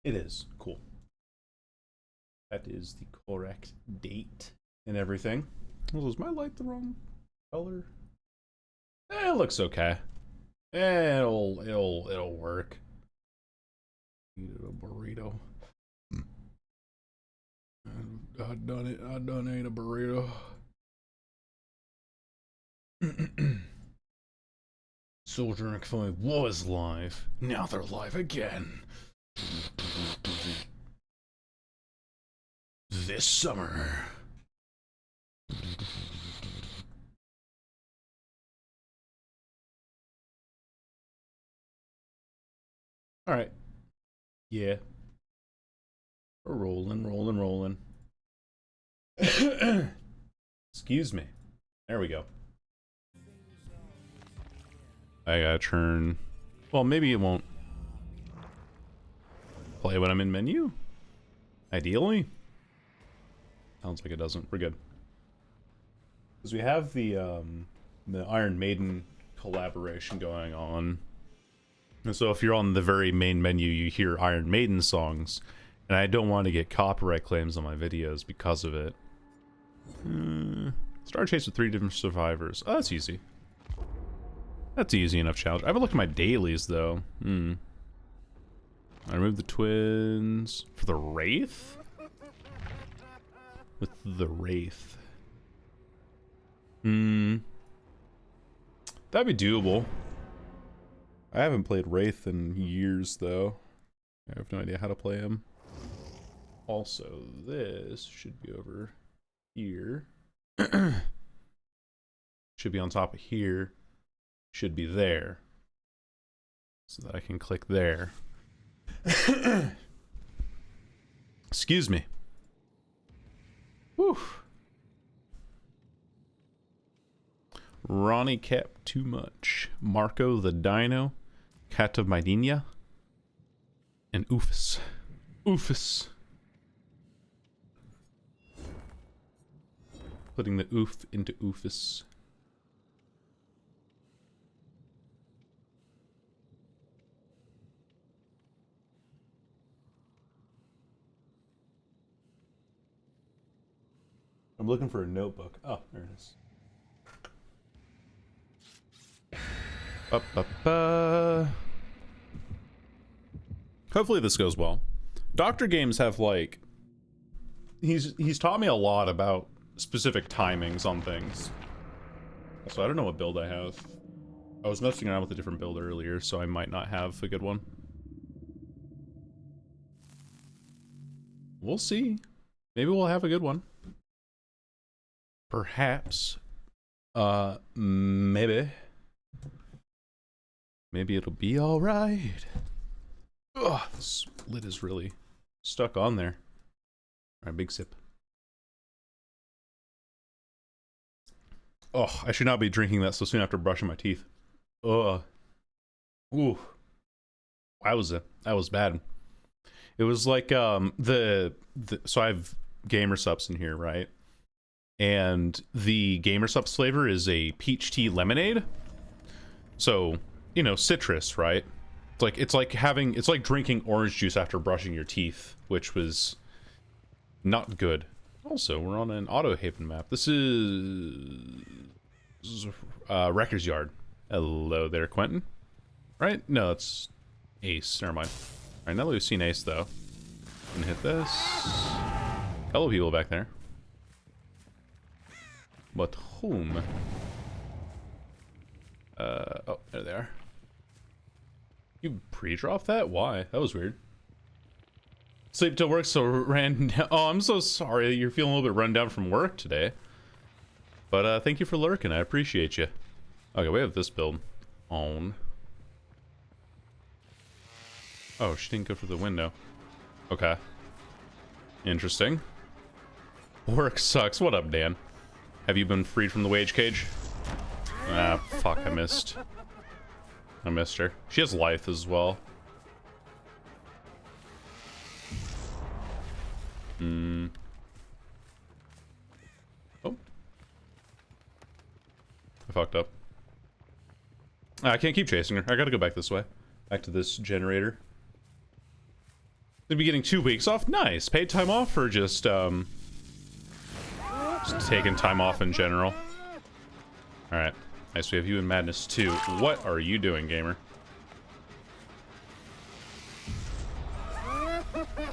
It is. Cool. That is the correct date and everything. Oh, is my light the wrong color? It looks okay. It'll work. Eat a burrito. I done it. I done ate a burrito. Soldier and Family was live. Now they're live again. This summer. Alright. Yeah. We're rolling. Excuse me. There we go. I gotta turn... Well, maybe it won't play when I'm in menu. Ideally. Sounds like it doesn't. We're good. Because we have the Iron Maiden collaboration going on. And so if you're on the very main menu, you hear Iron Maiden songs. And I don't want to get copyright claims on my videos because of it. Star Chase with 3 different survivors. Oh, that's easy. That's easy enough challenge. I haven't looked at my dailies, though. I removed the twins. For the Wraith? With the Wraith. That'd be doable. I haven't played Wraith in years, though. I have no idea how to play him. Also, this should be over here. Should be on top of here. Should be there. So that I can click there. Excuse me. Whew. Ronnie kept too much. Marco the Dino. Cat of Mydinia. And Oofus. Oofus. Putting the oof into Oofus. I'm looking for a notebook. Oh, there it is. Hopefully this goes well. Doctor Games have like... He's taught me a lot about specific timings on things. So I don't know what build I have. I was messing around with a different build earlier, so I might not have a good one. We'll see. Maybe we'll have a good one. Perhaps. Maybe. Maybe it'll be alright. Ugh, this lid is really stuck on there. Alright, big sip. Oh, I should not be drinking that so soon after brushing my teeth. Ugh. Ooh. Wowza. That was bad. It was like, so I have Gamer Subs in here, right? And the Gamer Subs flavor is a peach tea lemonade. So, you know, citrus, right? It's like drinking orange juice after brushing your teeth, which was not good. Also, we're on an Auto Haven map. This is Wrecker's Yard. Hello there, Quentin. Right? No, it's Ace. Never mind. Alright, now that we've seen Ace, though. I'm gonna hit this. Hello, people back there. But whom? Oh, there they are. You pre-dropped that? Why? That was weird. Sleep till work, so ran down. Oh, I'm so sorry you're feeling a little bit run down from work today. But thank you for lurking. I appreciate you. Okay, we have this build on. Oh, she didn't go for the window. Okay. Interesting. Work sucks. What up, Dan? Have you been freed from the wage cage? Ah, fuck, I missed. I missed her. She has life as well. Oh. I fucked up. I can't keep chasing her. I gotta go back this way. Back to this generator. They'd be getting 2 weeks off. Nice. Paid time off or just taking time off in general? Alright. Nice, we have you in Madness 2. What are you doing, gamer?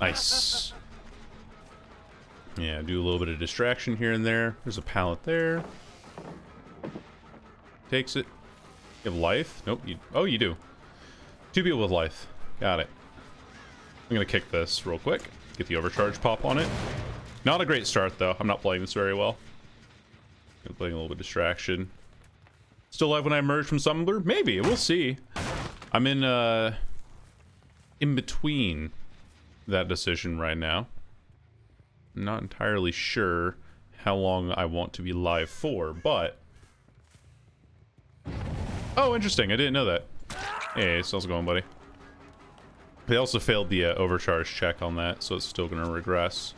Nice. Yeah, do a little bit of distraction here and there. There's a pallet there. Takes it. You have life? Nope. Oh, you do. 2 people with life. Got it. I'm gonna kick this real quick. Get the overcharge pop on it. Not a great start, though. I'm not playing this very well. I'm playing a little bit of distraction. Still alive when I emerge from Summoner? Maybe. We'll see. I'm in between that decision right now. I'm not entirely sure how long I want to be live for, but... Oh, interesting. I didn't know that. Hey, how's it going, buddy? They also failed the overcharge check on that, so it's still going to regress.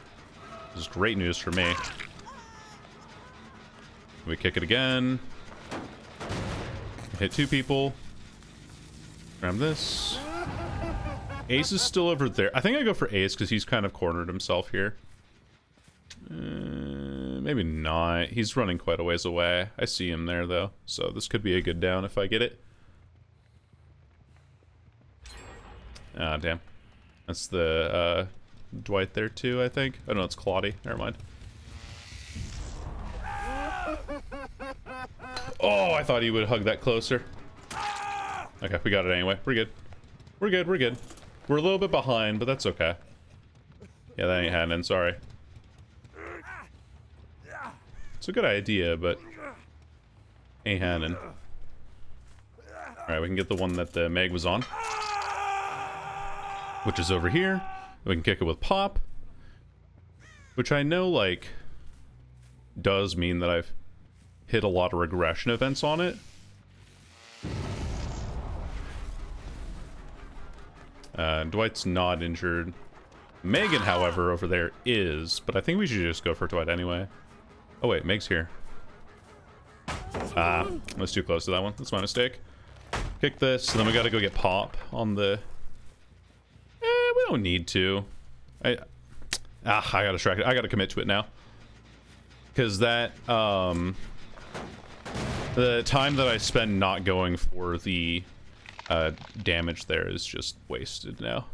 This is great news for me. We kick it again. Hit 2 people. Grab this. Ace is still over there. I think I go for Ace because he's kind of cornered himself here. Maybe not. He's running quite a ways away. I see him there, though. So this could be a good down if I get it. Ah, damn. That's the Dwight there, too, I think. Oh, no, it's Claudie. Never mind. Oh, I thought he would hug that closer. Okay, we got it anyway. We're good. We're good, we're good. We're a little bit behind, but that's okay. Yeah, that ain't happening, sorry. It's a good idea, but ain't happening. Alright, we can get the one that the Meg was on. Which is over here. We can kick it with Pop. Which I know, like, does mean that I've hit a lot of regression events on it. Dwight's not injured. Megan, however, over there is, but I think we should just go for Dwight anyway. Oh wait, Meg's here. Ah, I was too close to that one. That's my mistake. Kick this, and then we gotta go get Pop on the... we don't need to. I got distracted. I gotta commit to it now. Because that, the time that I spend not going for the damage there is just wasted now.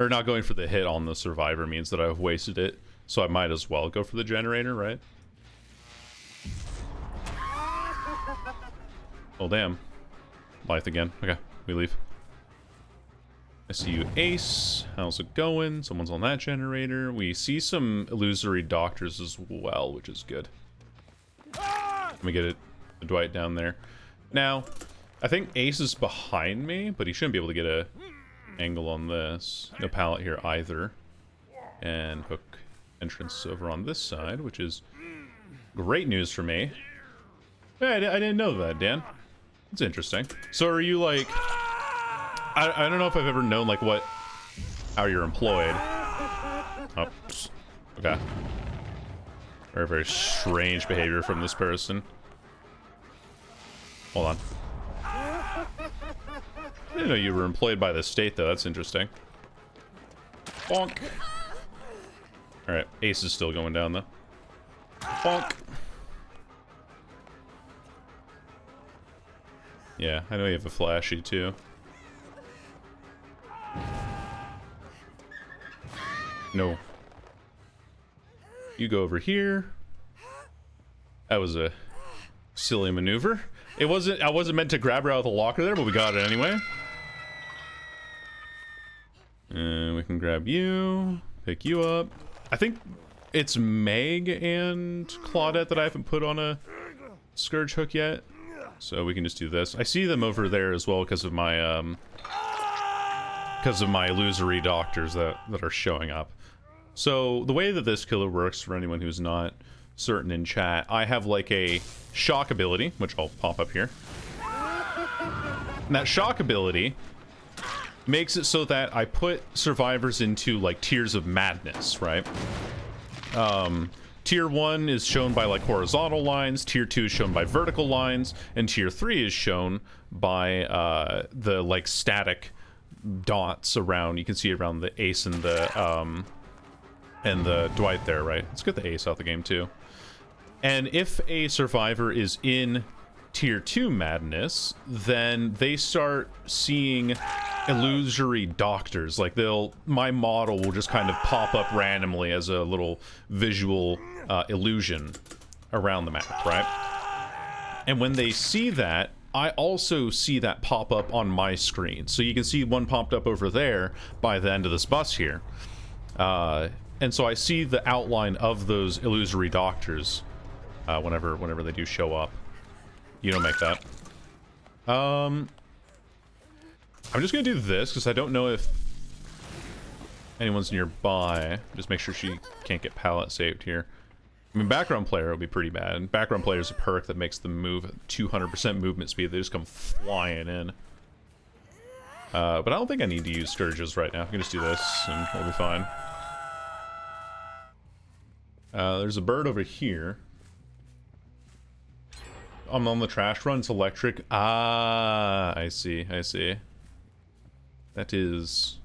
Or not going for the hit on the survivor means that I've wasted it. So I might as well go for the generator, right? Oh, damn. Life again. Okay, we leave. I see you, Ace. How's it going? Someone's on that generator. We see some illusory doctors as well, which is good. Let me get it. Dwight down there. Now, I think Ace is behind me, but he shouldn't be able to get a angle on this. No pallet here either. And hook entrance over on this side, which is great news for me. Yeah, I didn't know that, Dan. It's interesting. So are you like... I don't know if I've ever known, like, how you're employed. Oh, okay. Very, very strange behavior from this person. Hold on. I didn't know you were employed by the state, though. That's interesting. Bonk. Alright, Ace is still going down, though. Bonk. Yeah, I know you have a flashy, too. No. You go over here. That was a silly maneuver. I wasn't meant to grab her out of the locker there, but we got it anyway. And we can grab you, pick you up. I think it's Meg and Claudette that I haven't put on a Scourge hook yet. So we can just do this. I see them over there as well because of my illusory doctors that are showing up. So the way that this killer works, for anyone who's not certain in chat, I have like a shock ability, which I'll pop up here. And that shock ability makes it so that I put survivors into like tiers of madness, right? Tier 1 is shown by like horizontal lines, tier 2 is shown by vertical lines, and tier 3 is shown by the like static dots around. You can see around the Ace and the Dwight there, right? Let's get the Ace out the game too. And if a survivor is in tier 2 madness, then they start seeing illusory doctors. Like my model will just kind of pop up randomly as a little visual illusion around the map, right? And when they see that, I also see that pop up on my screen. So you can see one popped up over there by the end of this bus here. And so I see the outline of those illusory doctors whenever they do show up. You don't make that. I'm just gonna do this because I don't know if anyone's nearby. Just make sure she can't get pallet saved here. I mean, background player would be pretty bad. Background player is a perk that makes them move at 200% movement speed. They just come flying in. But I don't think I need to use Scourges right now. I can just do this and we'll be fine. There's a bird over here. I'm on the trash run. It's electric. Ah, I see. I see. That is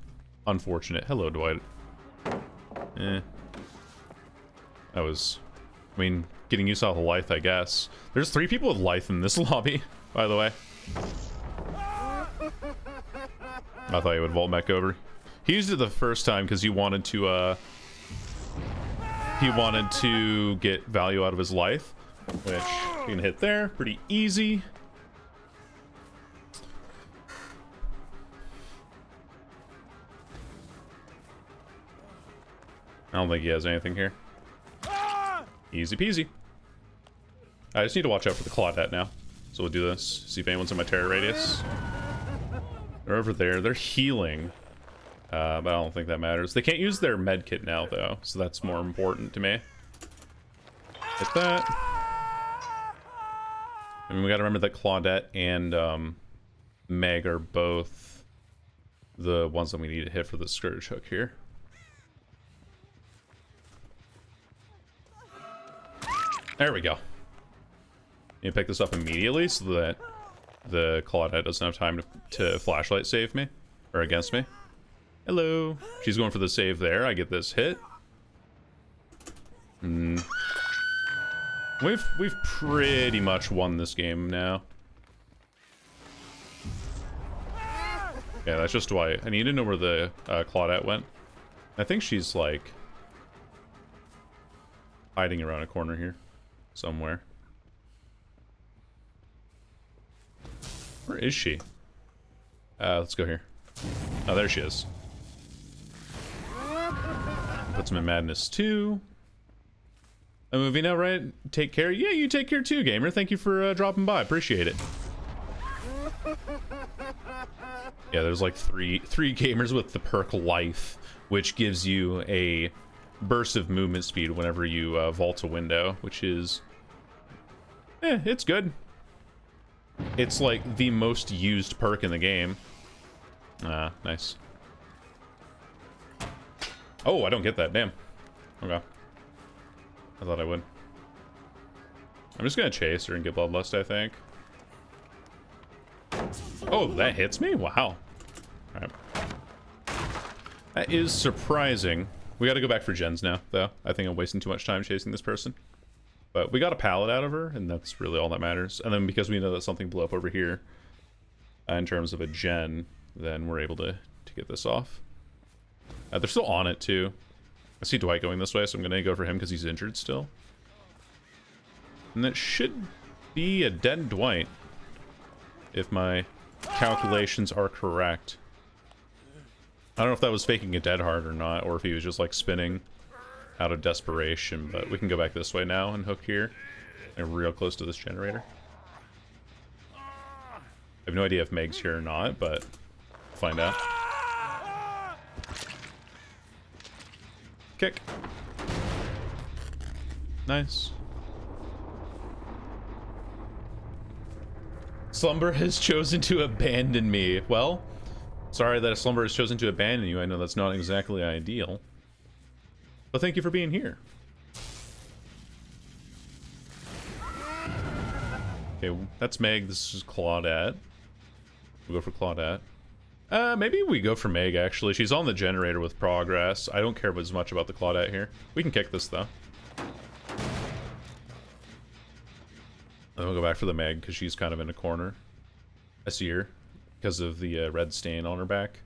unfortunate. Hello, Dwight. That was... I mean, getting used to the Lithe, I guess. There's 3 people with Lithe in this lobby, by the way. I thought he would vault back over. He used it the first time because he wanted to get value out of his Lithe, which you can hit there. Pretty easy. I don't think he has anything here. Easy peasy. I just need to watch out for the Claudette now. So we'll do this. See if anyone's in my terror radius. They're over there. They're healing. But I don't think that matters. They can't use their med kit now, though. So that's more important to me. Hit that. And we gotta remember that Claudette and Meg are both the ones that we need to hit for the Scourge Hook here. There we go. You pick this up immediately so that the Claudette doesn't have time to flashlight save me. Or against me. Hello. She's going for the save there. I get this hit. We've pretty much won this game now. Yeah, that's just why. I need to know where the Claudette went. I think she's like hiding around a corner here. Somewhere. Where is she? Let's go here. Oh, there she is. Put some in Madness 2. A movie now, right? Take care. Yeah, you take care too, gamer. Thank you for dropping by. Appreciate it. Yeah, there's like three gamers with the perk Life, which gives you a burst of movement speed whenever you vault a window, which is... it's good. It's like the most used perk in the game. Ah, nice. Oh, I don't get that. Damn. Okay. I thought I would. I'm just gonna chase her and get Bloodlust, I think. Oh, that hits me? Wow. Alright. That is surprising. We gotta go back for gens now, though. I think I'm wasting too much time chasing this person. But we got a pallet out of her, and that's really all that matters. And then because we know that something blew up over here, in terms of a gen, then we're able to get this off. They're still on it, too. I see Dwight going this way, so I'm going to go for him because he's injured still. And that should be a dead Dwight, if my calculations are correct. I don't know if that was faking a dead heart or not, or if he was just, like, spinning out of desperation, but we can go back this way now and hook here. And real close to this generator. I have no idea if Meg's here or not, but we'll find out. Kick. Nice. Slumber has chosen to abandon me. Well, sorry that a slumber has chosen to abandon you. I know that's not exactly ideal. But thank you for being here. Okay, that's Meg. This is Claudette. We'll go for Claudette. Maybe we go for Meg, actually. She's on the generator with progress. I don't care as much about the Claudette here. We can kick this, though. Then we'll go back for the Meg, because she's kind of in a corner. I see her, because of the red stain on her back.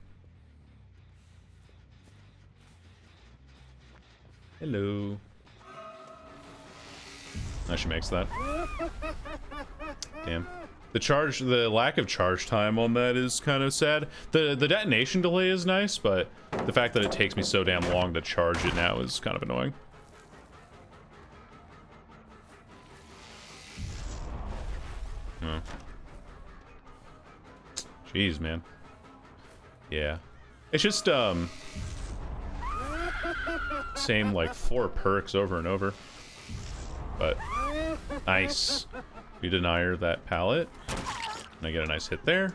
Hello. Oh, she makes that. Damn. The lack of charge time on that is kind of sad. The detonation delay is nice, but the fact that it takes me so damn long to charge it now is kind of annoying. Oh. Jeez, man. Yeah. It's just, same, like, 4 perks over and over. But, nice. We deny her that pallet. And I get a nice hit there.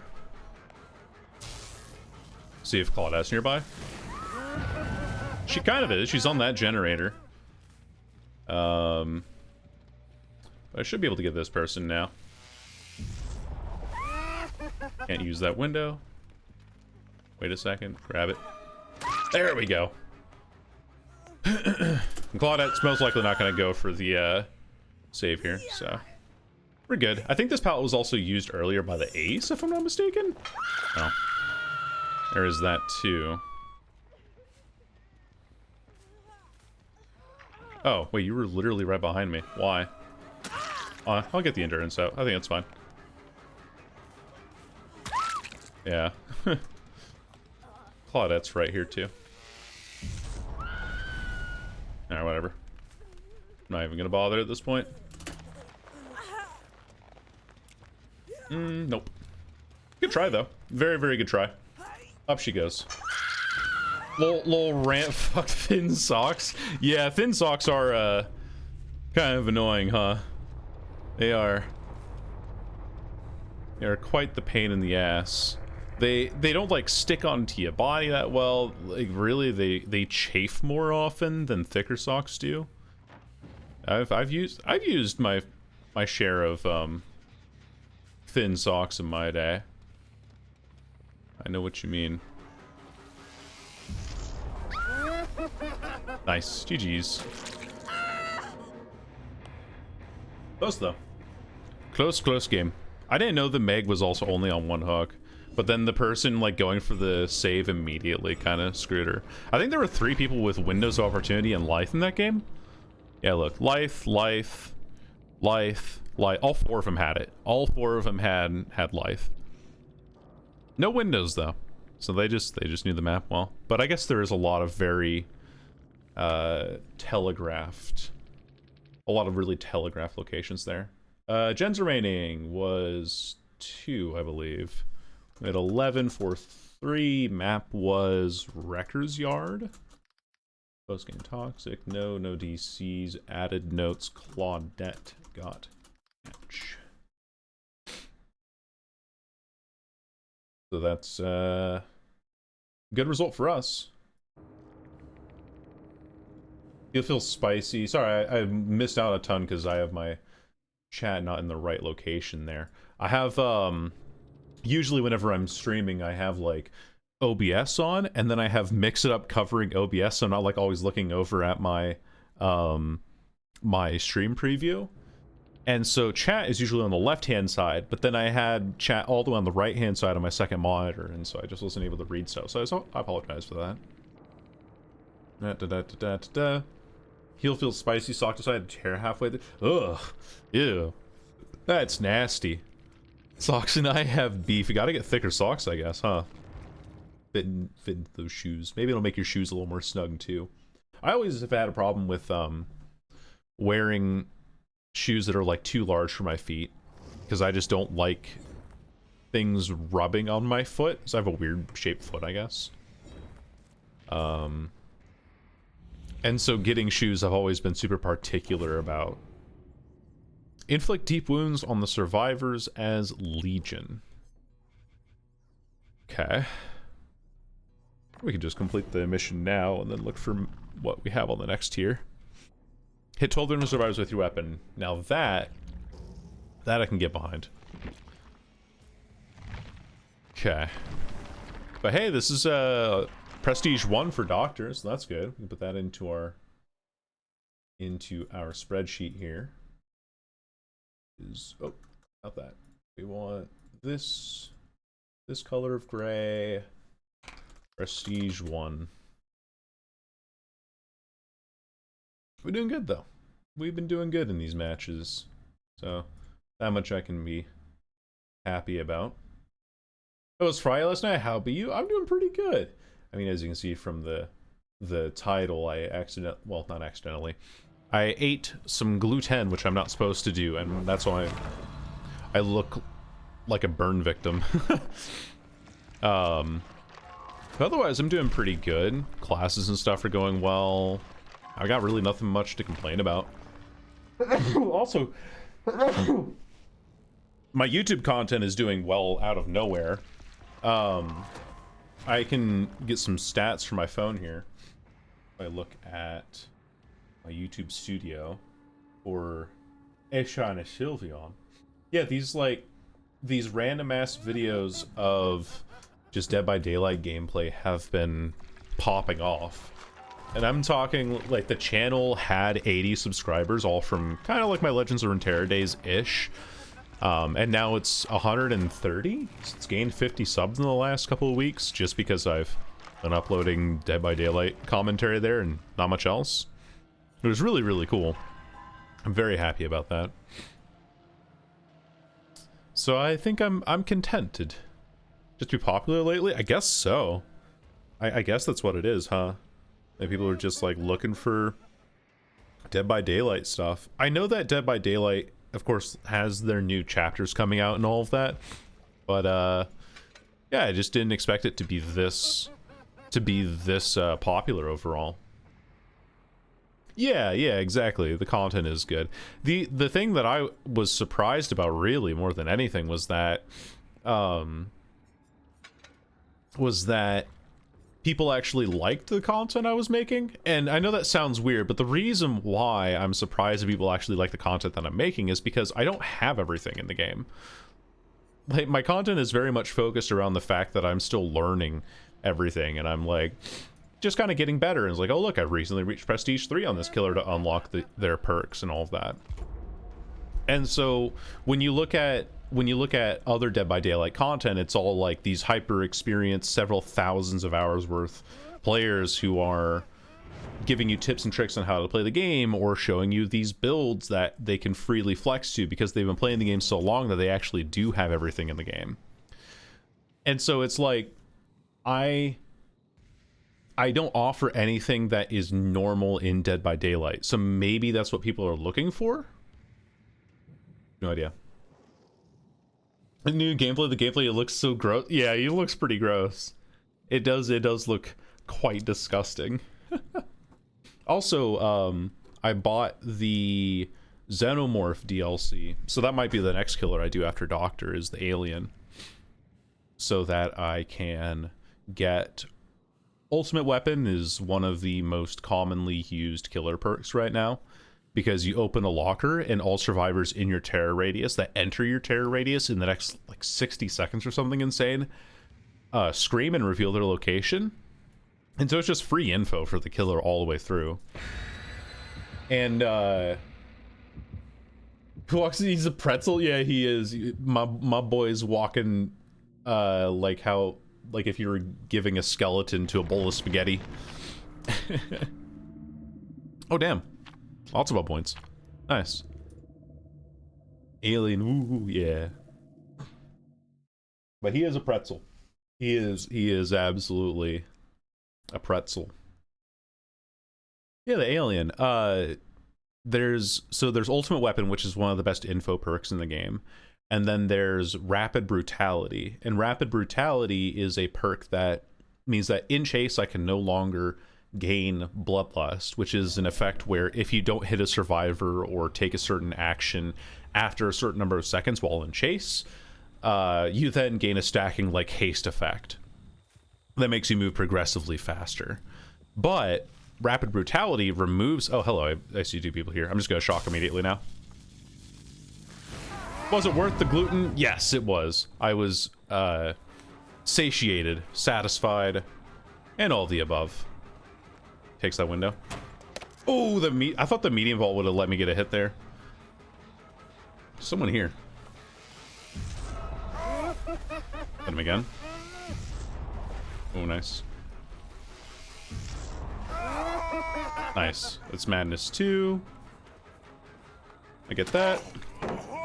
See if Claudette's nearby. She kind of is. She's on that generator. But I should be able to get this person now. Can't use that window. Wait a second. Grab it. There we go. Claudette's most likely not going to go for the save here, so we're good. I think this pallet was also used earlier by the Ace, if I'm not mistaken. Oh. There is that, too. Oh, wait, you were literally right behind me. Why? I'll get the endurance out. I think that's fine. Yeah. Claudette's right here, too. Alright, whatever. I'm not even gonna bother at this point. Nope. Good try, though. Very, very good try. Up she goes. Lol rant, fuck thin socks. Yeah, thin socks are, kind of annoying, huh? They are quite the pain in the ass. They don't, like, stick onto your body that well. Like, really, they chafe more often than thicker socks do. I've used my share of thin socks in my day. I know what you mean. Nice. GG's. Close though. Close game. I didn't know the Meg was also only on one hook. But then the person, like, going for the save immediately kind of screwed her. I think there were 3 people with Windows of Opportunity and Life in that game. Yeah, look. Life. All 4 of them had it. All 4 of them had Life. No Windows, though. So they just knew the map well. But I guess there is a lot of very telegraphed. A lot of really telegraphed locations there. Gens remaining was 2, I believe. At 11 for 3. Map was Wrecker's Yard. Postgame Toxic. No DCs. Added notes. Claudette got match. So that's good result for us. You'll feel spicy. Sorry, I missed out a ton because I have my chat not in the right location there. I have usually whenever I'm streaming, I have like OBS on, and then I have Mix It Up covering OBS, so I'm not like always looking over at my my stream preview. And so chat is usually on the left-hand side, but then I had chat all the way on the right-hand side of my second monitor, and so I just wasn't able to read stuff. So I apologize for that. Heel feels spicy, sock decided to tear halfway through. Ugh. Ew. That's nasty. Socks and I have beef. You gotta get thicker socks, I guess, huh? Fit those shoes. Maybe it'll make your shoes a little more snug, too. I always have had a problem with, wearing shoes that are, like, too large for my feet. Because I just don't like things rubbing on my foot. So I have a weird shaped foot, I guess. And so getting shoes I've always been super particular about. Inflict deep wounds on the survivors as Legion. Okay. We can just complete the mission now and then look for what we have on the next tier. Hit 12 enemy survivors with your weapon. Now that I can get behind. Okay. But hey, this is Prestige 1 for doctors, so that's good. We can put that into our spreadsheet here. Oh, not that. We want this color of gray. Prestige 1. We're doing good though. We've been doing good in these matches, so that much I can be happy about. It was Friday last night. How about you? I'm doing pretty good. I mean, as you can see from the title, not accidentally. I ate some gluten, which I'm not supposed to do, and that's why I look like a burn victim. Otherwise, I'm doing pretty good. Classes and stuff are going well. I got really nothing much to complain about. Also, my YouTube content is doing well out of nowhere. I can get some stats from my phone here. If I look at my YouTube studio for Eshana Sylvion. Yeah, these random ass videos of just Dead by Daylight gameplay have been popping off. And I'm talking, like, the channel had 80 subscribers, all from kind of like my Legends of Runeterra days-ish. And now it's 130. It's gained 50 subs in the last couple of weeks, just because I've been uploading Dead by Daylight commentary there and not much else. It was really, really cool. I'm very happy about that. So I think I'm contented. Just be popular lately? I guess so. I guess that's what it is, huh? Like, people are just, like, looking for Dead by Daylight stuff. I know that Dead by Daylight, of course, has their new chapters coming out and all of that. But, yeah, I just didn't expect it to be this popular overall. Yeah, exactly. The content is good. The thing that I was surprised about, really, more than anything, was that people actually liked the content I was making. And I know that sounds weird, but the reason why I'm surprised that people actually like the content that I'm making is because I don't have everything in the game. Like, my content is very much focused around the fact that I'm still learning everything, and I'm like just kind of getting better. And it's like, oh look, I've recently reached Prestige 3 on this killer to unlock their perks and all of that. And so when you look at other Dead by Daylight content, it's all like these hyper experienced, several thousands of hours worth players who are giving you tips and tricks on how to play the game, or showing you these builds that they can freely flex to because they've been playing the game so long that they actually do have everything in the game. And so it's like, I don't offer anything that is normal in Dead by Daylight. So maybe that's what people are looking for? No idea. The new gameplay, it looks so gross. Yeah, it looks pretty gross. It does look quite disgusting. Also, I bought the Xenomorph DLC. So that might be the next killer I do after Doctor, is the Alien. So that I can get... Ultimate Weapon is one of the most commonly used killer perks right now, because you open a locker and all survivors in your terror radius that enter your terror radius in the next like 60 seconds or something insane scream and reveal their location. And so it's just free info for the killer all the way through. And who walks? He's a pretzel. Yeah, he is. My boy's walking like if you were giving a skeleton to a bowl of spaghetti. Oh damn. Lots of up points. Nice. Alien, ooh, yeah. But he is a pretzel. He is absolutely a pretzel. Yeah, the Alien. There's Ultimate Weapon, which is one of the best info perks in the game. And then there's Rapid Brutality. And Rapid Brutality is a perk that means that in chase I can no longer gain Bloodlust, which is an effect where if you don't hit a survivor or take a certain action after a certain number of seconds while in chase, you then gain a stacking like haste effect that makes you move progressively faster. But Rapid Brutality removes... Oh, hello, I see two people here. I'm just going to shock immediately now. Was it worth the gluten? Yes, it was. I was satiated, satisfied, and all the above. Takes that window. Oh, I thought the medium vault would have let me get a hit there. Someone here. Hit him again. Oh, nice. Nice. That's madness 2. I get that.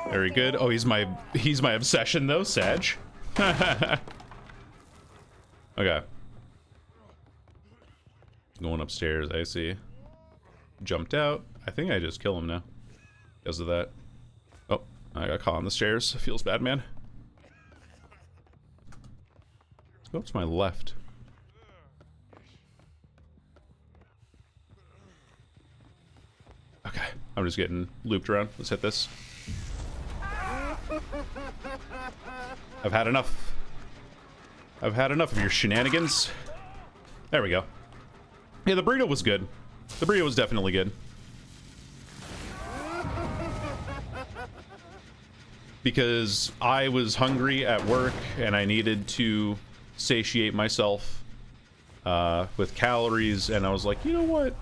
Very good. Oh, he's my obsession though, Sag. Okay. Going upstairs, I see. Jumped out. I think I just kill him now. Because of that. Oh, I got caught on the stairs. Feels bad, man. Let's go up to my left. Okay, I'm just getting looped around. Let's hit this. I've had enough. I've had enough of your shenanigans. There we go. Yeah, the burrito was good. The burrito was definitely good. Because I was hungry at work and I needed to satiate myself with calories, and I was like, you know what?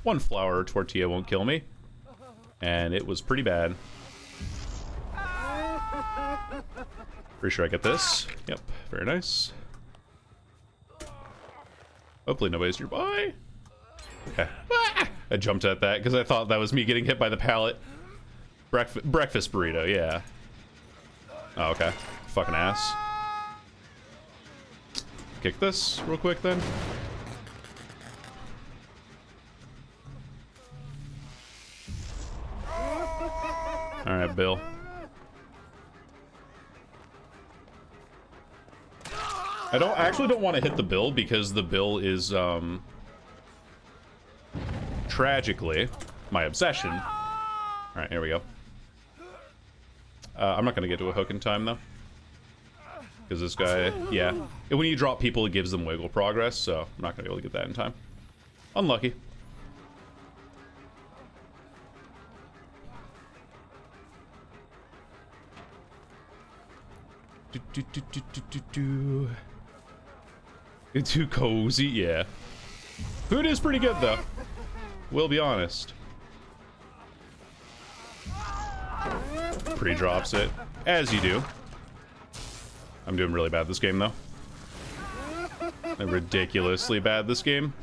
One flour tortilla won't kill me. And it was pretty bad. Pretty sure I get this. Yep, very nice. Hopefully nobody's nearby. Okay. Ah! I jumped at that because I thought that was me getting hit by the pallet. Breakfast burrito, yeah. Oh, okay. Fucking ass. Kick this real quick then. Alright, Bill. I actually don't want to hit the bill because the bill is tragically my obsession. Alright, here we go. I'm not gonna get to a hook in time though. Because this guy, yeah. When you drop people, it gives them wiggle progress, so I'm not gonna be able to get that in time. Unlucky. It's too cozy, yeah. Food is pretty good though. We'll be honest. Pre-drops it, as you do. I'm doing really bad this game though. I'm ridiculously bad this game.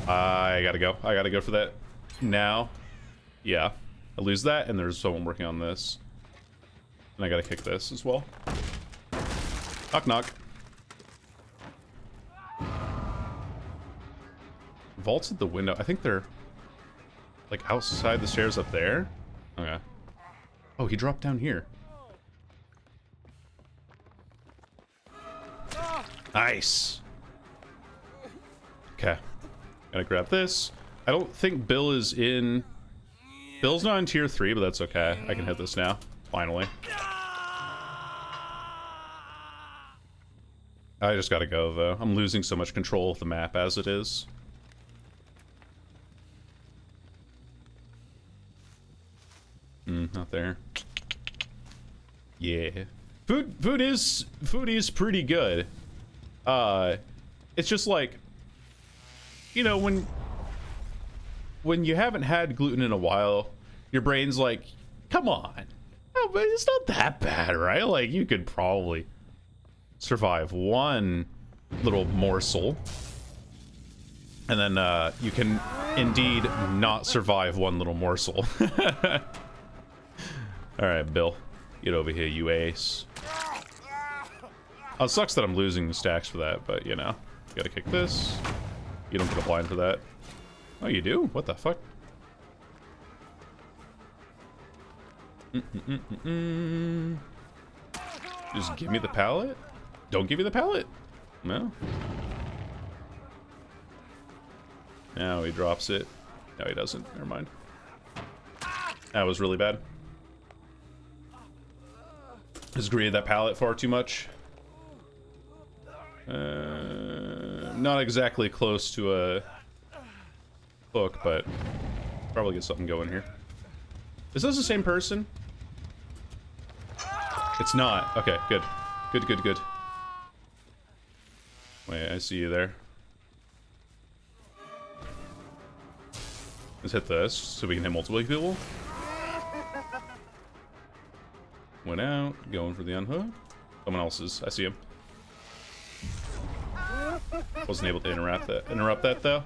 I gotta go. I gotta go for that now. Yeah. I lose that, and there's someone working on this. And I gotta kick this as well. Knock knock. Vaults at the window. I think they're like outside the stairs up there. Okay. Oh, he dropped down here. Nice. Okay. Gotta grab this. I don't think Bill is in... Bill's not in tier 3, but that's okay. I can hit this now. Finally. I just gotta go, though. I'm losing so much control of the map as it is. Not there. Yeah. Food is pretty good. It's just like, you know, when you haven't had gluten in a while, your brain's like, come on. Oh, but it's not that bad, right? Like, you could probably survive one little morsel. And then you can indeed not survive one little morsel. Alright, Bill. Get over here, you ace. Oh, it sucks that I'm losing the stacks for that, but, you know. Gotta kick this. You don't get a blind for that. Oh, you do? What the fuck? Just give me the pallet? Don't give me the pallet? No. Now he drops it. No, he doesn't. Never mind. That was really bad. Just greeted that pallet far too much. Not exactly close to a hook, but probably get something going here. Is this the same person? It's not. Okay, good. Good, good, good. I see you there. Let's hit this so we can hit multiple people. Went out, going for the unhook. Someone else's. I see him. Wasn't able to interrupt that though.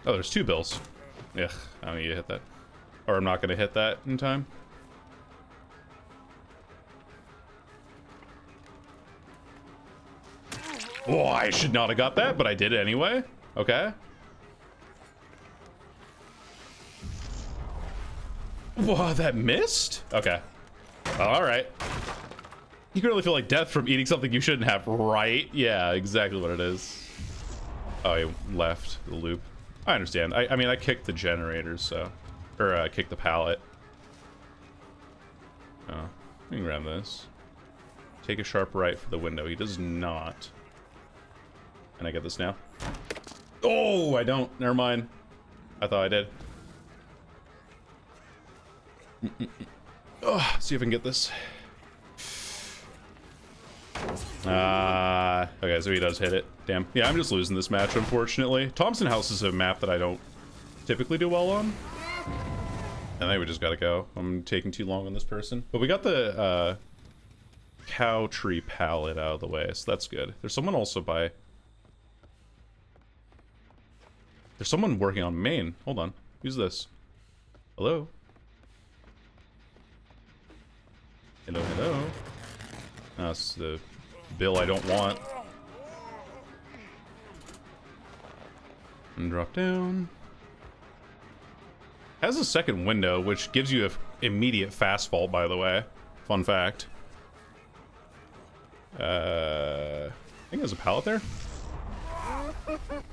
Oh, there's two bills. Ugh, I don't need to hit that. Or I'm not gonna hit that in time. Oh, I should not have got that, but I did it anyway. Okay. Whoa, that missed? Okay. Alright. You can really feel like death from eating something you shouldn't have, right? Yeah, exactly what it is. Oh, he left the loop. I understand. I mean, I kicked the generators, so... Or, kicked the pallet. Oh, we can grab this. Take a sharp right for the window. He does not. Can I get this now? Oh, I don't. Never mind. I thought I did. Oh, see if I can get this. Okay, so he does hit it. Damn. Yeah, I'm just losing this match, unfortunately. Thompson House is a map that I don't typically do well on. I think we just gotta go. I'm taking too long on this person. But we got the cow tree pallet out of the way, so that's good. There's someone also by... There's someone working on main. Hold on. Who's this? Hello? Hello, hello. That's the bill I don't want. And drop down. Has a second window, which gives you an immediate fast fault, by the way. Fun fact. I think there's a pallet there.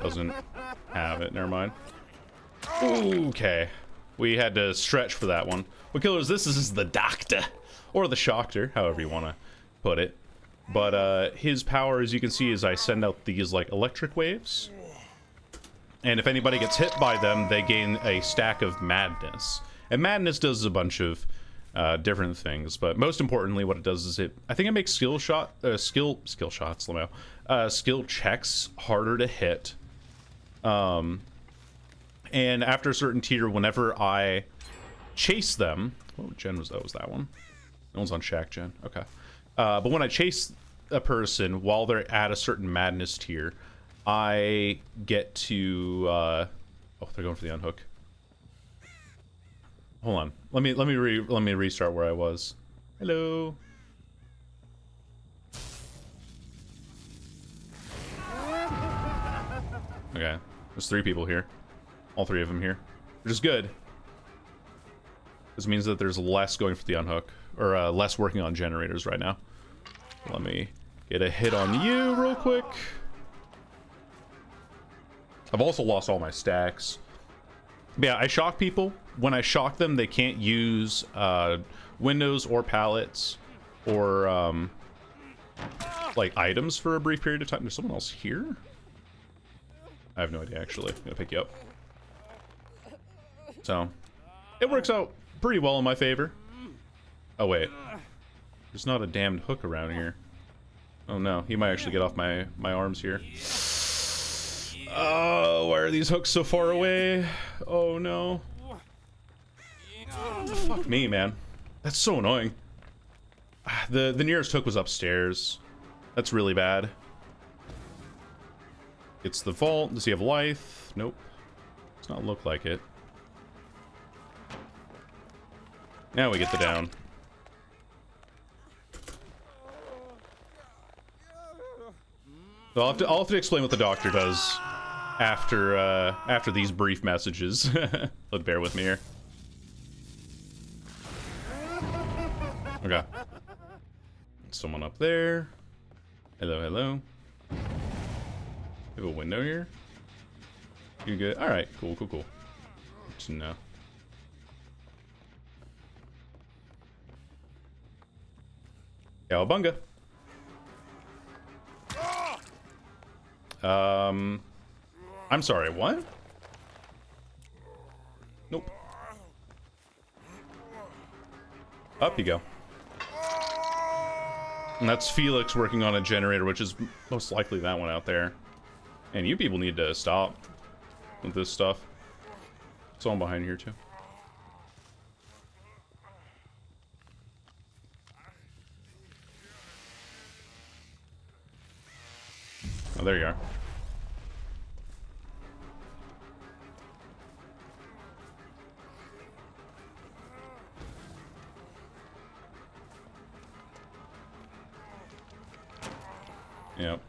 Doesn't have it. Never mind. Okay. We had to stretch for that one. What killers, this is the doctor. Or the shocker, however you want to put it. But his power, as you can see, is I send out these like electric waves. And if anybody gets hit by them, they gain a stack of madness. And madness does a bunch of different things, but most importantly, what it does is I think it makes skill checks harder to hit. And after a certain tier, whenever I chase them, what gen was that? Was that one? No one's on Shack Gen. Okay. But when I chase a person while they're at a certain madness tier, I get to oh, they're going for the unhook. Hold on. Let me restart where I was. Hello. Okay. There's 3 people here. All 3 of them here. Which is good. This means that there's less going for the unhook. Or less working on generators right now. Let me get a hit on you real quick. I've also lost all my stacks. But yeah, I shock people. When I shock them, they can't use windows or pallets or like items for a brief period of time. There's someone else here? I have no idea, actually. I'm gonna pick you up. So, it works out pretty well in my favor. Oh, wait. There's not a damned hook around here. Oh, no. He might actually get off my arms here. Oh, why are these hooks so far away? Oh, no. Fuck me, man. That's so annoying. The nearest hook was upstairs. That's really bad. It's the vault. Does he have life? Nope. Does not look like it. Now we get the down. So I'll have to explain what the doctor does after these brief messages. But bear with me here. Okay. Someone up there. Hello, hello. We have a window here. You good? All right. Cool, cool, cool. Just no. Cowabunga. I'm sorry, what? Nope. Up you go. And that's Felix working on a generator, which is most likely that one out there. And you people need to stop with this stuff. Someone behind here, too. Oh, there you are. Yep.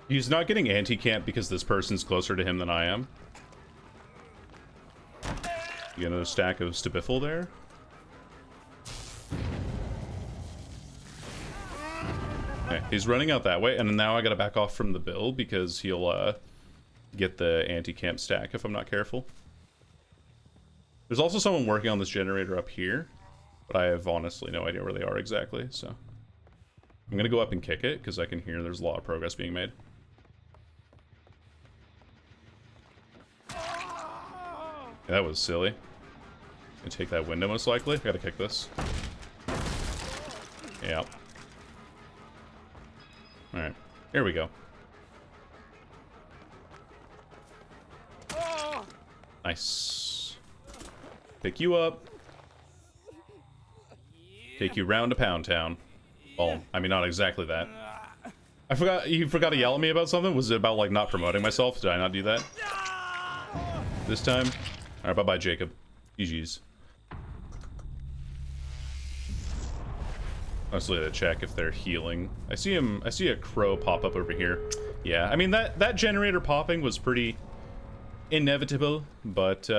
He's not getting anti-camp because this person's closer to him than I am. You get another stack of Stabiffle there. Okay, he's running out that way, and now I gotta back off from the bill because he'll get the anti-camp stack if I'm not careful. There's also someone working on this generator up here, but I have honestly no idea where they are exactly, so I'm gonna go up and kick it because I can hear there's a lot of progress being made. Yeah, that was silly. Gonna take that window most likely. I gotta kick this. Yeah. Alright, here we go. Nice. Pick you up. Take you round to Pound Town. Well, I mean, not exactly that. I forgot, you forgot to yell at me about something? Was it about, like, not promoting myself? Did I not do that? This time? Alright, bye-bye, Jacob. GG's. Honestly, to check if they're healing. I see a crow pop up over here. Yeah, I mean, that generator popping was pretty inevitable, but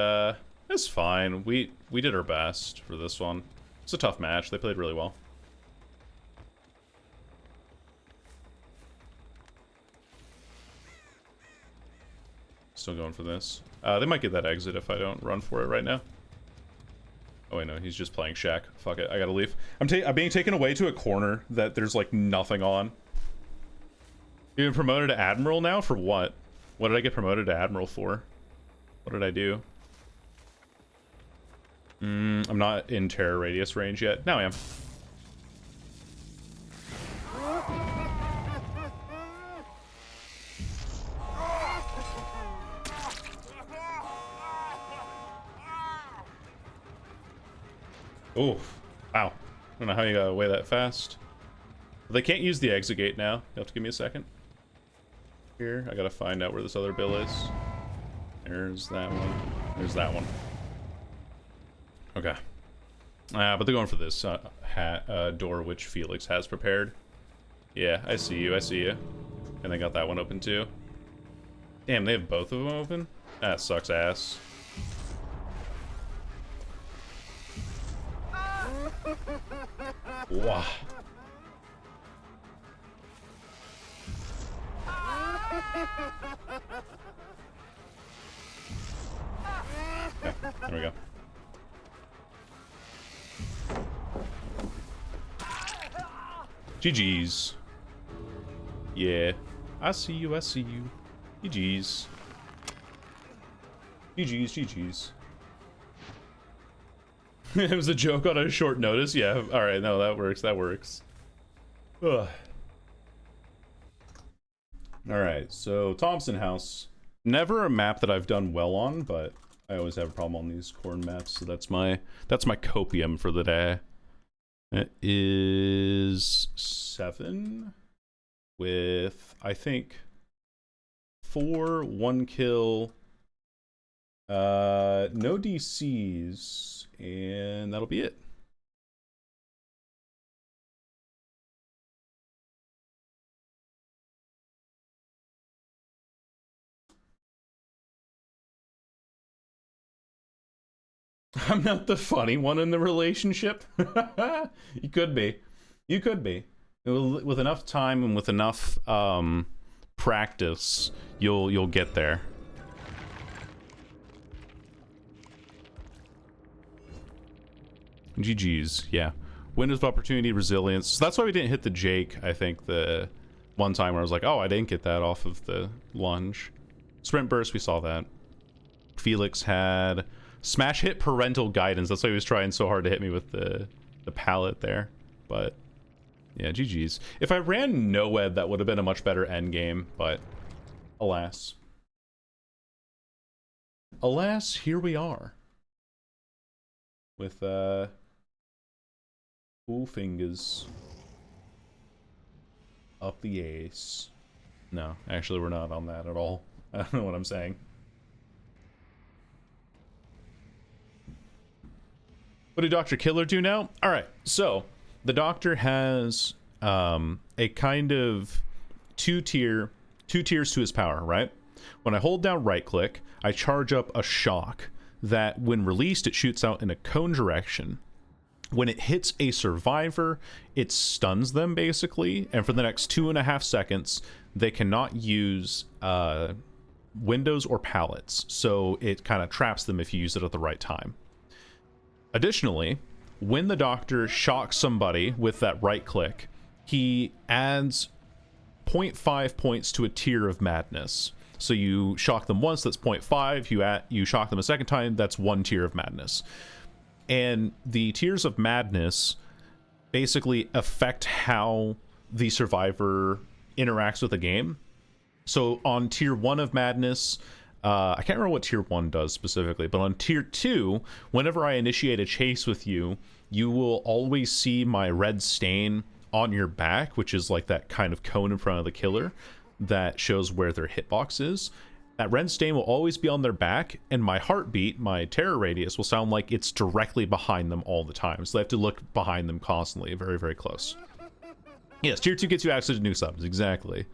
it's fine. We did our best for this one. It's a tough match. They played really well. Still going for this. They might get that exit if I don't run for it right now. Oh wait, no, he's just playing Shaq. Fuck it, I gotta leave. I'm being taken away to a corner that there's like nothing on. You've been promoted to Admiral now? For what? What did I get promoted to Admiral for? What did I do? I'm not in terror radius range yet. Now I am. Oh, wow. I don't know how you got away that fast. They can't use the exit gate now. You'll have to give me a second. Here, I gotta find out where this other bill is. There's that one. There's that one. Okay. But they're going for this door which Felix has prepared. Yeah, I see you, I see you. And they got that one open too. Damn, they have both of them open? That sucks ass. Wow. Okay, there we go. GG's. Yeah. I see you, I see you. GG's. GG's, GG's. It was a joke on a short notice? Yeah, alright, no, that works, that works. Ugh. Alright, so Thompson House. Never a map that I've done well on, but I always have a problem on these corn maps, so that's my copium for the day. It is 7 with, I think, 4, 1 kill, no DCs, and that'll be it. I'm not the funny one in the relationship. You could be. You could be. With enough time and with enough practice, you'll get there. GG's, yeah. Windows of opportunity, resilience. So that's why we didn't hit the Jake, I think, the one time where I was like, oh, I didn't get that off of the lunge. Sprint burst, we saw that. Felix had smash hit parental guidance. That's why he was trying so hard to hit me with the pallet there. But Yeah, GG's. If I ran NOED, that would have been a much better end game, but alas. Alas, here we are. With, full fingers up the ace. No, actually we're not on that at all. I don't know what I'm saying. What did Dr. Killer do now? Alright, so the Doctor has a kind of two tiers to his power, right? When I hold down right click, I charge up a shock that when released it shoots out in a cone direction. When it hits a survivor, it stuns them basically, and for the next 2.5 seconds they cannot use windows or pallets, so it kind of traps them if you use it at the right time. Additionally, when the Doctor shocks somebody with that right click, he adds 0.5 points to a tier of madness. So you shock them once, that's 0.5. You shock them a second time, that's 1 tier of madness. And the tiers of madness basically affect how the survivor interacts with the game. So on tier 1 of madness, I can't remember what tier 1 does specifically, but on tier 2, whenever I initiate a chase with you, you will always see my red stain on your back, which is like that kind of cone in front of the killer that shows where their hitbox is. That red stain will always be on their back, and my heartbeat, my terror radius, will sound like it's directly behind them all the time. So they have to look behind them constantly, very, very close. Yes, tier 2 gets you access to new subs, exactly.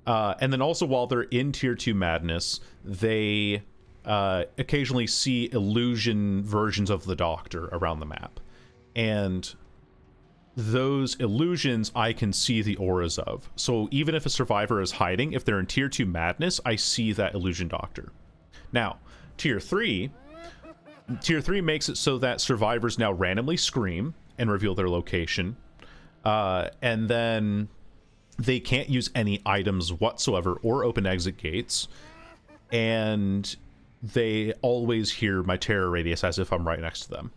And then also while they're in tier 2 madness, they occasionally see illusion versions of the Doctor around the map. And those illusions I can see the auras of. So even if a survivor is hiding, if they're in tier 2 madness, I see that illusion Doctor. Now, tier 3 makes it so that survivors now randomly scream and reveal their location. And then they can't use any items whatsoever or open exit gates. And they always hear my terror radius as if I'm right next to them.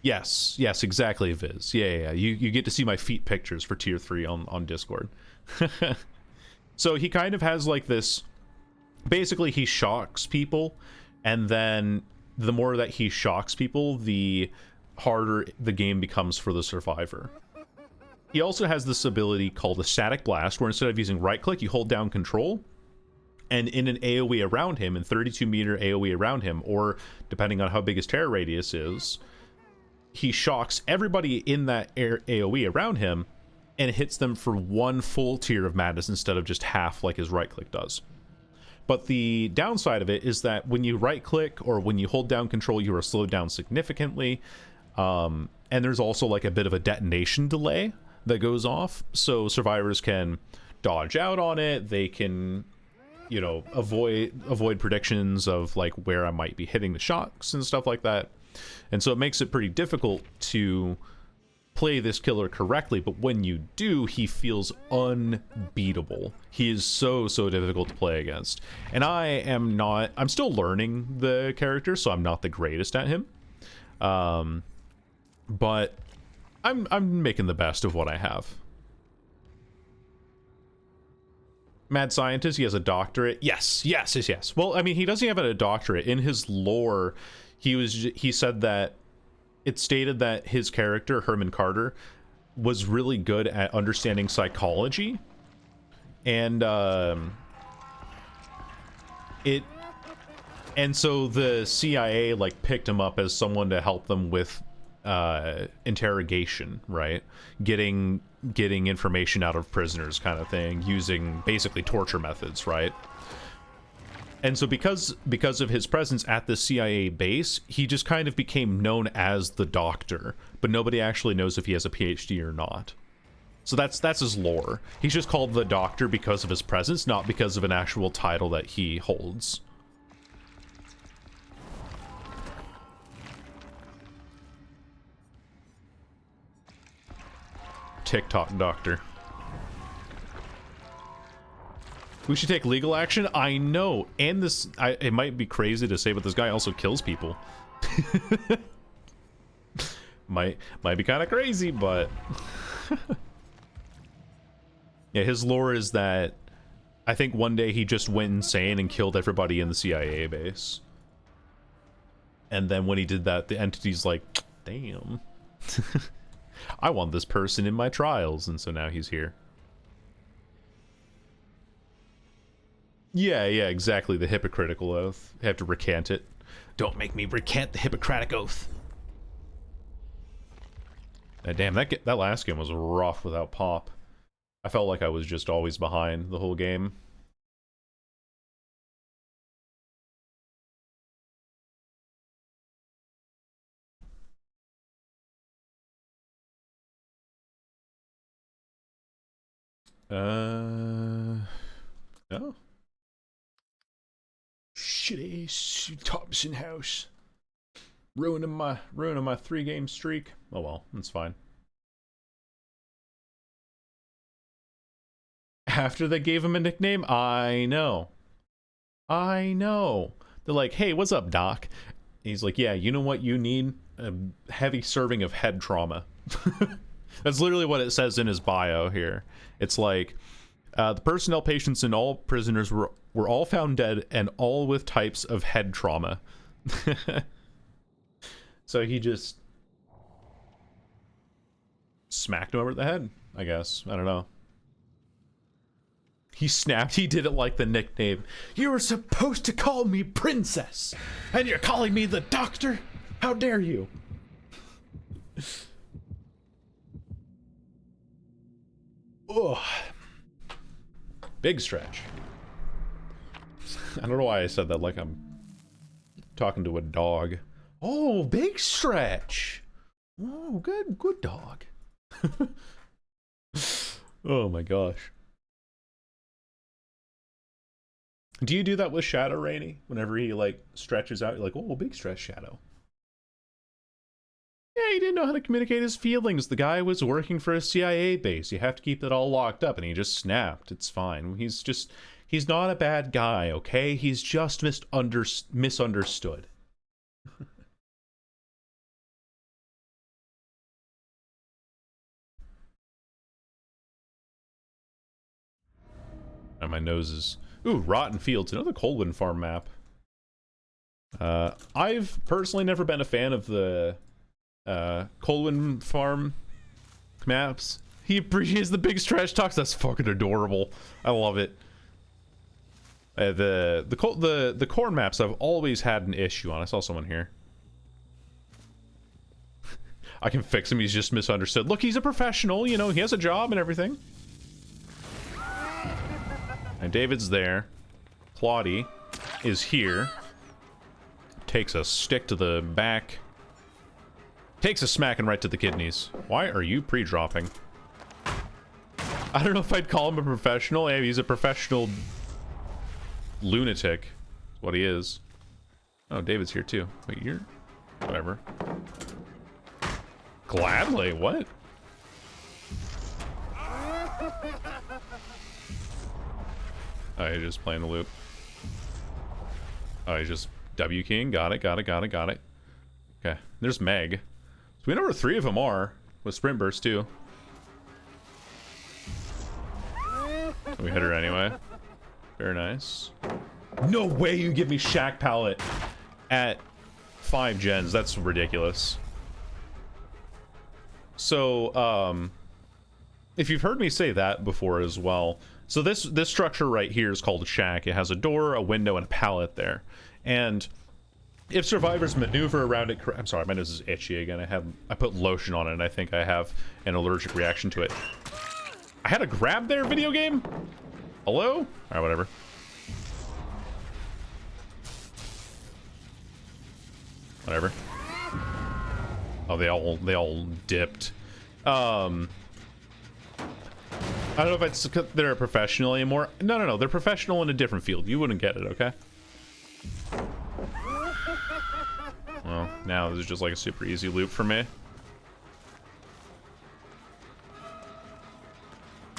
Yes, exactly, Viz. Yeah. You get to see my feet pictures for tier 3 on Discord. So he kind of has like this, basically he shocks people, and then the more that he shocks people, the harder the game becomes for the survivor. He also has this ability called a static blast, where instead of using right click, you hold down control, and in an AoE around him, in 32 meter AoE around him, or depending on how big his terror radius is, he shocks everybody in that AoE around him and hits them for 1 full tier of madness instead of just half like his right click does. But the downside of it is that when you right click or when you hold down control, you are slowed down significantly. And there's also like a bit of a detonation delay that goes off, so survivors can dodge out on it. They can, you know, avoid predictions of like where I might be hitting the shocks and stuff like that. And so it makes it pretty difficult to play this killer correctly, but when you do, he feels unbeatable. He is so difficult to play against. And I'm still learning the character, so I'm not the greatest at him. But I'm making the best of what I have. Mad scientist, he has a doctorate. Yes. Well, I mean, he doesn't have a doctorate. In his lore, he said that it stated that his character, Herman Carter, was really good at understanding psychology. And so the CIA like picked him up as someone to help them with interrogation, right? Getting information out of prisoners kind of thing, using basically torture methods, right? And so because of his presence at the CIA base, he just kind of became known as the Doctor, but nobody actually knows if he has a PhD or not. So that's his lore. He's just called the Doctor because of his presence, not because of an actual title that he holds. TikTok Doctor. We should take legal action? I know. And it might be crazy to say, but this guy also kills people. Might be kind of crazy, but yeah, his lore is that I think one day he just went insane and killed everybody in the CIA base. And then when he did that, the entity's like, damn. I want this person in my trials, and so now he's here. Yeah, exactly. The hypocritical oath. You have to recant it. Don't make me recant the Hippocratic oath. Damn, that last game was rough without pop. I felt like I was just always behind the whole game. No. Shitty Thompson house. Ruining my 3-game streak. Oh well, that's fine. After they gave him a nickname? I know. They're like, hey, what's up, Doc? He's like, yeah, you know what you need? A heavy serving of head trauma. That's literally what it says in his bio here. It's like, the personnel, patients, and all prisoners were all found dead, and all with types of head trauma. So he just smacked him over the head, I guess. I don't know. He snapped. He did it like the nickname. You were supposed to call me Princess, and you're calling me the Doctor? How dare you? Ugh. Big stretch. I don't know why I said that like I'm talking to a dog. Oh, big stretch. Oh, good dog. Oh my gosh. Do you do that with Shadow, Rainy? Whenever he like stretches out, you're like, oh, big stretch, Shadow. Yeah, he didn't know how to communicate his feelings. The guy was working for a CIA base. You have to keep it all locked up, and he just snapped. It's fine. He's not a bad guy, okay? He's just misunderstood. And my nose is... Ooh, Rotten Fields, another Colwyn farm map. I've personally never been a fan of the Colwyn farm maps. He appreciates the big stretch talks. That's fucking adorable. I love it. The corn maps I've always had an issue on. I saw someone here. I can fix him. He's just misunderstood. Look, he's a professional. You know, he has a job and everything. And David's there. Claudie is here. Takes a stick to the back. Takes a smacking right to the kidneys. Why are you pre-dropping? I don't know if I'd call him a professional. Hey, he's a professional lunatic. That's what he is. Oh, David's here too. Wait, you're... Whatever. Gladly? What? Oh, you're just playing the loop. Oh, he's just W keying. Got it. Okay, there's Meg. So we know where 3 of them are. With sprint burst too. We hit her anyway. Very nice. No way you give me Shack Pallet at 5 gens. That's ridiculous. So, if you've heard me say that before as well, so this structure right here is called a shack. It has a door, a window, and a pallet there. And if survivors maneuver around it, I'm sorry, my nose is itchy again. I put lotion on it, and I think I have an allergic reaction to it. I had a grab there, video game? Hello? All right, whatever. Whatever. Oh, they all dipped. I don't know if it's they're a professional anymore. No, they're professional in a different field. You wouldn't get it, okay? Well, now this is just like a super easy loop for me.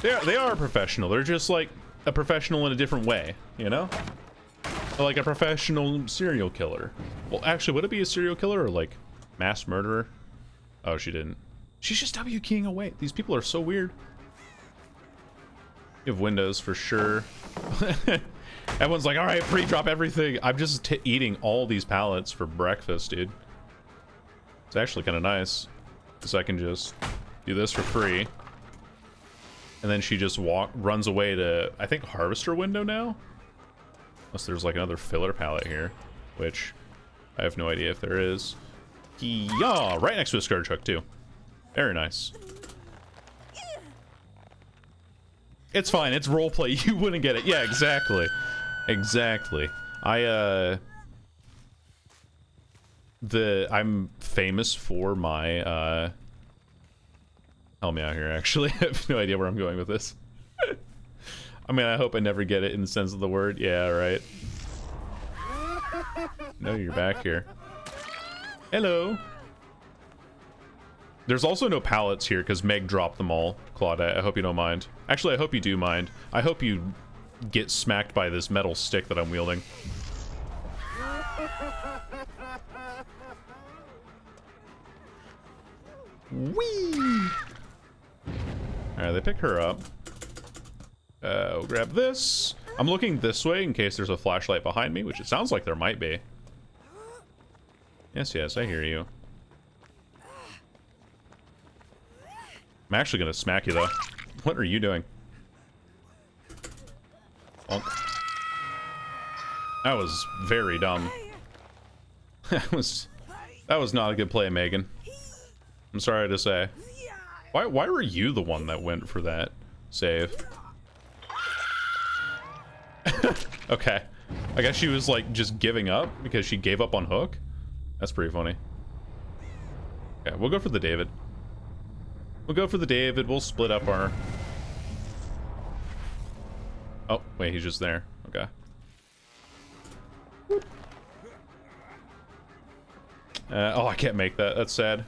They are a professional. They're just like a professional in a different way, you know? Like a professional serial killer. Well, actually, would it be a serial killer or like mass murderer? Oh, she didn't. She's just W keying away. These people are so weird. You have windows for sure. Everyone's like, all right, pre-drop everything. I'm just eating all these pallets for breakfast, dude. It's actually kind of nice. So I can just do this for free. And then she just runs away to, I think, harvester window now? Unless there's like another filler pallet here, which I have no idea if there is. Yeah, right next to a scourge hook too. Very nice. It's fine, it's roleplay. You wouldn't get it. Yeah, exactly. Exactly. I'm famous for my help me out here, actually. I have no idea where I'm going with this. I mean, I hope I never get it in the sense of the word. Yeah, right. No, you're back here. Hello. There's also no pallets here because Meg dropped them all, Claudette. I hope you don't mind. Actually, I hope you do mind. I hope you get smacked by this metal stick that I'm wielding. Whee! Alright, they pick her up. We'll grab this. I'm looking this way in case there's a flashlight behind me, which it sounds like there might be. Yes, yes, I hear you. I'm actually gonna smack you, though. What are you doing? Bonk. That was very dumb. That was not a good play, Megan. I'm sorry to say. Why were you the one that went for that save? Okay. I guess she was like just giving up because she gave up on Hook. That's pretty funny. Okay, we'll go for the David. We'll go for the David. We'll split up our... Oh, wait, he's just there. Okay. Oh, I can't make that. That's sad.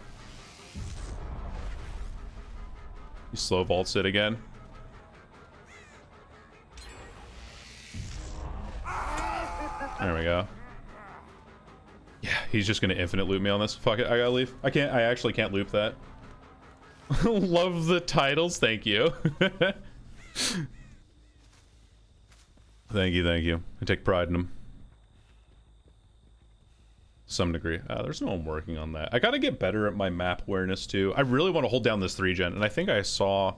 He slow vaults it again. There we go. Yeah, he's just gonna infinite loop me on this. Fuck it, I gotta leave. I actually can't loop that. Love the titles, thank you. Thank you, thank you. I take pride in them. To some degree. There's no one working on that. I gotta get better at my map awareness too. I really want to hold down this 3-gen, and I think I saw...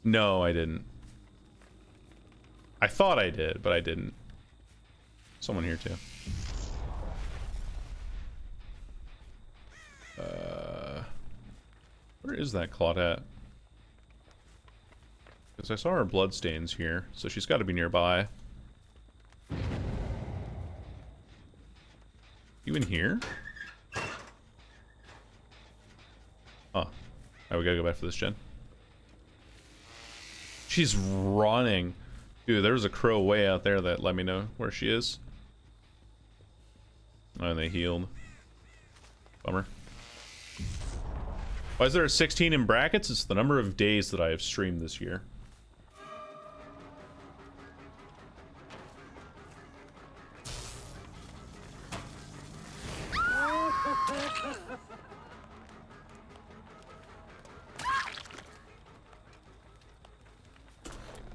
No, I didn't. I thought I did, but I didn't. Someone here too. Where is that Claudette? Because I saw her bloodstains here, so she's got to be nearby. You in here? Oh. Alright, we gotta go back for this gen. She's running. Dude, there's a crow way out there that let me know where she is. Oh, and they healed. Bummer. Why is there a 16 in brackets? It's the number of days that I have streamed this year.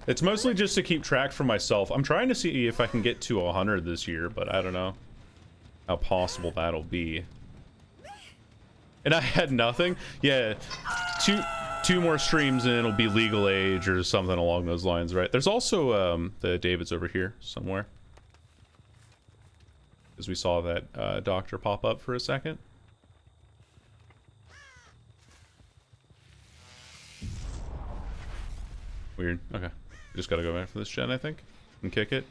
It's mostly just to keep track for myself. I'm trying to see if I can get to 100 this year, but I don't know how possible that'll be. And I had nothing. Yeah, two more streams and it'll be legal age or something along those lines, right? There's also the David's over here somewhere, because we saw that doctor pop up for a second. Weird. Okay, just gotta go back for this gen, I think, and kick it.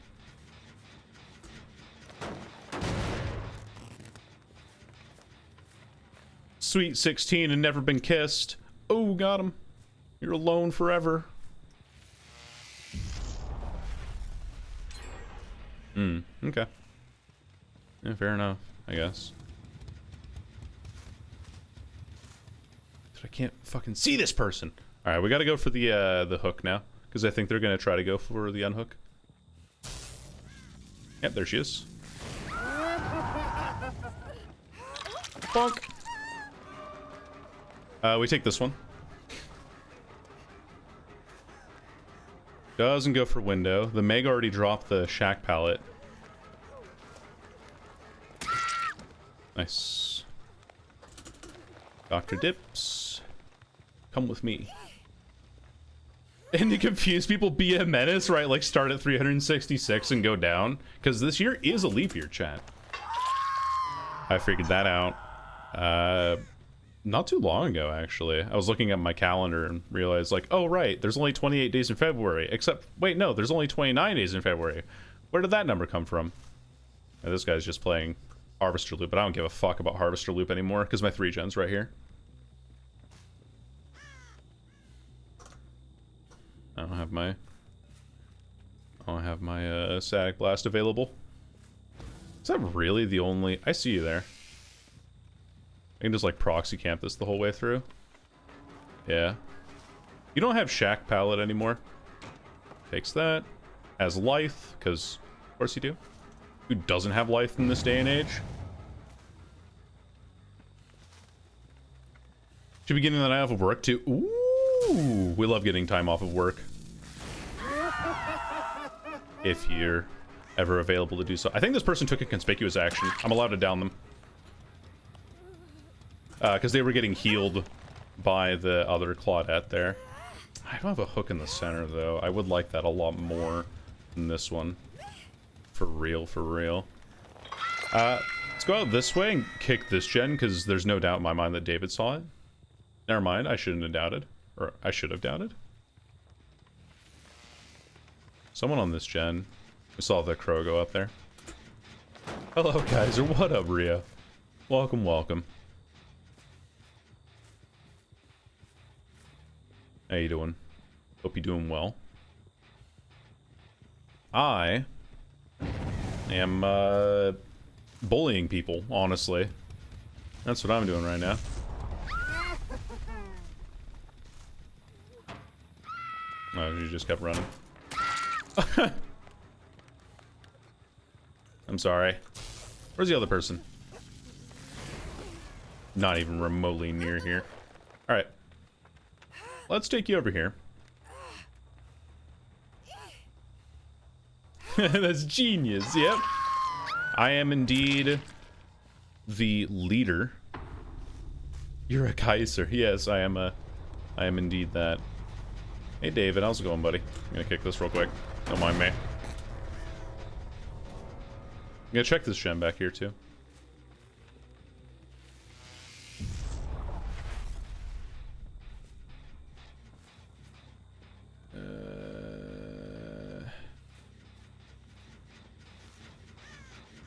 Sweet 16 and never been kissed. Oh, got him. You're alone forever. Okay. Yeah, fair enough, I guess. I can't fucking see this person. Alright, we gotta go for the hook now, because I think they're gonna try to go for the unhook. Yep, there she is. Bonk. We take this one. Doesn't go for window. The Meg already dropped the shack pallet. Nice. Dr. Dips. Come with me. And to confuse people, be a menace, right? Like start at 366 and go down. Because this year is a leap year, chat. I figured that out. Not too long ago, actually. I was looking at my calendar and realized, like, oh, right, there's only 28 days in February. Except, wait, no, there's only 29 days in February. Where did that number come from? And this guy's just playing Harvester Loop, but I don't give a fuck about Harvester Loop anymore, because my 3 gen's right here. I don't have my Static Blast available. Is that really the only... I see you there. I can just, like, proxy camp this the whole way through. Yeah. You don't have Shack Pallet anymore. Takes that. Has Life, because of course you do. Who doesn't have Life in this day and age? Should be getting that off of work, too. Ooh! We love getting time off of work. If you're ever available to do so. I think this person took a conspicuous action. I'm allowed to down them. Because they were getting healed by the other Claudette there. I don't have a hook in the center, though. I would like that a lot more than this one. For real, for real. Let's go out this way and kick this gen, because there's no doubt in my mind that David saw it. Never mind, I shouldn't have doubted. Or, I should have doubted. Someone on this gen. We saw the crow go up there. Hello, Kaiser. What up, Rio? Welcome, welcome. How you doing? Hope you're doing well. I am bullying people, honestly. That's what I'm doing right now. Oh, you just kept running. I'm sorry. Where's the other person? Not even remotely near here. Alright. Let's take you over here. That's genius, yep. I am indeed the leader. You're a Kaiser. Yes, I am indeed that. Hey David, how's it going, buddy? I'm gonna kick this real quick. Don't mind me. I'm gonna check this gem back here too.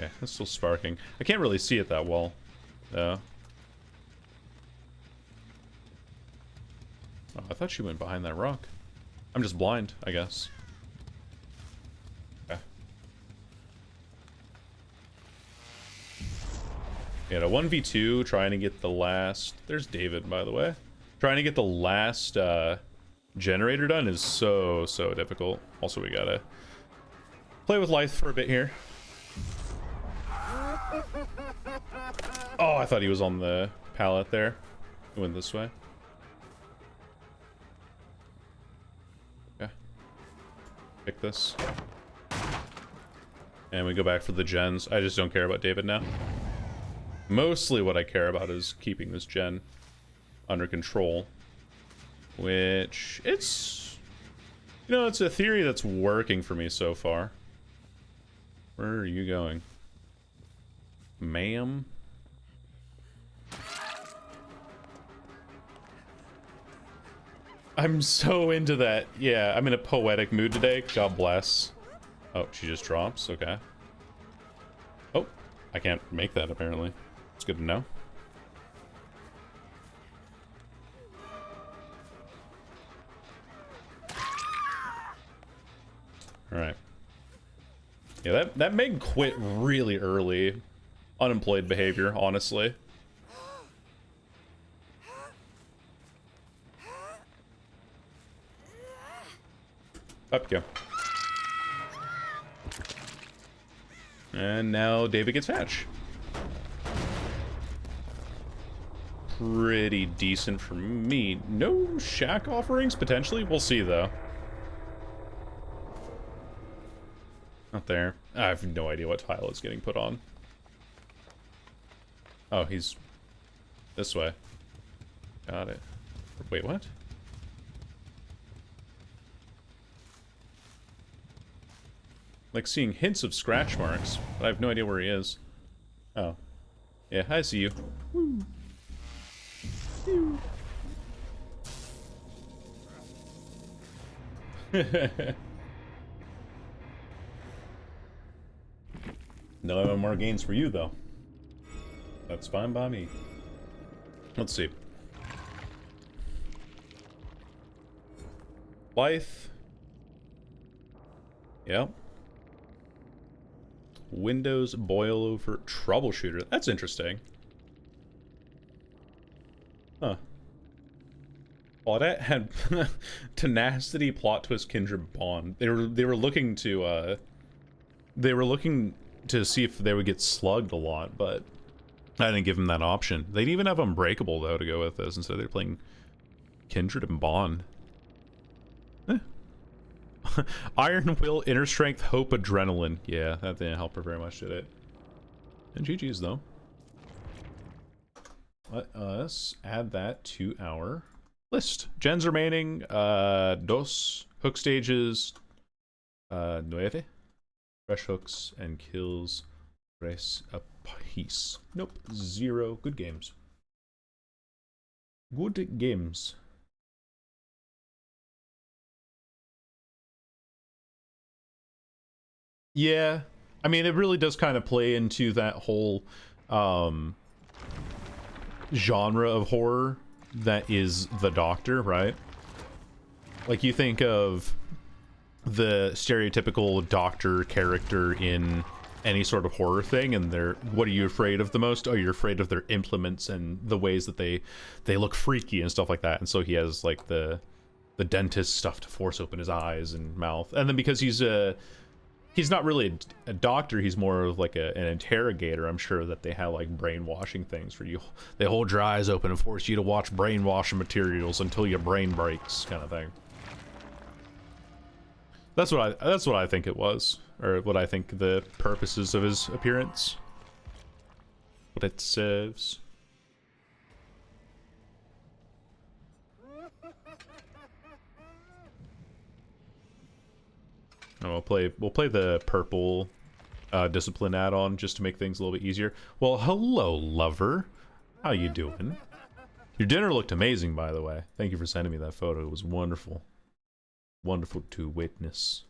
Okay, it's still sparking. I can't really see it that well, though. Oh, I thought she went behind that rock. I'm just blind, I guess. Okay. Yeah, a 1v2, trying to get the last... There's David, by the way. Trying to get the last generator done is so difficult. Also, we gotta play with life for a bit here. Oh, I thought he was on the pallet there. He went this way. Okay. Pick this. And we go back for the gens. I just don't care about David now. Mostly what I care about is keeping this gen under control. Which, it's... You know, it's a theory that's working for me so far. Where are you going? Ma'am? I'm so into that. Yeah, I'm in a poetic mood today. God bless. Oh, she just drops. Okay. Oh, I can't make that apparently. It's good to know. Alright. Yeah, that Meg quit really early. Unemployed behavior, honestly. Up you go. And now David gets hatch. pretty decent for me. No shack offerings, potentially? We'll see, though. Not there. I have no idea what tile is getting put on. Oh, he's this way. Got it. Wait, what? Like seeing hints of scratch marks, but I have no idea where he is. Oh. Yeah, I see you. Woo. No more gains for you, though. That's fine by me. Let's see. Life. Yep. Windows boil over troubleshooter. That's interesting. Huh. Audit had tenacity, plot twist, kindred, bond. They were looking to see if they would get slugged a lot, but I didn't give them that option. They'd even have Unbreakable though to go with this. Instead they're playing Kindred and Bond. Iron Will, Inner Strength, Hope, Adrenaline. Yeah, that didn't help her very much, did it? And GG's though. Let us add that to our list. Gens remaining, dos. Hook stages, nueve. Fresh hooks and kills, race a piece. Nope, 0. Good games. Good games. Yeah, I mean, it really does kind of play into that whole genre of horror that is the Doctor, right? Like, you think of the stereotypical Doctor character in any sort of horror thing, and they're, what are you afraid of the most? Oh, you're afraid of their implements and the ways that they look freaky and stuff like that. And so he has like the dentist stuff to force open his eyes and mouth. And then because he's not really a doctor, he's more of like an interrogator. I'm sure that they have like brainwashing things for you. They hold your eyes open and force you to watch brainwashing materials until your brain breaks, kind of thing. That's what I think it was, or what I think the purposes of his appearance. What it serves. Oh, we'll play the purple discipline add-on just to make things a little bit easier. Well, hello, lover. How you doing? Your dinner looked amazing, by the way. Thank you for sending me that photo. It was wonderful. Wonderful to witness.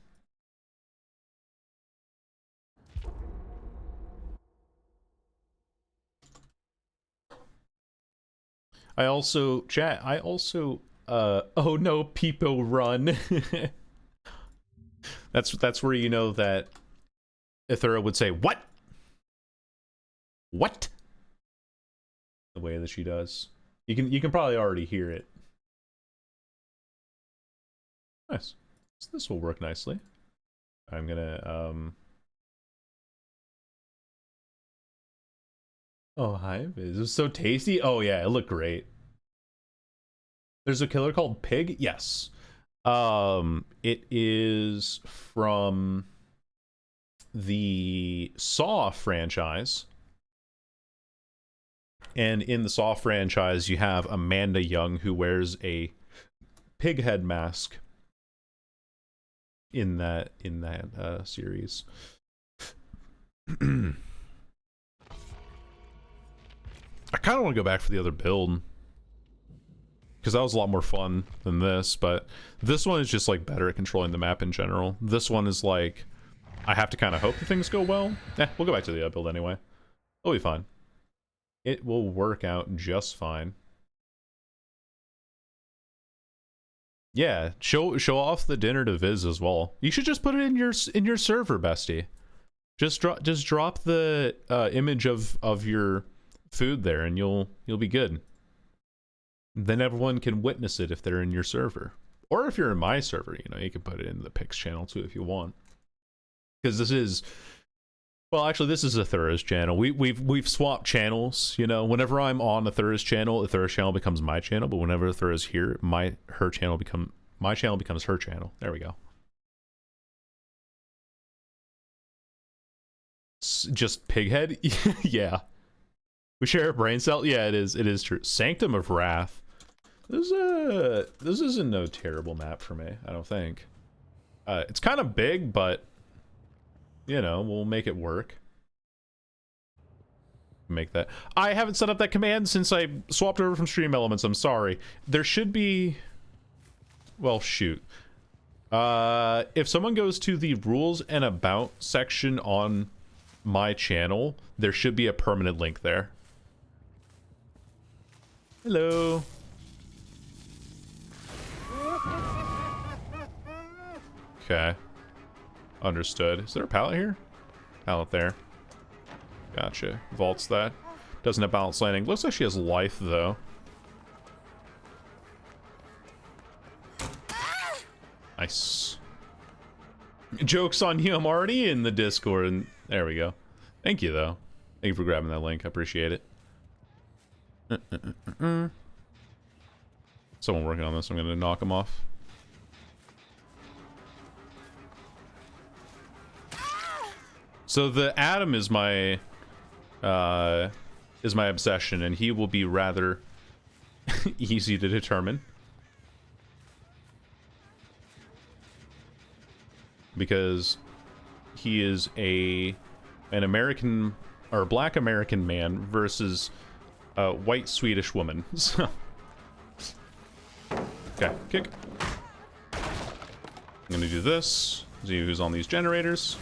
I also, chat, oh no, Peepo run. That's where you know that Ithura would say, what? What? The way that she does. You can probably already hear it. Nice. So this will work nicely. I'm gonna, oh, hi, Viz. It was so tasty. Oh yeah, it looked great. There's a killer called Pig? Yes. It is from the Saw franchise. And in the Saw franchise, you have Amanda Young, who wears a pig head mask in that series. I kind of want to go back for the other build, because that was a lot more fun than this, but this one is just like better at controlling the map in general. This one is like, I have to kind of hope that things go well. We'll go back to the build anyway. It'll be fine. It will work out just fine. Yeah, show off the dinner to Viz as well. You should just put it in your server, bestie. Just drop the image of your food there, and you'll be good. Then everyone can witness it if they're in your server, or if you're in my server, you know, you can put it in the pics channel too if you want. Because this is Well, actually, this is a Thura's channel. We've swapped channels. You know, whenever I'm on a Thura's channel becomes my channel. But whenever Thura's here, my channel becomes her channel. There we go. Just pighead. Yeah. We share a brain cell. Yeah, it is. It is true. Sanctum of Wrath. This isn't no terrible map for me. I don't think. It's kind of big, but you know, we'll make it work. Make that. I haven't set up that command since I swapped over from Stream Elements. I'm sorry. There should be. Well, shoot. If someone goes to the rules and about section on my channel, there should be a permanent link there. Hello. Okay. Understood. Is there a pallet here? Pallet there. Gotcha. Vaults that. Doesn't have balance landing. Looks like she has life, though. Nice. Joke's on you. I'm already in the Discord. And there we go. Thank you, though. Thank you for grabbing that link. I appreciate it. Someone working on this. I'm going to knock him off. So the Atom is my obsession, and he will be rather easy to determine. Because he is an American or a black American man versus a white Swedish woman. So okay, kick. I'm gonna do this. See who's on these generators.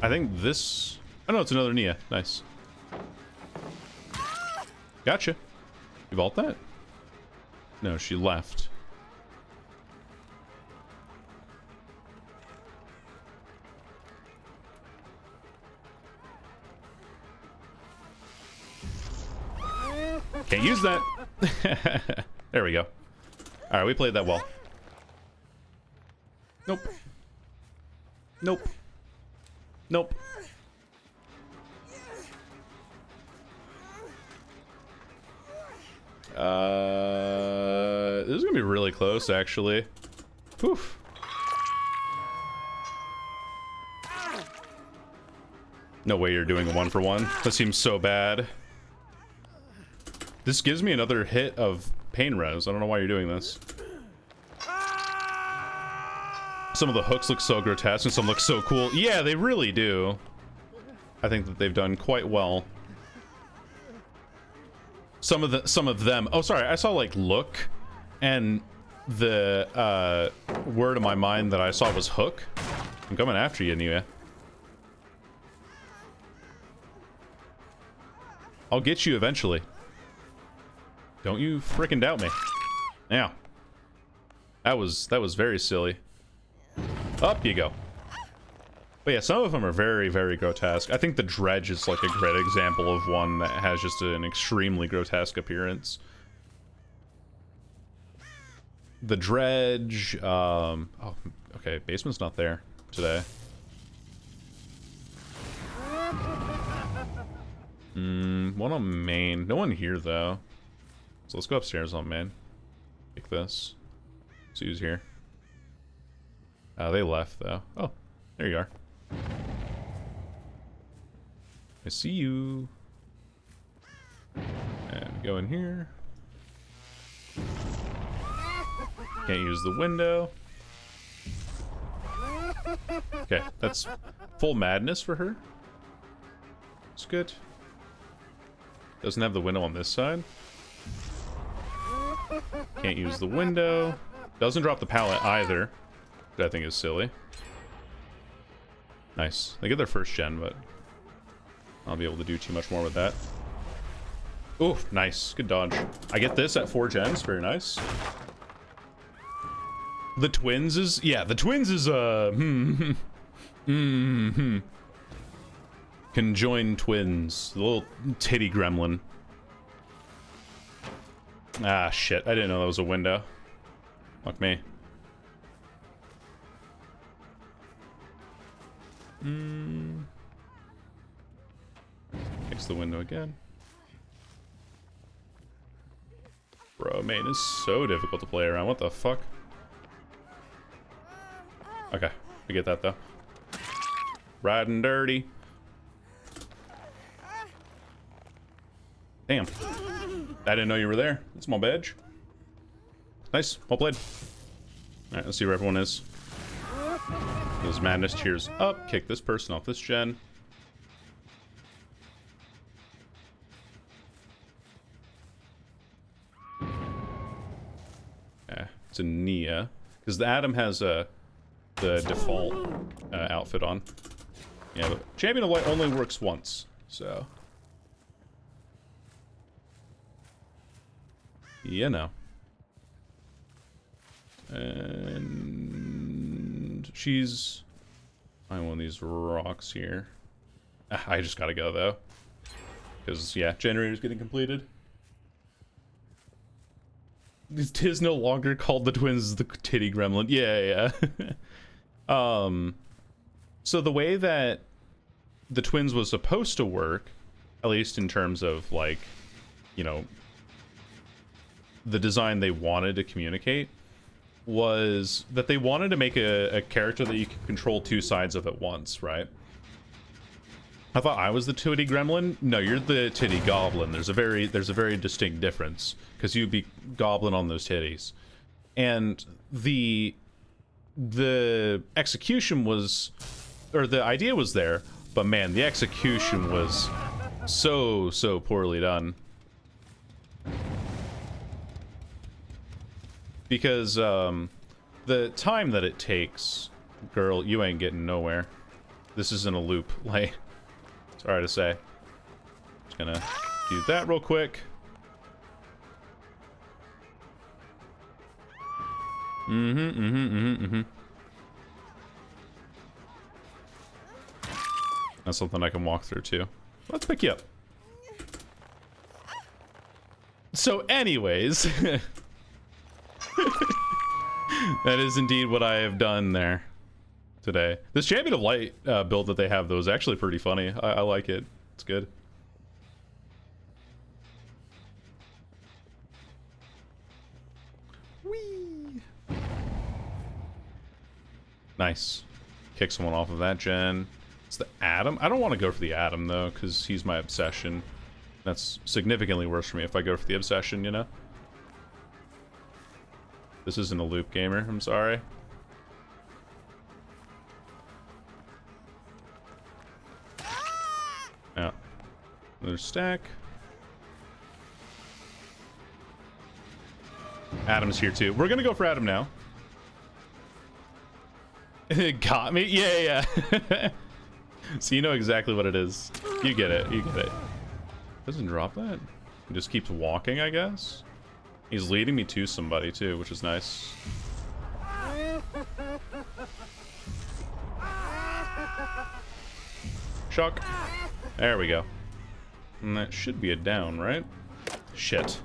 I think this... Oh no, it's another Nia. Nice. Gotcha. You vault that? No, she left. Can't use that. There we go. Alright, we played that well. Nope. Nope. Nope. This is gonna be really close, actually. Poof. No way you're doing a 1-for-1. That seems so bad. This gives me another hit of pain res. I don't know why you're doing this. Some of the hooks look so grotesque and some look so cool. Yeah, they really do. I think that they've done quite well. Some of them. Oh, sorry. I saw like look, and the word in my mind that I saw was hook. I'm coming after you, anyway. I'll get you eventually. Don't you frickin' doubt me. Yeah. That was very silly. Up you go. But yeah, some of them are very, very grotesque. I think the Dredge is like a great example of one that has just an extremely grotesque appearance. The Dredge, oh, okay, basement's not there today. One on main. No one here, though. So let's go upstairs on main. Take this. See who's here. They left, though. Oh, there you are. I see you. And go in here. Can't use the window. Okay, that's full madness for her. It's good. Doesn't have the window on this side. Can't use the window. Doesn't drop the pallet either. Which I think is silly. Nice. They get their first gen, but I'll be able to do too much more with that. Oof, nice. Good dodge. I get this at 4 gens. Very nice. The twins is... Yeah, the twins is, Conjoined twins. The little titty gremlin. Ah, shit. I didn't know that was a window. Fuck me. Fix the window again. Bro, main is so difficult to play around. What the fuck? Okay, we get that though. Riding dirty. Damn. I didn't know you were there. That's my badge. Nice. Well played. Alright, let's see where everyone is. Those madness cheers up. Kick this person off this gen. Yeah, it's a Nia. Because the Adam has the default outfit on. Yeah, but Champion of Light only works once, so... You know. And she's on one of these rocks here. I just gotta go though, because yeah, generator's getting completed. It is no longer called the twins, the titty gremlin. Yeah. So the way that the twins was supposed to work, at least in terms of like, you know, the design they wanted to communicate, was that they wanted to make a character that you could control two sides of at once, right? I thought I was the titty gremlin. No, you're the titty goblin. There's a very distinct difference, because you'd be goblin on those titties. And the execution was, or the idea was there, but man, the execution was so poorly done. Because the time that it takes, girl, you ain't getting nowhere. This isn't a loop, like, sorry to say. Just gonna do that real quick. That's something I can walk through too. Let's pick you up. So anyways, that is indeed what I have done there today. This Champion of Light build that they have, though, is actually pretty funny. I like it. It's good. Whee! Nice. Kick someone off of that gen. It's the Adam. I don't want to go for the Adam, though, because he's my obsession. That's significantly worse for me if I go for the obsession, you know? This isn't a loop gamer, I'm sorry. Yeah. Another stack. Adam's here too. We're gonna go for Adam now. It got me? Yeah. So you know exactly what it is. You get it, Doesn't drop that. He just keeps walking, I guess. He's leading me to somebody too, which is nice. Shock. There we go. And that should be a down, right? Shit.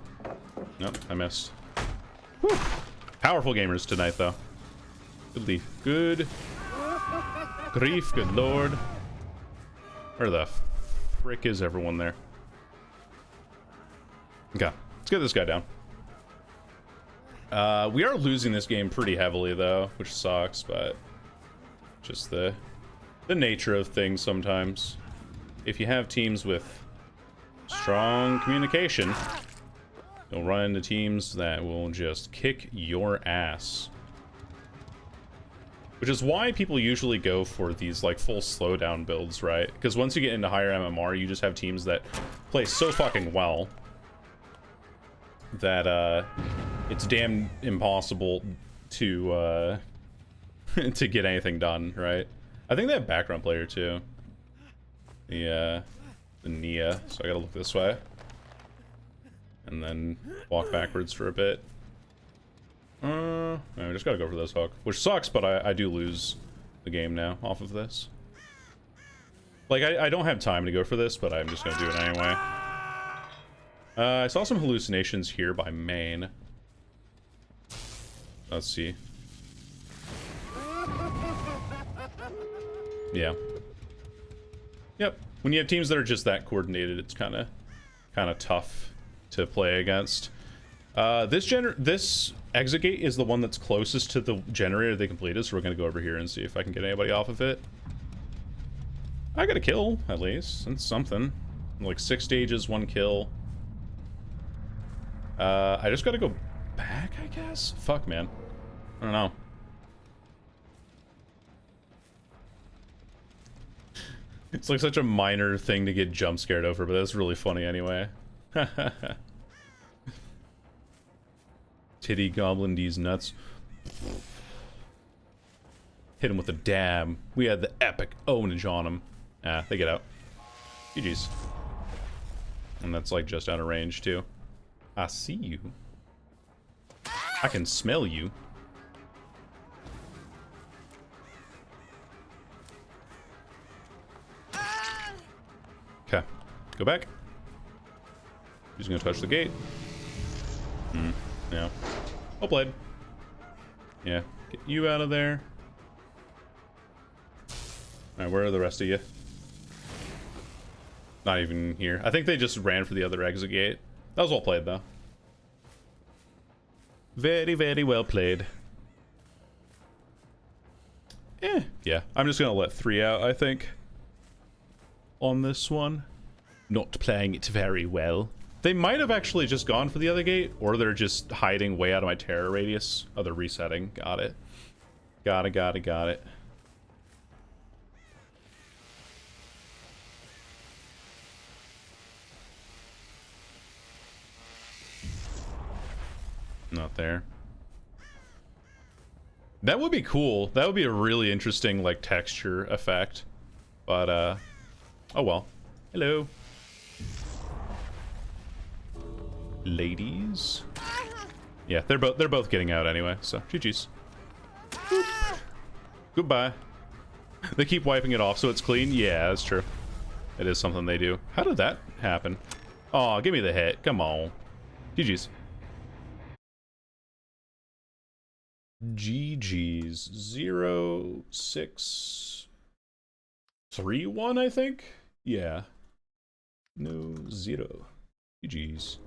Nope, I missed. Whew. Powerful gamers tonight, though. Good leaf. Good grief, good lord. Where the frick is everyone there? Okay, let's get this guy down. We are losing this game pretty heavily, though, which sucks, but just the nature of things sometimes. If you have teams with strong communication, you'll run into teams that will just kick your ass. Which is why people usually go for these, like, full slowdown builds, right? Because once you get into higher MMR, you just have teams that play so fucking well that, it's damn impossible to, to get anything done, right? I think they have background player, too. The Nia, so I gotta look this way. And then walk backwards for a bit. No, I just gotta go for this hook. Which sucks, but I do lose the game now off of this. Like, I don't have time to go for this, but I'm just gonna do it anyway. I saw some hallucinations here by main. Let's see. Yeah. Yep. When you have teams that are just that coordinated, it's kind of tough to play against. This exit gate is the one that's closest to the generator they completed, so we're gonna go over here and see if I can get anybody off of it. I got a kill, at least. That's something. Like 6 stages, 1 kill. I just gotta go back, I guess? Fuck, man. I don't know. It's like such a minor thing to get jump scared over, but that's really funny anyway. Titty goblin these nuts. Hit him with a dab. We had the epic ownage on him. Ah, they get out. GG's. And that's like just out of range too. I see you. I can smell you. Okay. Go back. He's gonna touch the gate. Yeah. Well played. Yeah. Get you out of there. Alright, where are the rest of you? Not even here. I think they just ran for the other exit gate. That was well played, though. Very, very well played. Yeah. I'm just gonna let 3 out, I think. On this one. Not playing it very well. They might have actually just gone for the other gate, or they're just hiding way out of my terror radius. Oh, they're resetting. Got it. Got it. Not there. That would be cool. That would be a really interesting, like, texture effect. But, oh well. Hello. Ladies. Yeah, they're both getting out anyway, so GG's. Goodbye. They keep wiping it off so it's clean. Yeah, that's true. It is something they do. How did that happen? Oh, give me the hit. Come on. GG's. GG's 0-6-3-1, I think. Yeah. No 0. GG's.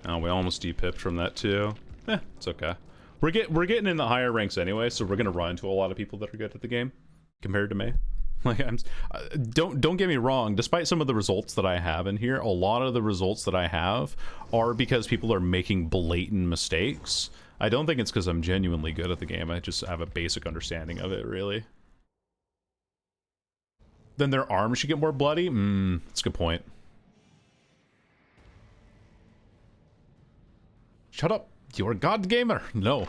Oh, we almost depipped from that too. It's okay. We're getting in the higher ranks anyway, so we're gonna run into a lot of people that are good at the game compared to me. Like, don't get me wrong, despite some of the results that I have in here, a lot of the results that I have are because people are making blatant mistakes. I don't think it's because I'm genuinely good at the game. I just have a basic understanding of it, really. Then their arms should get more bloody? That's a good point. Shut up. You're a god gamer. No.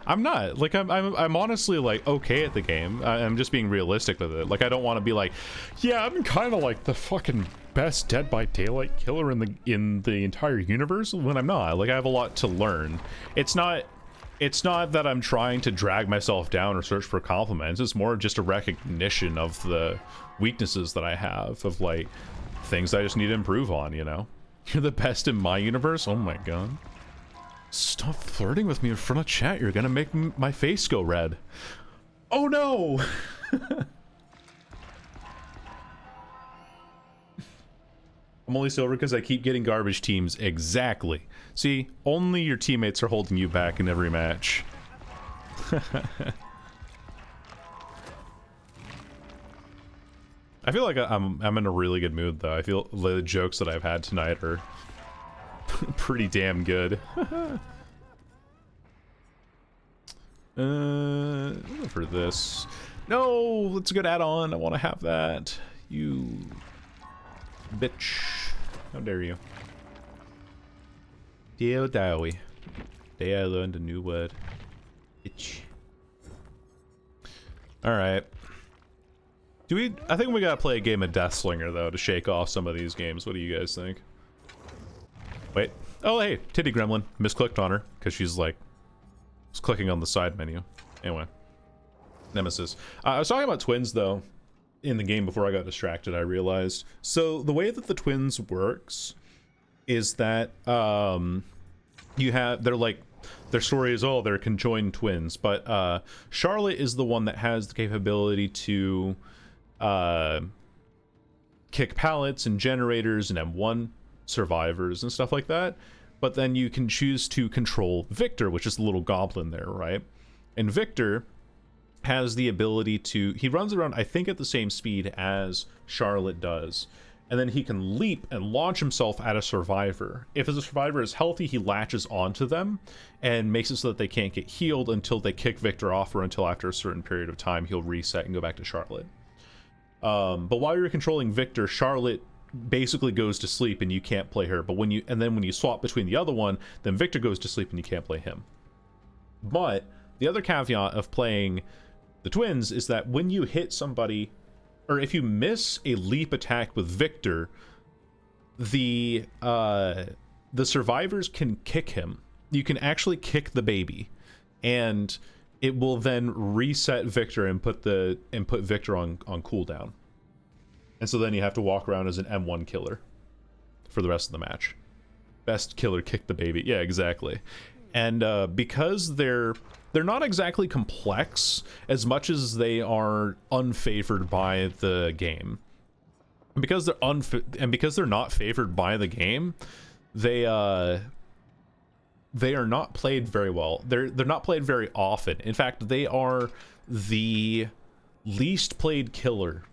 I'm not. Like, I'm honestly, like, okay at the game. I'm just being realistic with it. Like, I don't want to be like, yeah, I'm kind of like the fucking best Dead by Daylight killer in the entire universe, when I'm not. Like, I have a lot to learn. It's not that I'm trying to drag myself down or search for compliments. It's more just a recognition of the weaknesses that I have, of, like, things I just need to improve on, you know? You're the best in my universe? Oh my god. Stop flirting with me in front of chat. You're gonna make my face go red. Oh no! I'm only silver because I keep getting garbage teams. Exactly. See, only your teammates are holding you back in every match. I feel like I'm in a really good mood though. I feel the jokes that I've had tonight are pretty damn good. For this. No, it's a good add-on. I want to have that. You bitch. How dare you? Deal dowie. Day I learned a new word. Bitch. Alright. I think we gotta play a game of Deathslinger though to shake off some of these games. What do you guys think? Wait. Oh, hey, Titty Gremlin. Misclicked on her because she's like, was clicking on the side menu. Anyway, Nemesis. I was talking about twins though in the game before I got distracted. I realized. So the way that the twins works is that they're like their story is, oh, they're conjoined twins, but Charlotte is the one that has the capability to kick pallets and generators and M1 survivors and stuff like that. But then you can choose to control Victor, which is the little goblin there, right? And Victor has the ability to, he runs around, I think, at the same speed as Charlotte does. And then he can leap and launch himself at a survivor. If a survivor is healthy, he latches onto them and makes it so that they can't get healed until they kick Victor off, or until after a certain period of time he'll reset and go back to Charlotte. But while you're controlling Victor, Charlotte basically goes to sleep and you can't play her. But when you swap between the other one, then Victor goes to sleep and you can't play him. But the other caveat of playing the twins is that when you hit somebody, or if you miss a leap attack with Victor, the survivors can kick him. You can actually kick the baby, and it will then reset Victor and put Victor on cooldown. And so then you have to walk around as an M1 killer for the rest of the match. Best killer kick the baby. Yeah, exactly. And because they're not exactly complex as much as they are unfavored by the game. And because they're not favored by the game, they are not played very well. They're not played very often. In fact, they are the least played killer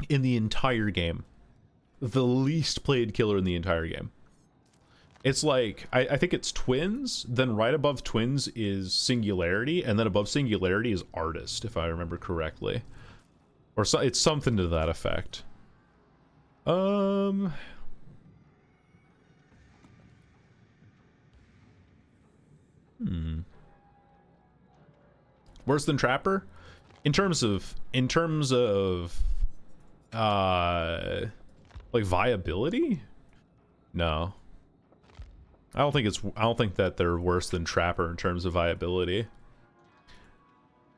in the entire game. The least played killer in the entire game. It's like, I think it's twins, then right above twins is singularity, and then above singularity is artist, if I remember correctly. Or so, it's something to that effect. Worse than Trapper? In terms of like viability? No. I don't think that they're worse than Trapper in terms of viability.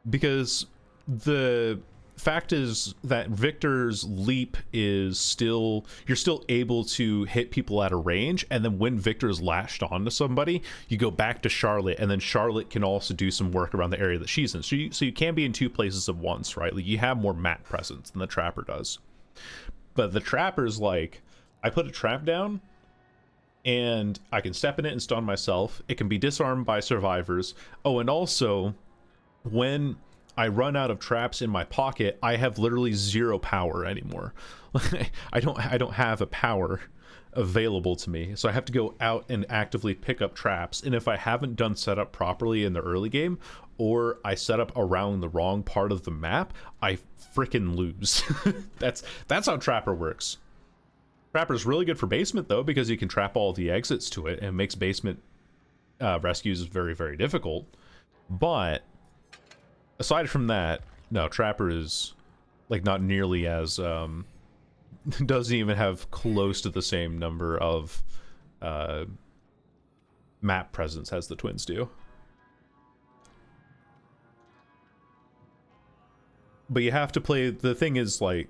Because the fact is that Victor's leap is still, you're still able to hit people at a range, and then when Victor's latched onto somebody, you go back to Charlotte, and then Charlotte can also do some work around the area that she's in. So you can be in two places at once, right? Like, you have more map presence than the Trapper does. But the Trapper's like, I put a trap down, and I can step in it and stun myself. It can be disarmed by survivors. Oh, and also, when I run out of traps in my pocket, I have literally zero power anymore. I don't have a power available to me, so I have to go out and actively pick up traps. And if I haven't done setup properly in the early game, or I set up around the wrong part of the map, I freaking lose. That's how Trapper works. Trapper's really good for basement, though, because you can trap all the exits to it, and it makes basement rescues very, very difficult. But aside from that, no, Trapper is like not nearly as doesn't even have close to the same number of map presence as the twins do. But you have to play, the thing is, like,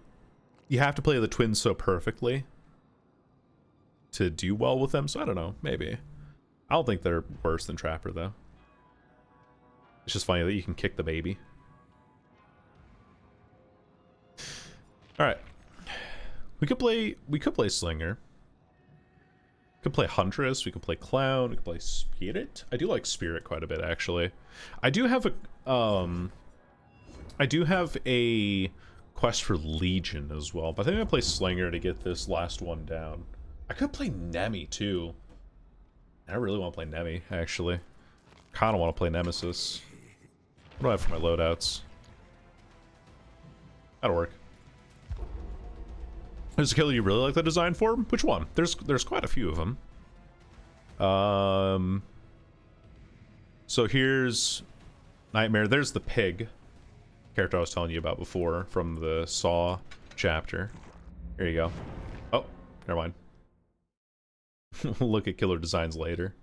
you have to play the twins so perfectly to do well with them. So I don't know, maybe. I don't think they're worse than Trapper, though. It's just funny that you can kick the baby. Alright. We could play Slinger. We could play Huntress, we could play Clown, we could play Spirit. I do like Spirit quite a bit, actually. I do have a quest for Legion as well, but I think I'm gonna play Slinger to get this last one down. I could play Nemi too. I really want to play Nemi, actually. Kinda want to play Nemesis. What do I have for my loadouts? That'll work. There's a killer you really like the design for? Which one? There's quite a few of them. So here's Nightmare. There's the pig character I was telling you about before from the Saw chapter. Here you go. Oh, never mind. We'll look at killer designs later.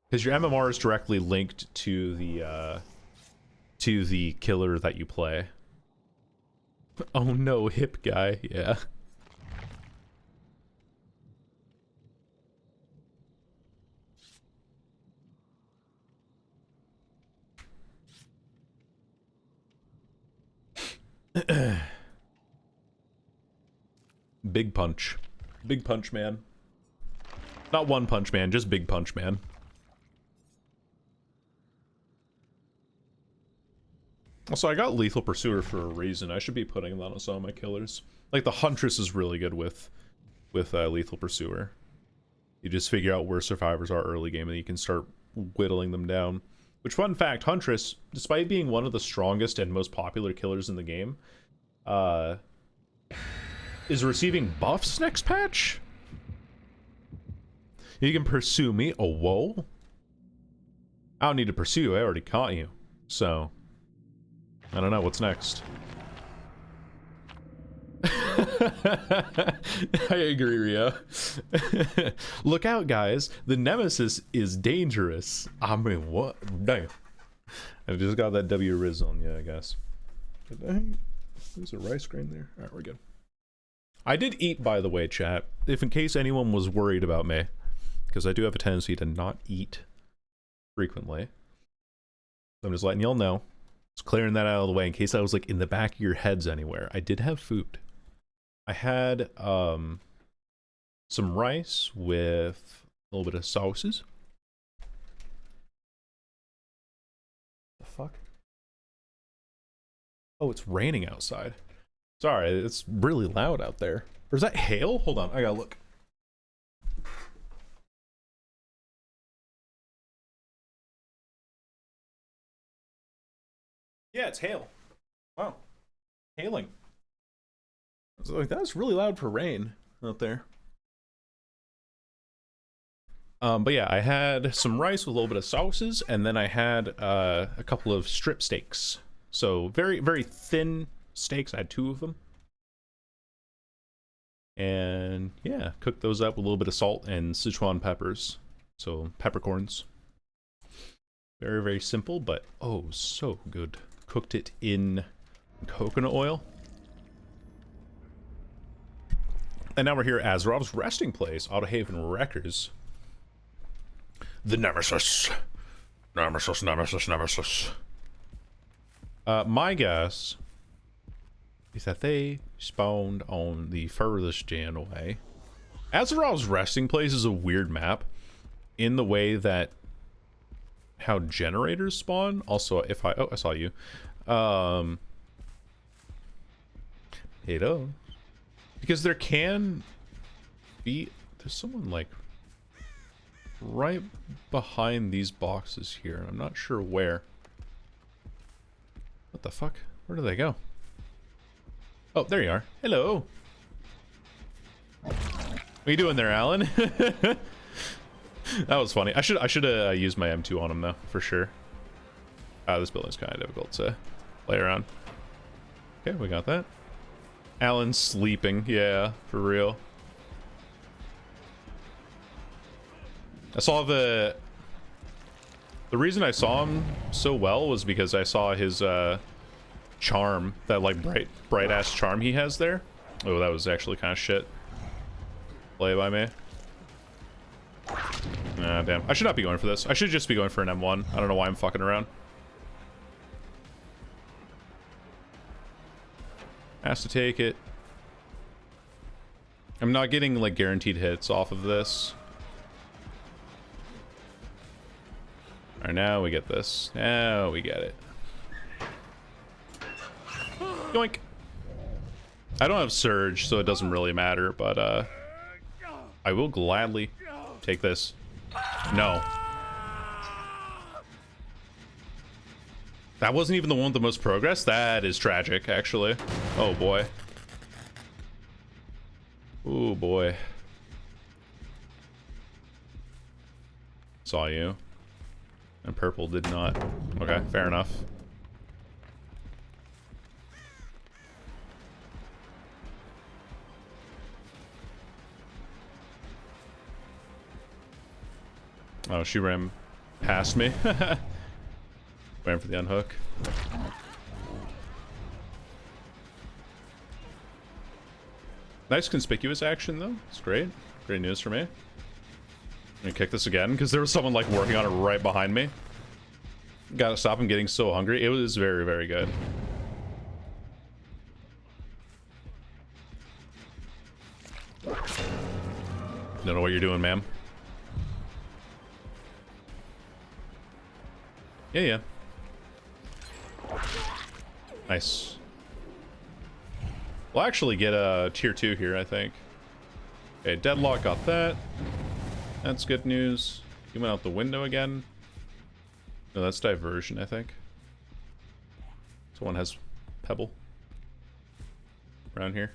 Because your MMR is directly linked to the killer that you play. Oh no, hip guy, yeah. Big punch. Big punch man. Not one punch man, just big punch man. Also, I got Lethal Pursuer for a reason. I should be putting that on some of my killers. Like, the Huntress is really good with Lethal Pursuer. You just figure out where survivors are early game and you can start whittling them down. Which, fun fact, Huntress, despite being one of the strongest and most popular killers in the game, is receiving buffs next patch? You can pursue me? Oh, whoa. I don't need to pursue you, I already caught you. So, I don't know, what's next? I agree, Rio. Look out, guys. The Nemesis is dangerous. I mean, what? Damn. I just got that W Riz on, yeah, I guess. There's a rice grain there. Alright, we're good. I did eat, by the way, chat. If in case anyone was worried about me. Because I do have a tendency to not eat frequently. I'm just letting y'all know. Just clearing that out of the way in case I was like in the back of your heads anywhere. I did have food. I had some rice with a little bit of sauces. The fuck? Oh, it's raining outside. Sorry, it's really loud out there. Or is that hail? Hold on, I gotta look. Yeah, it's hail. Wow. Hailing. I was like, that's really loud for rain out there. But yeah, I had some rice with a little bit of sauces, and then I had a couple of strip steaks. So very, very thin steaks. I had 2 of them. And yeah, cooked those up with a little bit of salt and Sichuan peppers. So peppercorns. Very, very simple, but oh, so good. Cooked it in coconut oil. And now we're here at Azarov's resting place, Autohaven Wreckers. The Nemesis. Nemesis, Nemesis, Nemesis. My guess is that they spawned on the furthest gen away. Azarov's resting place is a weird map in the way that how generators spawn. Also, if I... Oh, I saw you. Hello. Because there can be... There's someone, like, right behind these boxes here. I'm not sure where. What the fuck? Where do they go? Oh, there you are. Hello. What are you doing there, Alan? That was funny. I should have used my M2 on him, though, for sure. This building's kind of difficult to play around. Okay, we got that. Alan's sleeping. Yeah, for real. I saw the reason I saw him so well was because I saw his charm, that like bright ass charm he has there. Oh, that was actually kind of shit. Play by me. Ah, damn. I should not be going for this. I should just be going for an M1. I don't know why I'm fucking around. Has to take it. I'm not getting like guaranteed hits off of this. Alright, now we get this. Now we get it. Yoink. I don't have Surge, so it doesn't really matter, but I will gladly take this. No. That wasn't even the one with the most progress? That is tragic, actually. Oh, boy. Oh, boy. Saw you. And purple did not. Okay, fair enough. Oh, she ran past me. Waiting for the unhook. Nice conspicuous action, though. It's great. Great news for me. I'm gonna kick this again, because there was someone, like, working on it right behind me. Gotta stop him getting so hungry. It was very, very good. Don't know what you're doing, ma'am. Yeah, yeah. Nice. We'll actually get a tier 2 here, I think. Okay, Deadlock got that. That's good news. He went out the window again. No, that's Diversion, I think. Someone has Pebble. Around here.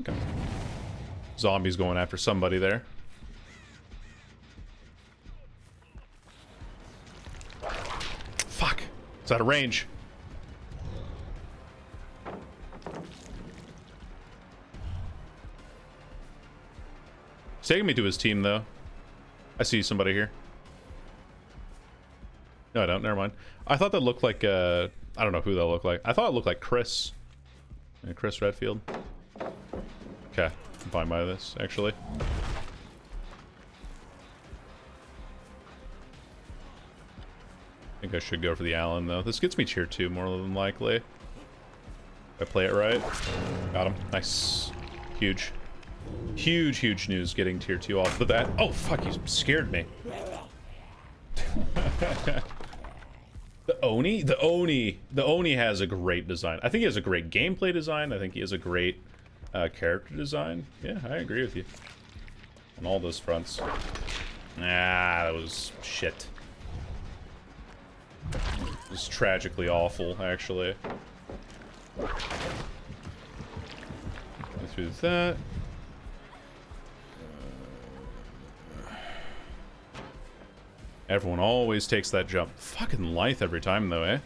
Okay. Zombies going after somebody there. Fuck! It's out of range. He's taking me to his team, though. I see somebody here. No, I don't. Never mind. I thought that looked like, I don't know who that looked like. I thought it looked like Chris. Chris Redfield. Okay. I'm fine by this, actually. I think I should go for the Allen, though. This gets me tier 2, more than likely. If I play it right. Got him. Nice. Huge. Huge, huge news getting tier 2 off the bat. Oh, fuck, you scared me. The Oni? The Oni has a great design. I think he has a great gameplay design. I think he has a great character design. Yeah, I agree with you. On all those fronts. Ah, that was shit. It was tragically awful, actually. Go through that. Everyone always takes that jump. Fucking Lithe every time, though, eh?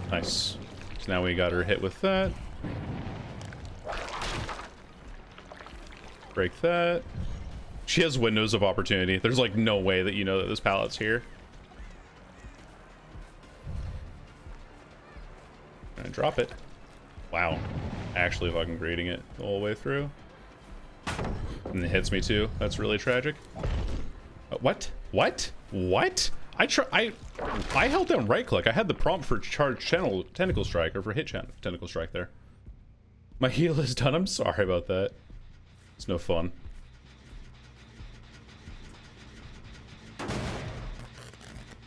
Nice. So now we got her hit with that. Break that. She has windows of opportunity. There's like no way that you know that this pallet's here. And drop it. Wow. Actually fucking grading it the whole way through. And it hits me too. That's really tragic. What? What? What? I held down right click. I had the prompt for charge tentacle strike, or for hit tentacle strike there. My heal is done. I'm sorry about that. It's no fun.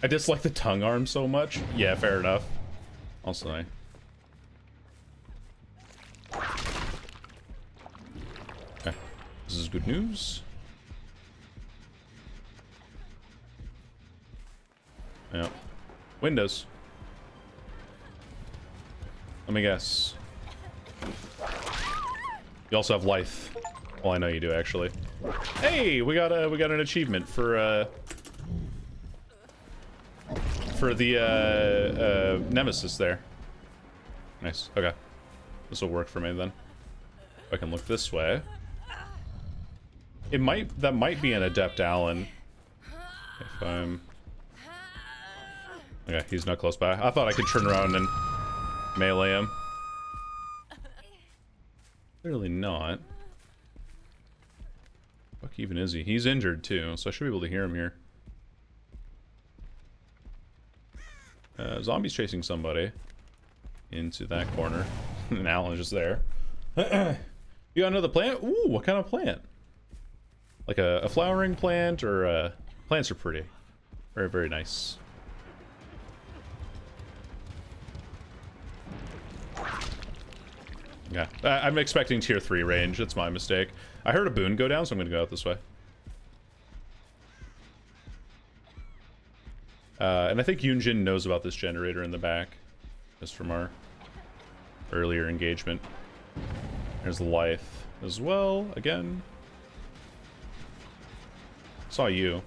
I dislike the tongue arm so much. Yeah, fair enough. Also, okay. This is good news. Yeah. Windows. Let me guess. You also have life. Well, I know you do, actually. Hey, we got an achievement for the nemesis there. Nice. Okay. This will work for me then. I can look this way. That might be an adept Allen. If I'm... Okay, he's not close by. I thought I could turn around and melee him. Clearly not. Fuck even is he? He's injured too, so I should be able to hear him here. Zombies chasing somebody into that corner. And Alan's just there. You got another plant? Ooh, what kind of plant? Like a flowering plant, or plants are pretty. Very, very nice. Yeah, I'm expecting tier 3 range. That's my mistake. I heard a boon go down, so I'm gonna go out this way. And I think Yunjin knows about this generator in the back, just from our earlier engagement. There's life as well, again. Saw you.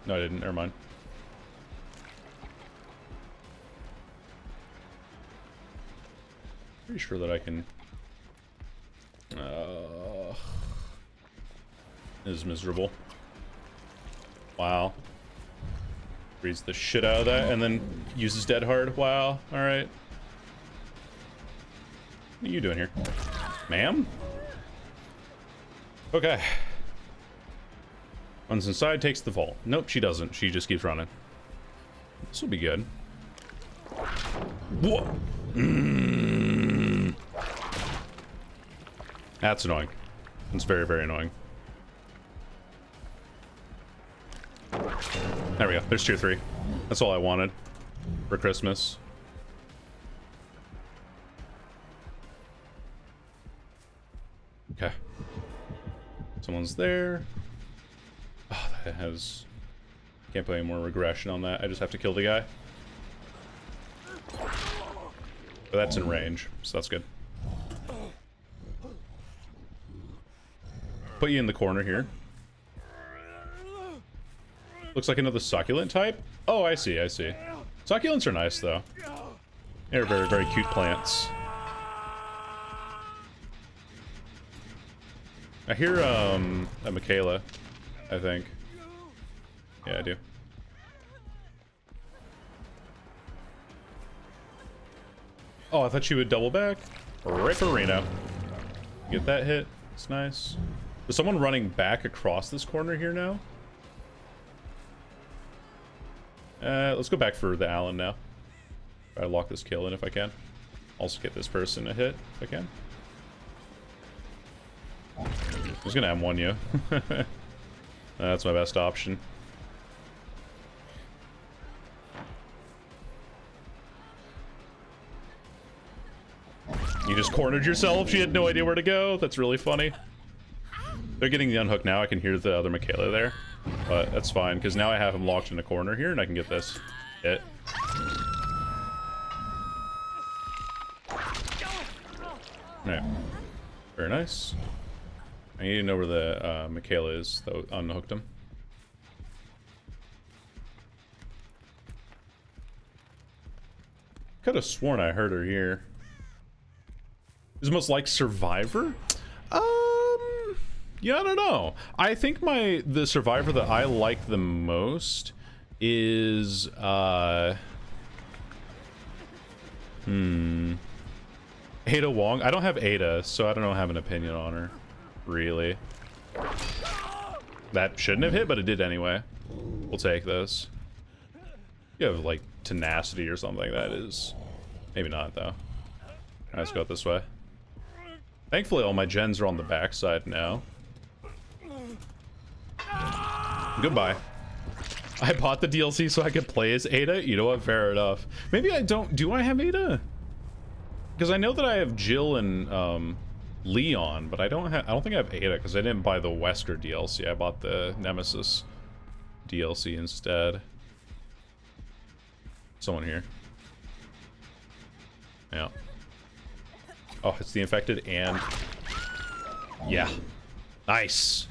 No, I didn't. Never mind. Pretty sure that I can... This is miserable. Wow. Reads the shit out of that and then uses dead hard. Wow. Alright. What are you doing here? Ma'am? Okay. Runs inside, takes the vault. Nope, she doesn't. She just keeps running. This will be good. What? That's annoying. It's very, very annoying. There we go. There's tier 3. That's all I wanted for Christmas. Okay. Someone's there. Oh, that has... Can't put any more regression on that. I just have to kill the guy. But that's in range, so that's good. Put you in the corner here. Looks like another succulent type. Oh, I see, I see. Succulents are nice, though. They're very, very cute plants. I hear, a Michaela, I think. Yeah, I do. Oh, I thought she would double back. Right for Burrito. Get that hit. It's nice. Is someone running back across this corner here now? Let's go back for the Allen now. Try to lock this kill in if I can. Also get this person a hit if I can. He's gonna M1 you. That's my best option. You just cornered yourself. She had no idea where to go. That's really funny. They're getting the unhook now. I can hear the other Michaela there. But that's fine, because now I have him locked in a corner here, and I can get this hit. Alright. Very nice. I need to know where the Michaela is, though. Unhooked him. Could have sworn I heard her here. Is most like Survivor? Yeah, I don't know. I think the Survivor that I like the most is Ada Wong. I don't have Ada, so I don't have an opinion on her, really. That shouldn't have hit, but it did anyway. We'll take this. You have like tenacity or something. That is maybe not though. Let's go this way. Thankfully, all my gens are on the backside now. Goodbye. I bought the DLC so I could play as Ada. You know what? Fair enough. Maybe I don't. Do I have Ada? Because I know that I have Jill and Leon, but I don't think I have Ada because I didn't buy the Wesker DLC. I bought the Nemesis DLC instead. Someone here. Yeah. Oh, it's the infected and... Yeah. Nice.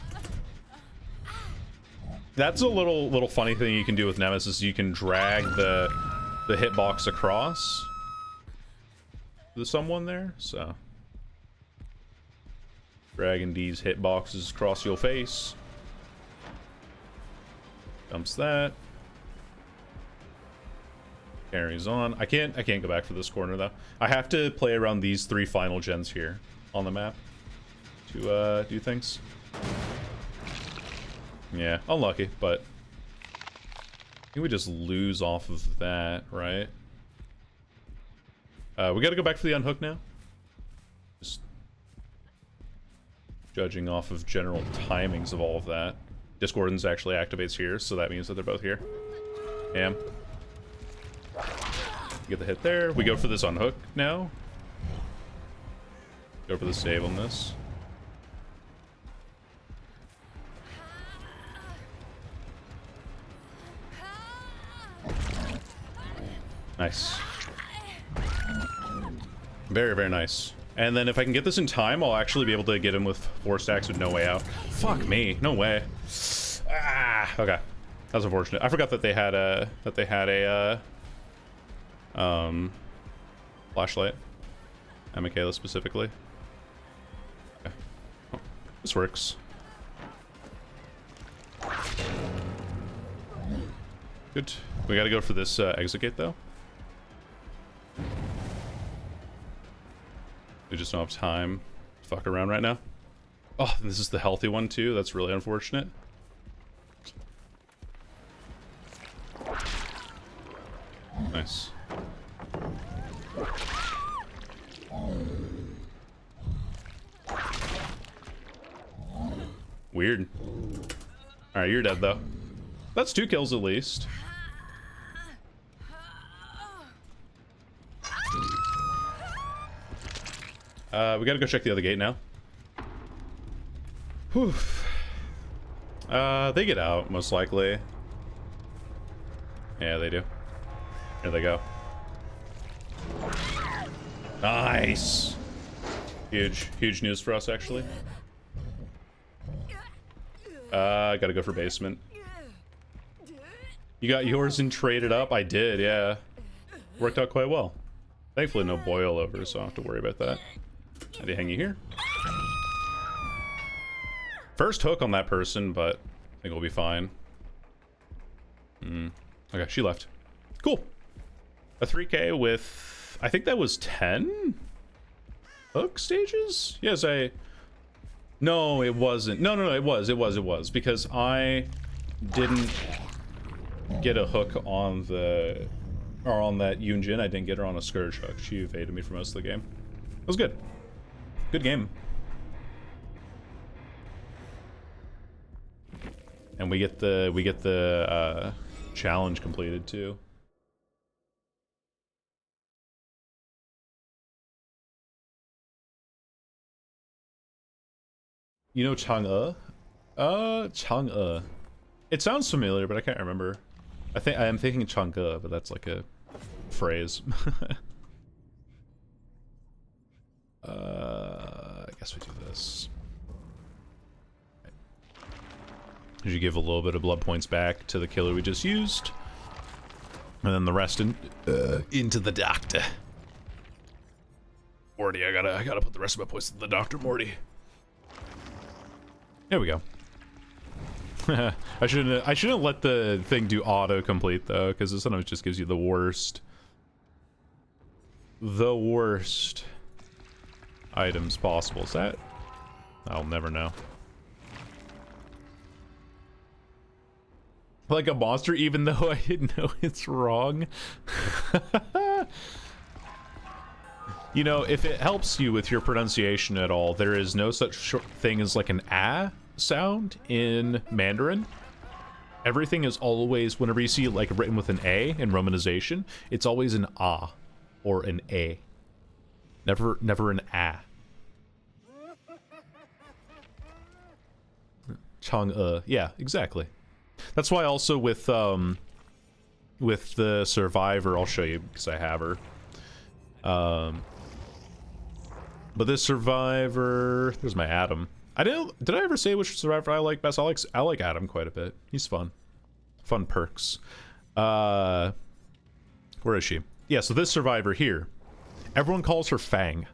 That's a little funny thing you can do with Nemesis. You can drag the hitbox across. There's someone there, so... Dragging these hitboxes across your face. Dumps that. Carries on. I can't go back for this corner though. I have to play around these 3 final gens here on the map to do things. Yeah, unlucky, but I think we just lose off of that, right? We gotta go back for the unhook now. Just judging off of general timings of all of that. Discordance actually activates here, so that means that they're both here. Damn. Get the hit there. We go for this unhook now. Go for the save on this. Nice. Very, very nice. And then if I can get this in time, I'll actually be able to get him with 4 stacks with no way out. Fuck me. No way. Ah, okay. That's unfortunate. I forgot that they had a flashlight. And Michaela specifically. Okay. Oh, this works. Good. We gotta go for this exit gate though. We just don't have time to fuck around right now. Oh, this is the healthy one too. That's really unfortunate. Nice. Weird. Alright, you're dead though. That's 2 kills at least. We gotta go check the other gate now. Whew. They get out, most likely. Yeah, they do. Here they go. Nice! Huge news for us, actually. Gotta go for basement. You got yours and traded up? I did, yeah. Worked out quite well. Thankfully no boil over, so I don't have to worry about that. I did hang you here. First hook on that person, but I think we'll be fine. Okay, she left. Cool. A 3K with, I think that was 10 hook stages? Yes, no, it wasn't. No, it was. Because I didn't get a hook on the, or on that Yunjin. I didn't get her on a Scourge hook. She evaded me for most of the game. It was good. Good game. And we get the challenge completed too. You know Chang'e? Chang'e. It sounds familiar, but I can't remember. I am thinking Chang'e, but that's like a phrase. I guess we do this. You give a little bit of blood points back to the killer we just used, and then the rest into the doctor. Morty, I gotta put the rest of my points in the doctor, Morty. There we go. I shouldn't let the thing do auto complete though, because it sometimes just gives you the worst items possible. Is that? I'll never know. Like a monster, even though I didn't know it's wrong. You know, if it helps you with your pronunciation at all, there is no such thing as like an ah sound in Mandarin. Everything is always, whenever you see like written with an A in romanization, it's always an ah or an a. Never an ah. Chang'e, yeah, exactly. That's why also with the Survivor, I'll show you because I have her. But this Survivor, there's my Adam. Did I ever say which Survivor I like best? I like Adam quite a bit. He's fun. Fun perks. Where is she? Yeah, so this Survivor here, everyone calls her Fang.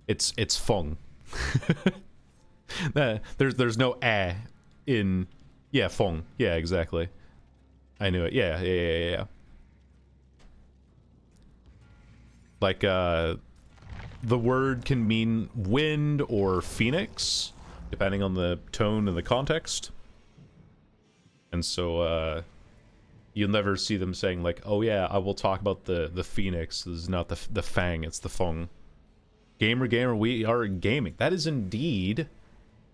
It's Feng. There's no a in, yeah, Feng. Yeah, exactly. I knew it. Yeah. Like the word can mean wind or phoenix, depending on the tone and the context. And so you'll never see them saying like, oh yeah, I will talk about the phoenix. This is not the Fang, it's the Feng. Gamer, we are gaming. That is indeed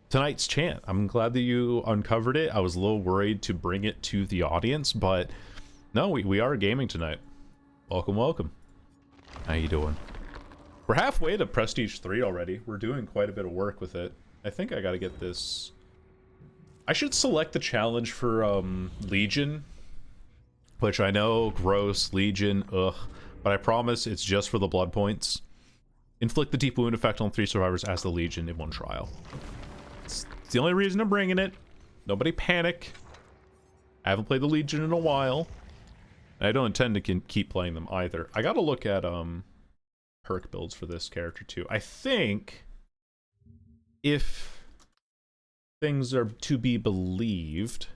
tonight's chant. I'm glad that you uncovered it. I was a little worried to bring it to the audience, but no, we are gaming tonight. Welcome. How you doing? We're halfway to Prestige 3 already. We're doing quite a bit of work with it. I think I gotta get this. I should select the challenge for Legion, which I know, gross, Legion, ugh. But I promise it's just for the blood points. Inflict the deep wound effect on 3 survivors as the Legion in 1 trial. It's the only reason I'm bringing it. Nobody panic. I haven't played the Legion in a while. I don't intend to keep playing them either. I gotta look at perk builds for this character too. I think if things are to be believed,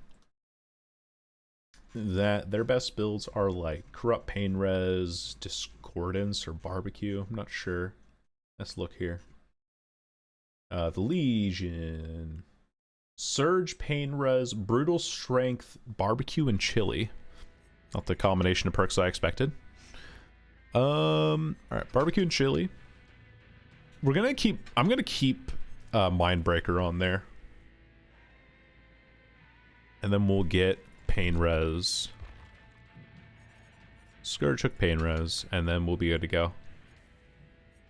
that their best builds are like Corrupt Pain Res, Discordance, or Barbecue. I'm not sure. Let's look here. The Legion. Surge, Pain Res, Brutal Strength, Barbecue, and Chili. Not the combination of perks I expected. Alright, Barbecue and Chili. I'm gonna keep Mindbreaker on there. And then we'll get Pain Res. Scourge Hook, Pain Res, and then we'll be good to go.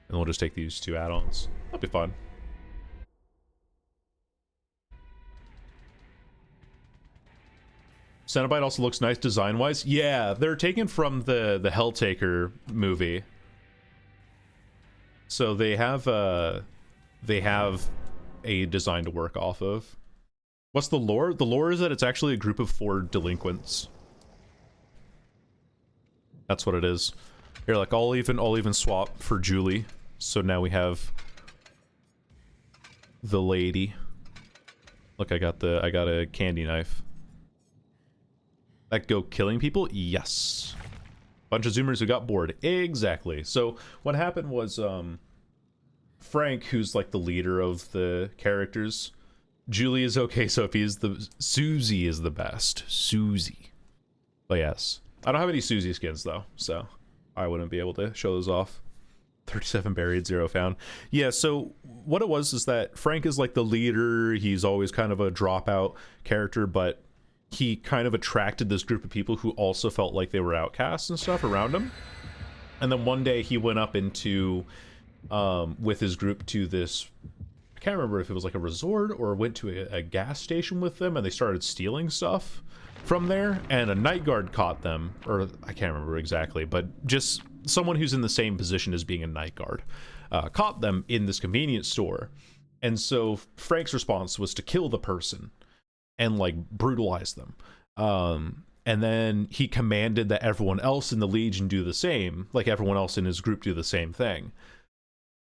And we'll just take these 2 add-ons. That'll be fun. Cenobite also looks nice design-wise. Yeah, they're taken from the Helltaker movie. So they have a design to work off of. What's the lore? The lore is that it's actually a group of 4 delinquents. That's what it is. Here, like, I'll even swap for Julie. So now we have the lady. Look, I got a candy knife. That go killing people? Yes. Bunch of Zoomers who got bored. Exactly. So what happened was Frank, who's like the leader of the characters. Julie is okay, Susie is the best. Susie. But yes. I don't have any Susie skins though, so I wouldn't be able to show those off. 37 buried, 0 found. Yeah, so what it was is that Frank is like the leader. He's always kind of a dropout character, but he kind of attracted this group of people who also felt like they were outcasts and stuff around him. And then one day he went up into with his group to this, I can't remember if it was like a resort or went to a gas station with them, and they started stealing stuff from there, and a night guard caught them, or I can't remember exactly, but just someone who's in the same position as being a night guard caught them in this convenience store. And so Frank's response was to kill the person and like brutalize them. And then he commanded that everyone else in the Legion do the same, like everyone else in his group do the same thing.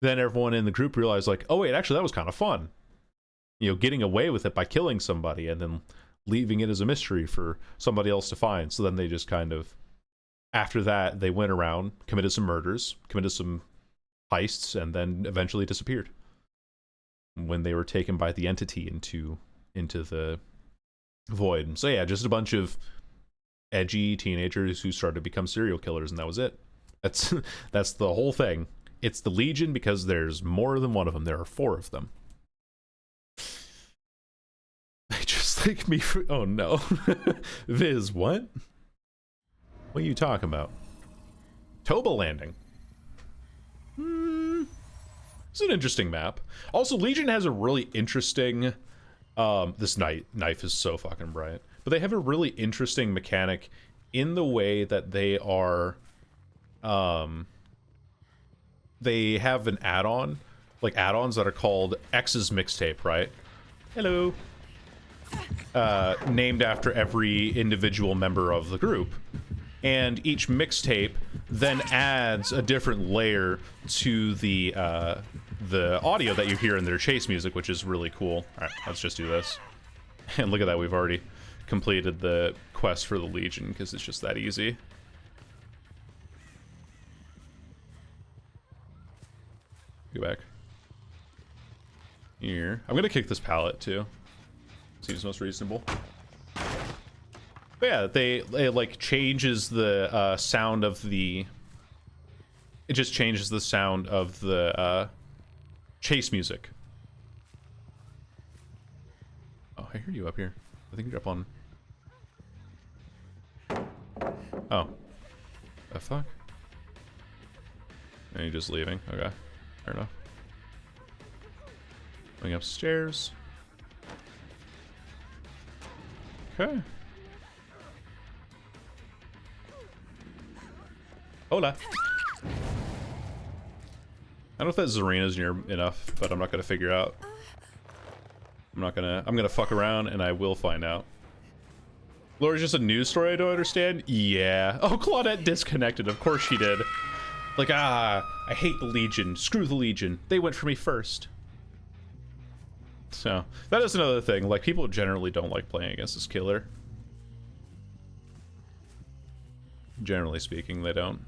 Then everyone in the group realized like, oh wait, actually that was kind of fun. You know, getting away with it by killing somebody and then leaving it as a mystery for somebody else to find. So then they just kind of, after that, they went around, committed some murders, committed some heists, and then eventually disappeared when they were taken by the entity into the void. So yeah, just a bunch of edgy teenagers who started to become serial killers, and that was it. That's the whole thing. It's the Legion because there's more than one of them. There are 4 of them. They just like me for, oh no. Viz, what? What are you talking about? Toba Landing. It's an interesting map. Also, Legion has a really interesting this knife is so fucking bright. But they have a really interesting mechanic in the way that they are they have an add-on, like add-ons that are called X's Mixtape, right? Hello. Named after every individual member of the group. And each mixtape then adds a different layer to the audio that you hear in their chase music, which is really cool. Alright, let's just do this. And look at that, we've already completed the quest for the Legion, because it's just that easy. Go back. Here. I'm gonna kick this pallet, too. Seems most reasonable. But yeah, it like changes the sound of the... It just changes the sound of the chase music. Oh, I hear you up here. I think you're up on... Oh. The fuck? And you're just leaving. Okay. Fair enough. Going upstairs. Okay. Hola. I don't know if that Zarina's near enough, but I'm not gonna figure out. I'm gonna fuck around and I will find out. Laura's just a news story I don't understand? Yeah. Oh, Claudette disconnected. Of course she did. Like, I hate the Legion. Screw the Legion. They went for me first. So, that is another thing. Like, people generally don't like playing against this killer. Generally speaking, they don't.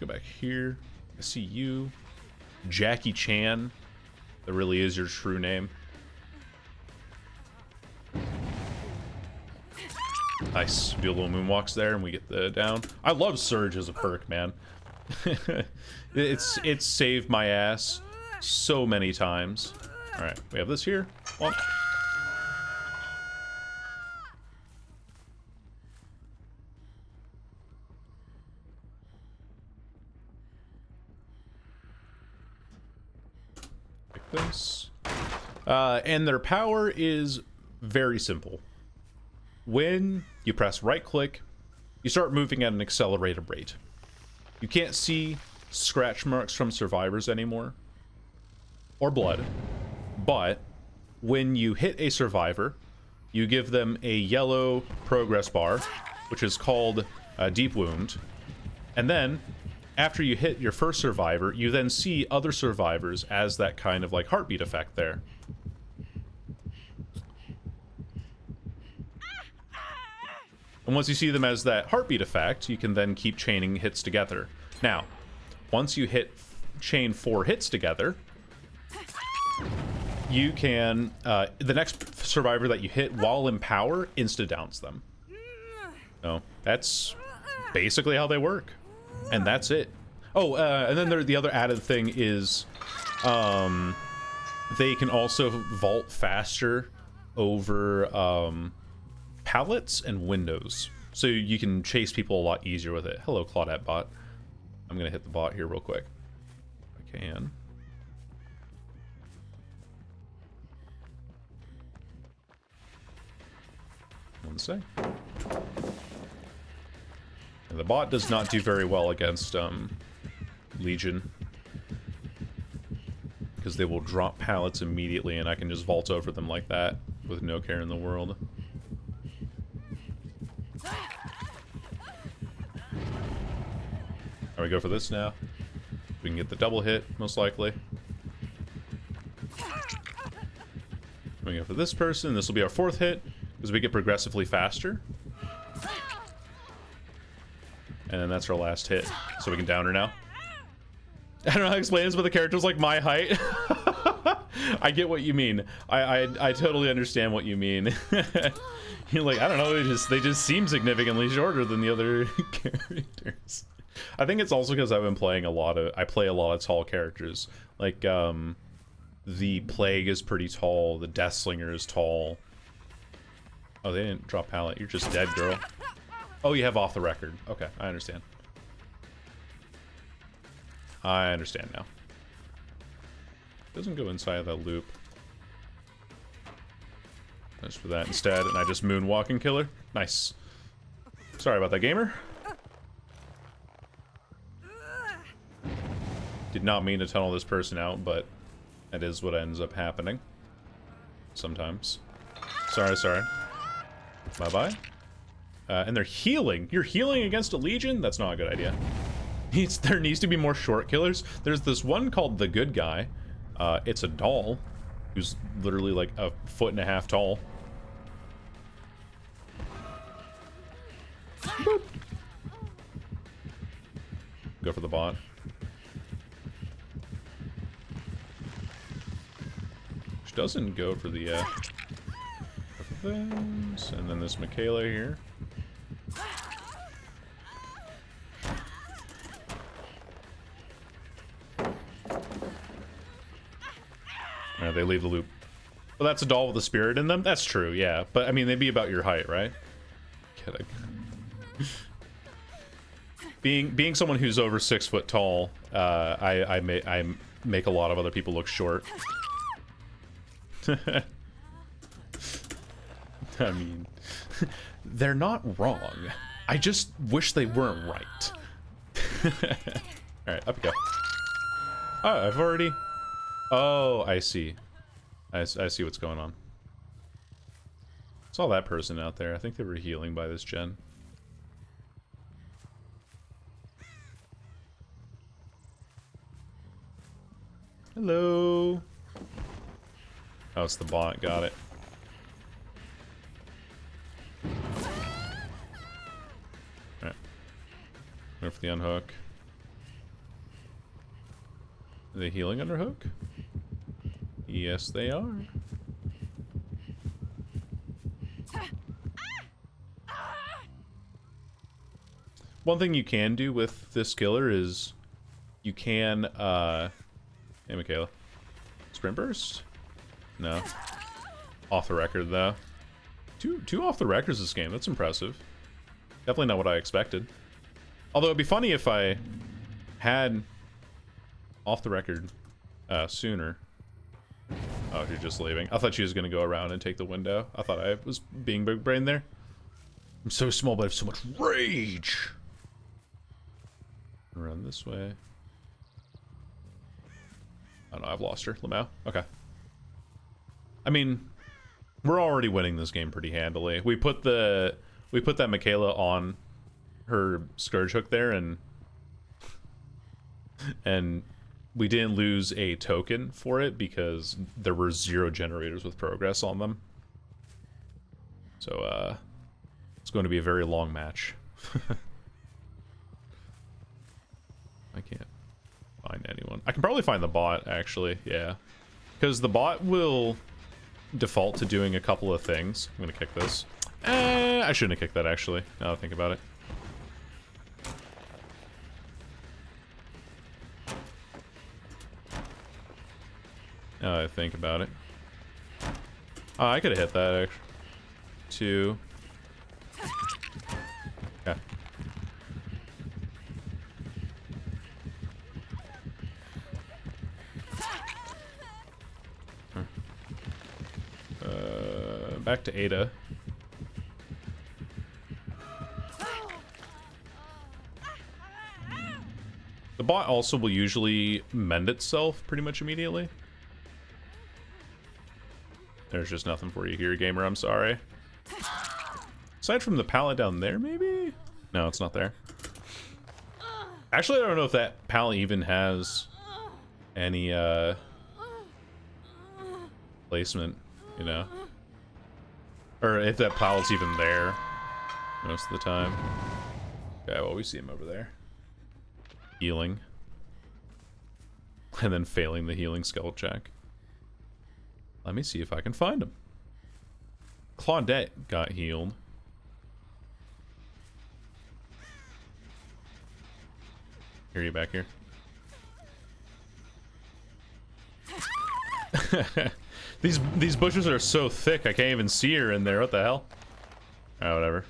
Go back here. I see you. Jackie Chan. That really is your true name. Nice. Do a little moonwalks there and we get the down. I love Surge as a perk, man. It's saved my ass so many times. All right, we have this here. Well, like this. And their power is very simple. When you press right click, you start moving at an accelerated rate. You can't see scratch marks from survivors anymore, or blood, but when you hit a survivor, you give them a yellow progress bar, which is called a deep wound, and then after you hit your first survivor, you then see other survivors as that kind of like heartbeat effect there. And once you see them as that heartbeat effect, you can then keep chaining hits together. Now, once you chain 4 hits together, you can, the next survivor that you hit while in power, insta-downs them. So, that's basically how they work. And that's it. Oh, and then the other added thing is, they can also vault faster over, pallets and windows, so you can chase people a lot easier with it. Hello, Claudette bot. I'm gonna hit the bot here real quick. If I can. One sec. And the bot does not do very well against Legion, because they will drop pallets immediately, and I can just vault over them like that with no care in the world. We go for this now. We can get the double hit, most likely. We go for this person. This will be our 4th hit, because we get progressively faster. And then that's our last hit, so we can down her now. I don't know how to explain this, but the character's like my height. I get what you mean. I totally understand what you mean. You're like, I don't know, they just seem significantly shorter than the other characters. I think it's also because I've been playing I play a lot of tall characters. Like, the Plague is pretty tall, the Deathslinger is tall. Oh, they didn't drop pallet. You're just dead, girl. Oh, you have off the record. Okay, I understand. I understand now. Doesn't go inside of that loop. Just for that instead, and I just moonwalk and kill her. Nice. Sorry about that, gamer. Did not mean to tunnel this person out, but that is what ends up happening. Sometimes. Sorry. Bye-bye. And they're healing. You're healing against a Legion? That's not a good idea. There needs to be more short killers. There's this one called the Good Guy. It's a doll who's literally like 1.5 feet tall. Boop. Go for the bot. Which doesn't go for the this, and then this Michaela here. They leave the loop. Well, that's a doll with a spirit in them? That's true, yeah. But, I mean, they'd be about your height, right? Kidding. Being someone who's over 6 foot tall, I make a lot of other people look short. I mean, they're not wrong. I just wish they weren't right. Alright, up we go. Oh, I've already... Oh, I see. I see what's going on. Saw that person out there. I think they were healing by this gen. Hello. Oh, it's the bot. Got it. Alright. Go for the unhook. Are they healing under hook? Yes, they are. One thing you can do with this killer is you can, hey, Michaela. Sprint burst? No. Off the record, though. Two off the records this game. That's impressive. Definitely not what I expected. Although it'd be funny if I had off the record sooner. Oh, she's just leaving. I thought she was going to go around and take the window. I thought I was being big brain there. I'm so small, but I have so much rage. Run this way. Oh no, I've lost her. Lamau. Okay. I mean, we're already winning this game pretty handily. We put that Michaela on her Scourge hook there, and we didn't lose a token for it because there were 0 generators with progress on them. So it's going to be a very long match. I can't find anyone. I can probably find the bot, actually. Yeah, because the bot will default to doing a couple of things. I'm gonna kick this. I shouldn't have kicked that, actually, now that I think about it. Now that I think about it. Oh, I could have hit that, actually. 2. Okay. Back to Ada. The bot also will usually mend itself pretty much immediately. There's just nothing for you here, gamer. I'm sorry. Aside from the pallet down there, maybe? No, it's not there. Actually, I don't know if that pallet even has any placement, you know? Or if that pallet's even there most of the time. Okay, well, we see him over there. Healing. And then failing the healing skill check. Let me see if I can find him. Claudette got healed. Hear you back here. These bushes are so thick I can't even see her in there. What the hell? Ah, whatever.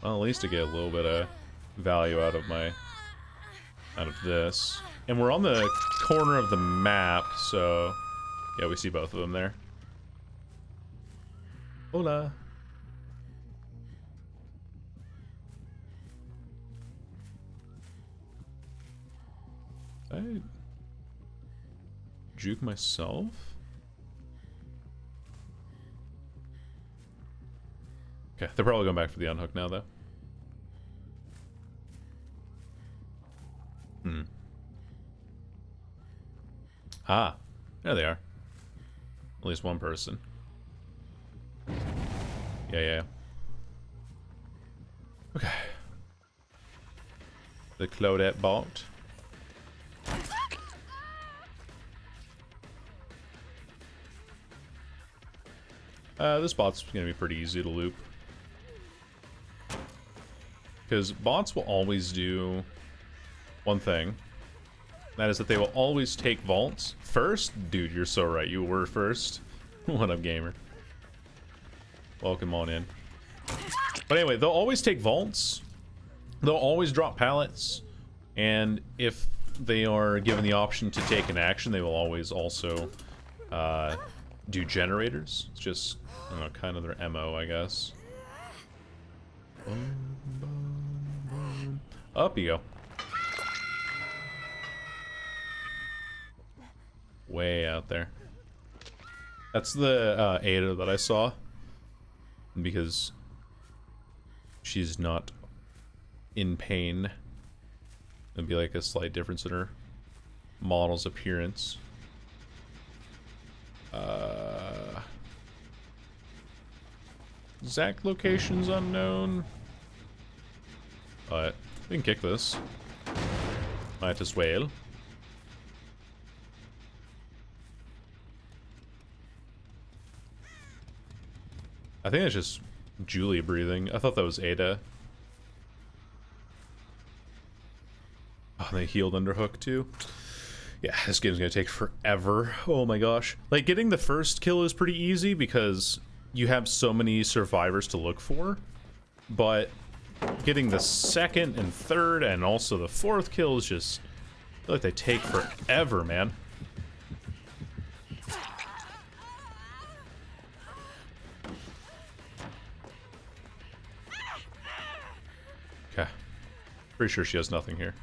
Well, at least to get a little bit of value out of this. And we're on the corner of the map, so yeah, we see both of them there. Hola. Did I juke myself? Okay, they're probably going back for the unhook now, though. Ah, there they are. At least one person. Yeah. Okay. The Claudette bot. This bot's gonna be pretty easy to loop. Because bots will always do one thing. That is that they will always take vaults first. Dude, you're so right. You were first. What up, gamer? Welcome on in. But anyway, they'll always take vaults. They'll always drop pallets. And if they are given the option to take an action, they will always also do generators. It's just, I don't know, kind of their MO, I guess. Up you go. Way out there. That's the Ada that I saw. Because she's not in pain. It'd be like a slight difference in her model's appearance. Exact location's unknown. But we can kick this. Might as well. I think it's just Julie breathing. I thought that was Ada. Oh, they healed underhook too. Yeah, this game's gonna take forever. Oh my gosh. Like, getting the first kill is pretty easy because you have so many survivors to look for. But getting the second and third and also the fourth kill is just... I feel like they take forever, man. Okay. Pretty sure she has nothing here.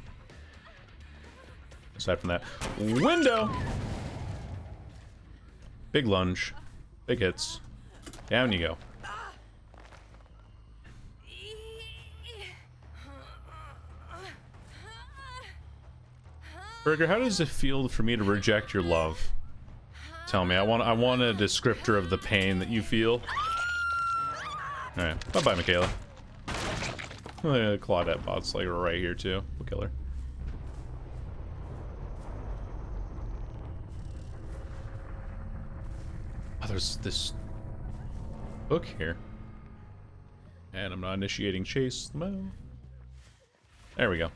Aside from that. Window! Big lunge. Big hits. Down you go. Burger, how does it feel for me to reject your love? Tell me. I want a descriptor of the pain that you feel. Alright. Bye-bye, Michaela. Claudette bot's like right here too. We'll kill her. Oh, there's this book here. And I'm not initiating chase them out. There we go.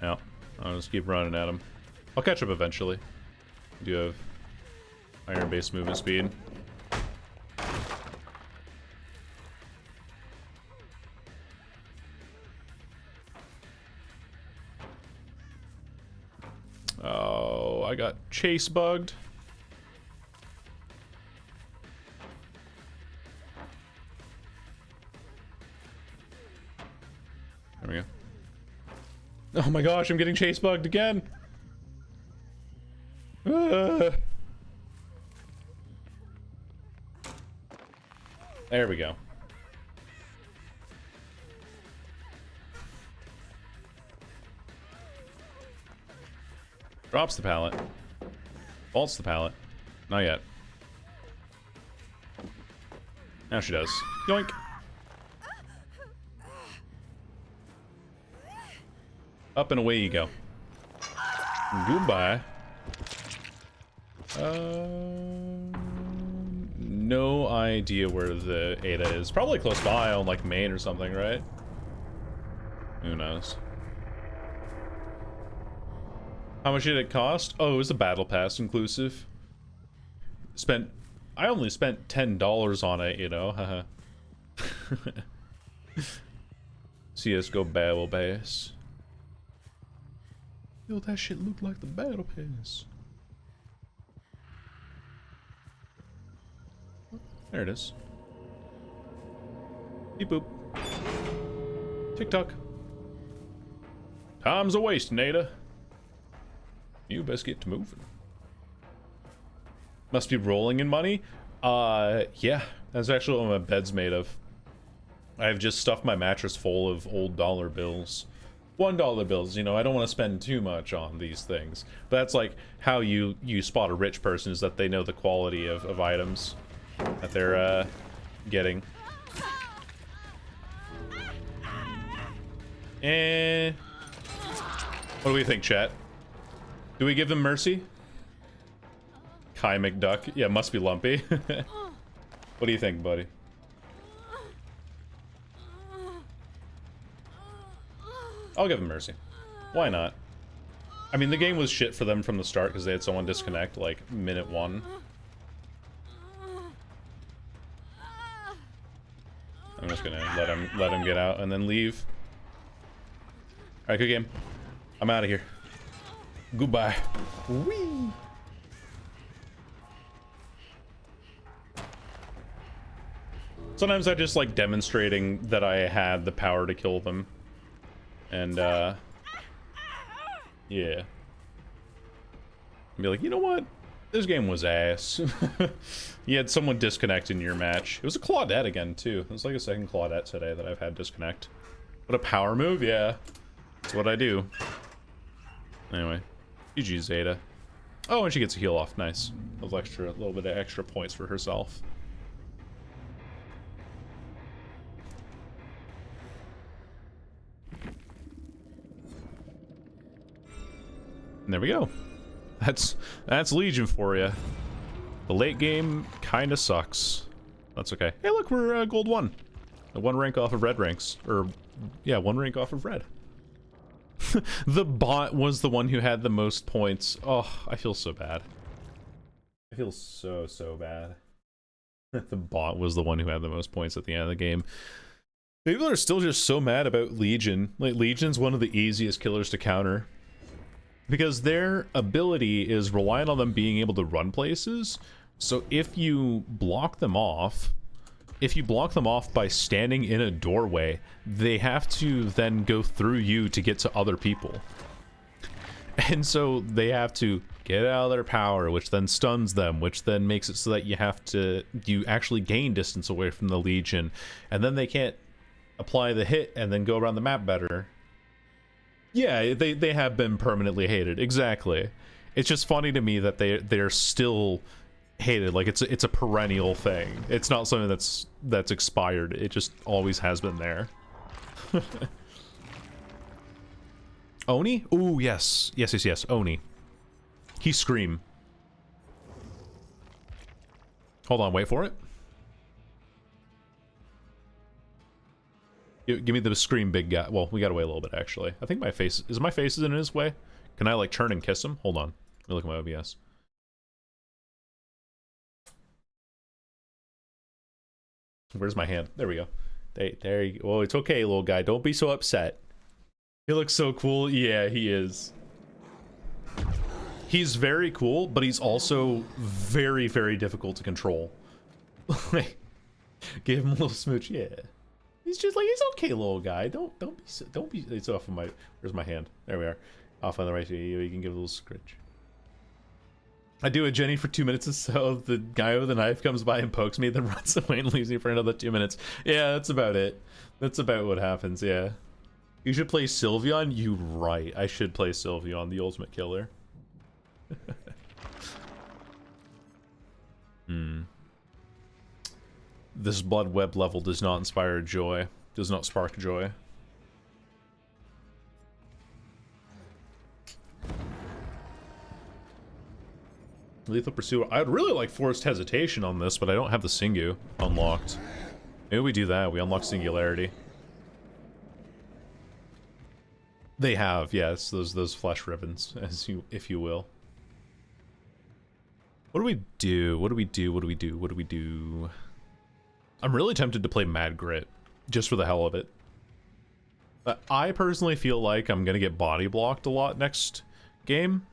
Yeah, I'll just keep running at him. I'll catch up eventually. I do have iron-based movement speed. Oh, I got chase bugged. There we go. Oh my gosh, I'm getting chase bugged again. There we go. Drops the pallet. Vaults the pallet. Not yet. Now she does. Yoink. Up and away you go. Goodbye. No idea where the Ada is. Probably close by on like Maine or something, right? Who knows? How much did it cost? Oh, it was a battle pass inclusive. I only spent $10 on it, you know. Haha. CSGO battle pass. Yo, that shit looked like the battle pass. There it is. Beep boop. Tick tock. Time's a waste, Nada. You best get to moving. Must be rolling in money? Yeah. That's actually what my bed's made of. I've just stuffed my mattress full of old dollar bills. $1 bills, you know, I don't want to spend too much on these things. But that's like how you spot a rich person, is that they know the quality of items that they're getting. And what do we think, chat? Do we give them mercy? Kai McDuck. Yeah, must be lumpy. What do you think, buddy? I'll give them mercy. Why not? I mean, the game was shit for them from the start because they had someone disconnect like minute 1. I'm just gonna let him get out and then leave. Alright, good game. I'm out of here. Goodbye. Whee! Sometimes I just like demonstrating that I had the power to kill them. And, yeah. Be like, you know what? This game was ass. You had someone disconnect in your match. It was a Claudette again, too. It was like a second Claudette today that I've had disconnect. What a power move, yeah. That's what I do. Anyway. GG, Zeta. Oh, and she gets a heal off. Nice. A little bit of extra points for herself. And there we go. That's Legion for you. The late game kinda sucks. That's okay. Hey, look, we're gold 1. 1 rank off of red ranks. Or, yeah, 1 rank off of red. The bot was the one who had the most points. Oh, I feel so bad. I feel so, so bad. The bot was the one who had the most points at the end of the game. People are still just so mad about Legion. Like, Legion's one of the easiest killers to counter. Because their ability is reliant on them being able to run places. So if you block them off by standing in a doorway, they have to then go through you to get to other people. And so they have to get out of their power, which then stuns them, which then makes it so that you actually gain distance away from the Legion, and then they can't apply the hit and then go around the map better. Yeah, they have been permanently hated. Exactly. It's just funny to me that they're still hated. Like, it's a perennial thing. It's not something that's expired. It just always has been there. Oni? Ooh, yes. Yes. Oni. He scream. Hold on, wait for it. Give me the scream, big guy. Well, we gotta wait a little bit, actually. I think my face is in his way? Can I, like, turn and kiss him? Hold on. Let me look at my OBS. Where's my hand? There we go. There you go. Well, it's okay, little guy. Don't be so upset. He looks so cool. Yeah, he is. He's very cool, but he's also very, very difficult to control. Give him a little smooch. Yeah. He's just like, he's okay, little guy. Don't be. It's off of my. Where's my hand? There we are. Off on the right. You can give a little scritch. I do a Jenny for 2 minutes or so. The guy with the knife comes by and pokes me, then runs away and leaves me for another 2 minutes. Yeah, that's about it. That's about what happens. Yeah. You should play Sylveon. You right. I should play Sylveon, the ultimate killer. This blood web level does not inspire joy. Does not spark joy. Lethal Pursuer. I'd really like Forced Hesitation on this, but I don't have the Singu unlocked. Maybe we do that. We unlock Singularity. They have, yes, those flesh ribbons, if you will. What do we do? What do we do? What do we do? What do we do? I'm really tempted to play Mad Grit, just for the hell of it. I personally feel like I'm gonna get body blocked a lot next game.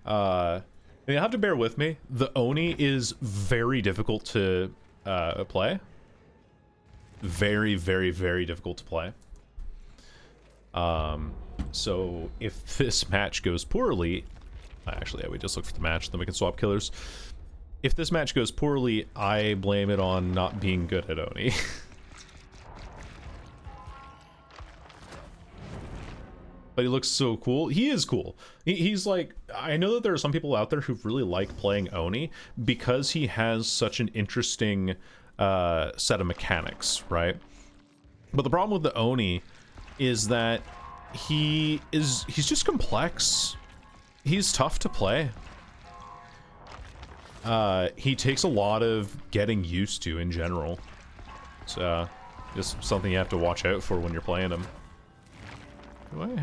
You have to bear with me. The Oni is very difficult to play. Very, very, very difficult to play. So if this match goes poorly, actually, yeah, we just look for the match, then we can swap killers. If this match goes poorly, I blame it on not being good at Oni. But he looks so cool. He is cool. He's like, I know that there are some people out there who really like playing Oni because he has such an interesting set of mechanics, right? But the problem with the Oni is that he's just complex. He's tough to play. He takes a lot of getting used to in general. So, just something you have to watch out for when you're playing him. Do I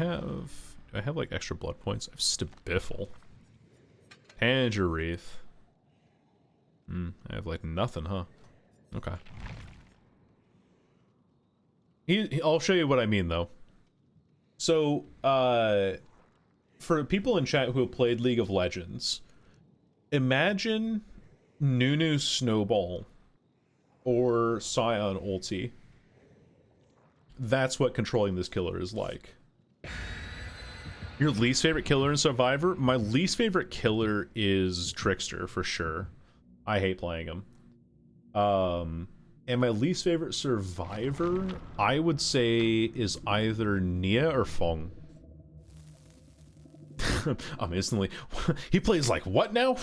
have like extra blood points? I have Stabiffle. Tangerith. I have like nothing, huh? Okay. I'll show you what I mean though. So, for people in chat who have played League of Legends, imagine Nunu Snowball or Scion Ulti. That's what controlling this killer is like. Your least favorite killer in Survivor? My least favorite killer is Trickster, for sure. I hate playing him. And my least favorite Survivor, I would say, is either Nia or Feng. I'm instantly... He plays like, what now?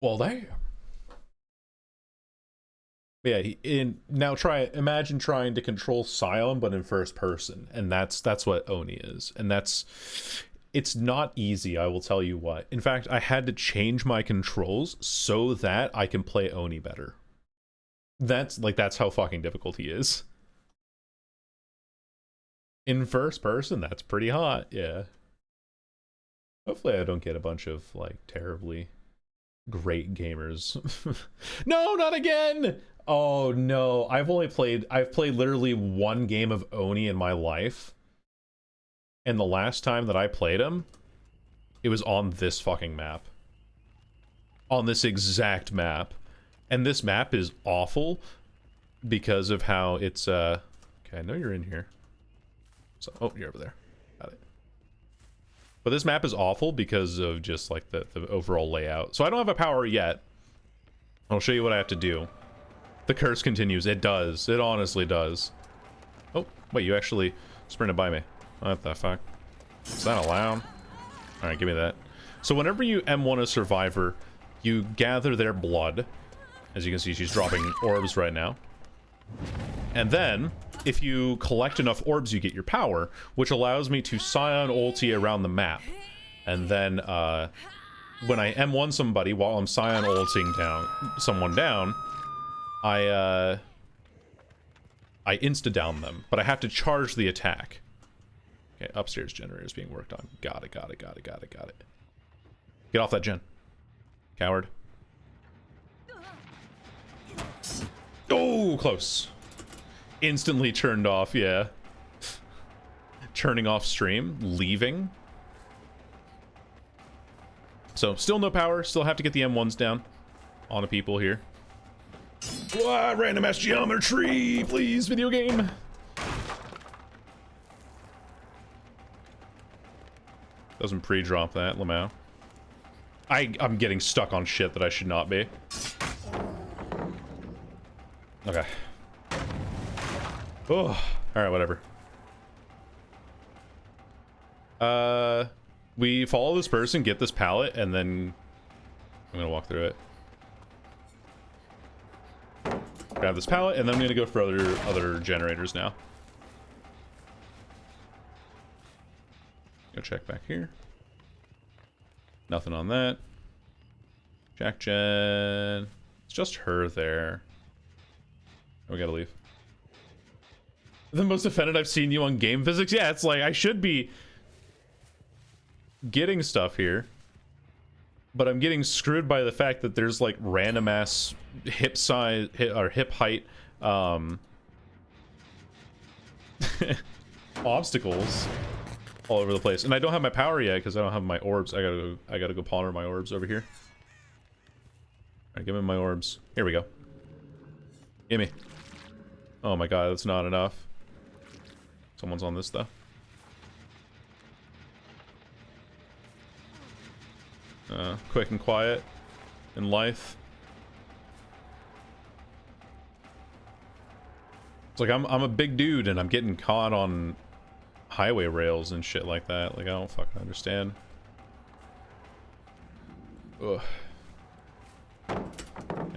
Well, damn. Yeah, now imagine trying to control Scion, but in first person, and that's what Oni is, and It's not easy, I will tell you what. In fact, I had to change my controls so that I can play Oni better. That's how fucking difficult he is. In first person, that's pretty hot, yeah. Hopefully I don't get a bunch of, like, terribly great gamers. No, not again! Oh no, I've played literally one game of Oni in my life. And the last time that I played him, it was on this fucking map. On this exact map. And this map is awful because of how it's, okay, I know you're in here. So, oh, you're over there. Got it. But this map is awful because of just, like, the overall layout. So I don't have a power yet. I'll show you what I have to do. The curse continues. It does. It honestly does. Oh, wait, you actually sprinted by me. What the fuck? Is that allowed? Alright, give me that. So whenever you M1 a survivor, you gather their blood. As you can see, she's dropping orbs right now. And then, if you collect enough orbs, you get your power, which allows me to Scion ulti around the map. And then, when I M1 somebody while I'm Scion ulting someone down, I insta-down them, but I have to charge the attack. Okay, upstairs generator is being worked on. Got it. Get off that gen. Coward. Oh, close. Instantly turned off, yeah. Turning off stream, leaving. So, still no power, still have to get the M1s down. On the people here. What? Random ass geometry, please, video game. Doesn't pre-drop that, Lamau. I'm getting stuck on shit that I should not be. Okay. Oh, alright, whatever. We follow this person, get this pallet, and then I'm gonna walk through it. Grab this pallet, and then I'm gonna go for other generators now. Go check back here. Nothing on that. Jack Gen. It's just her there. We gotta leave. The most offended I've seen you on game physics? Yeah, it's like I should be getting stuff here, but I'm getting screwed by the fact that there's like random ass hip size or hip height obstacles all over the place, and I don't have my power yet because I don't have my orbs. I gotta go ponder my orbs over here. All right, give me my orbs. Here we go. Gimme. Oh my god, that's not enough. Someone's on this though. Quick and quiet and lithe. It's like I'm a big dude and I'm getting caught on highway rails and shit like that. Like I don't fucking understand. Ugh. I'm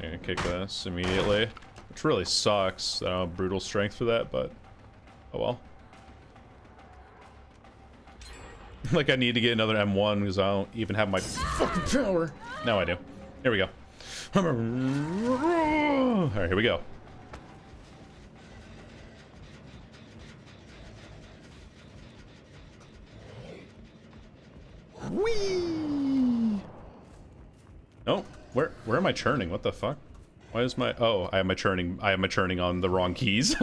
gonna kick this immediately. Which really sucks. I don't have brutal strength for that, but oh well. Like I need to get another M1 because I don't even have my fucking power. Now I do. Here we go. Alright, here we go. Whee! Oh, where am I churning? What the fuck? Why is my I have my churning on the wrong keys.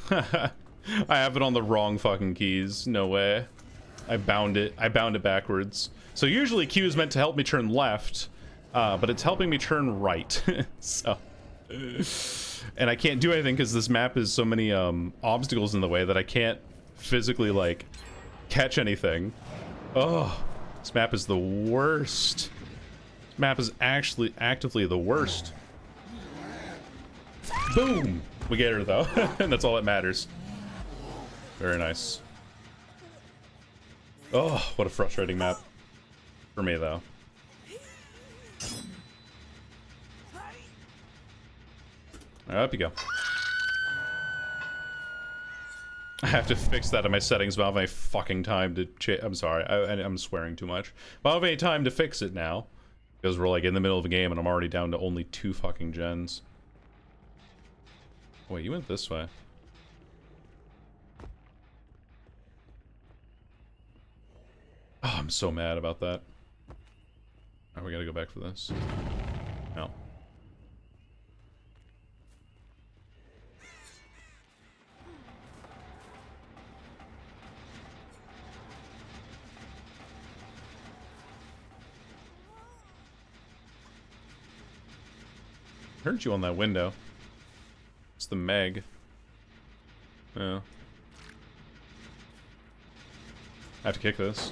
I have it on the wrong fucking keys. No way. I bound it backwards. So usually Q is meant to help me turn left, but it's helping me turn right. So and I can't do anything because this map is so many obstacles in the way that I can't physically like catch anything. Oh, this map is the worst. This map is actually actively the worst. Boom! We get her though, and that's all that matters. Very nice. Oh, what a frustrating map for me though. Up you go. I have to fix that in my settings, but I don't have any fucking time to I'm sorry, I'm swearing too much. But I don't have any time to fix it now. Because we're like in the middle of a game and I'm already down to only 2 fucking gens. Wait, you went this way. Oh, I'm so mad about that. Oh, we gotta go back for this. No. Heard you on that window. It's the Meg. Yeah. I have to kick this.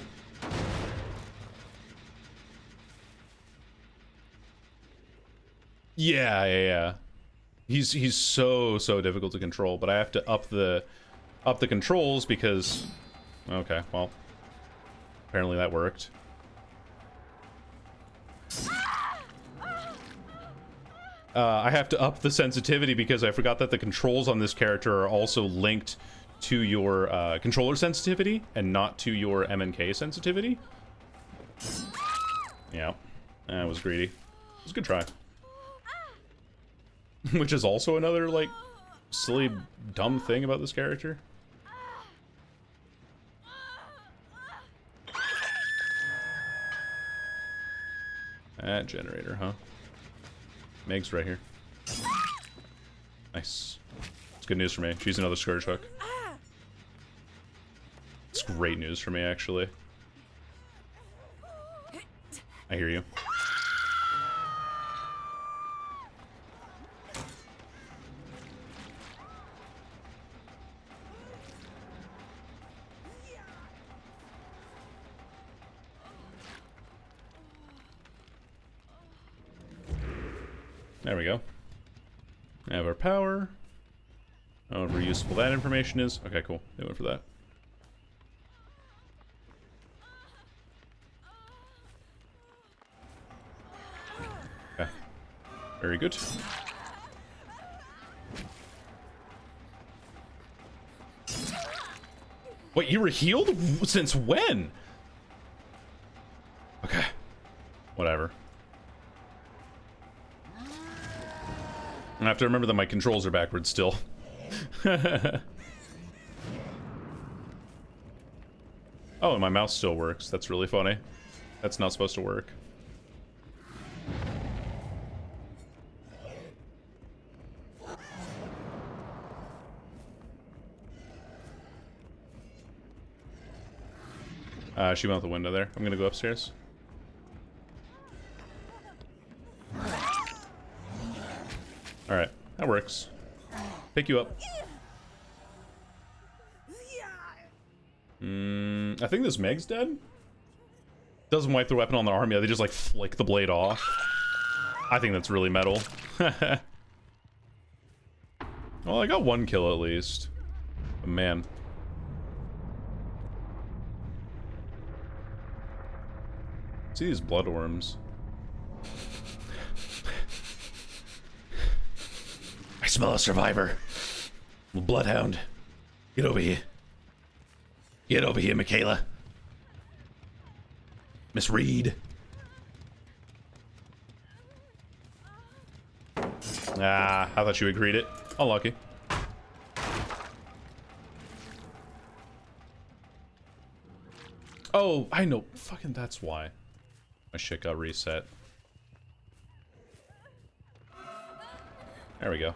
Yeah. He's so difficult to control, but I have to up the controls because okay, well. Apparently that worked. I have to up the sensitivity because I forgot that the controls on this character are also linked to your controller sensitivity and not to your MNK sensitivity. Yeah, that was greedy. It was a good try. Which is also another, like, silly, dumb thing about this character. That generator, huh? Meg's right here. Nice. It's good news for me. She's another Scourge Hook. It's great news for me, actually. I hear you. There we go. We have our power. However useful that information is. Okay, cool. They went for that. Okay. Very good. Wait, you were healed? Since when? Okay. Whatever. I have to remember that my controls are backwards still. Oh, and my mouse still works. That's really funny. That's not supposed to work. She went out the window there. I'm gonna go upstairs. Alright, that works. Pick you up. I think this Meg's dead. Doesn't wipe the weapon on their arm, yeah, they just like flick the blade off. I think that's really metal. Well, I got 1 kill at least. But man. See these blood worms. I smell a survivor. Bloodhound. Get over here. Get over here, Michaela. Miss Reed. Ah, I thought you agreed it. Unlucky. Oh, I know. Fucking that's why. My shit got reset. There we go.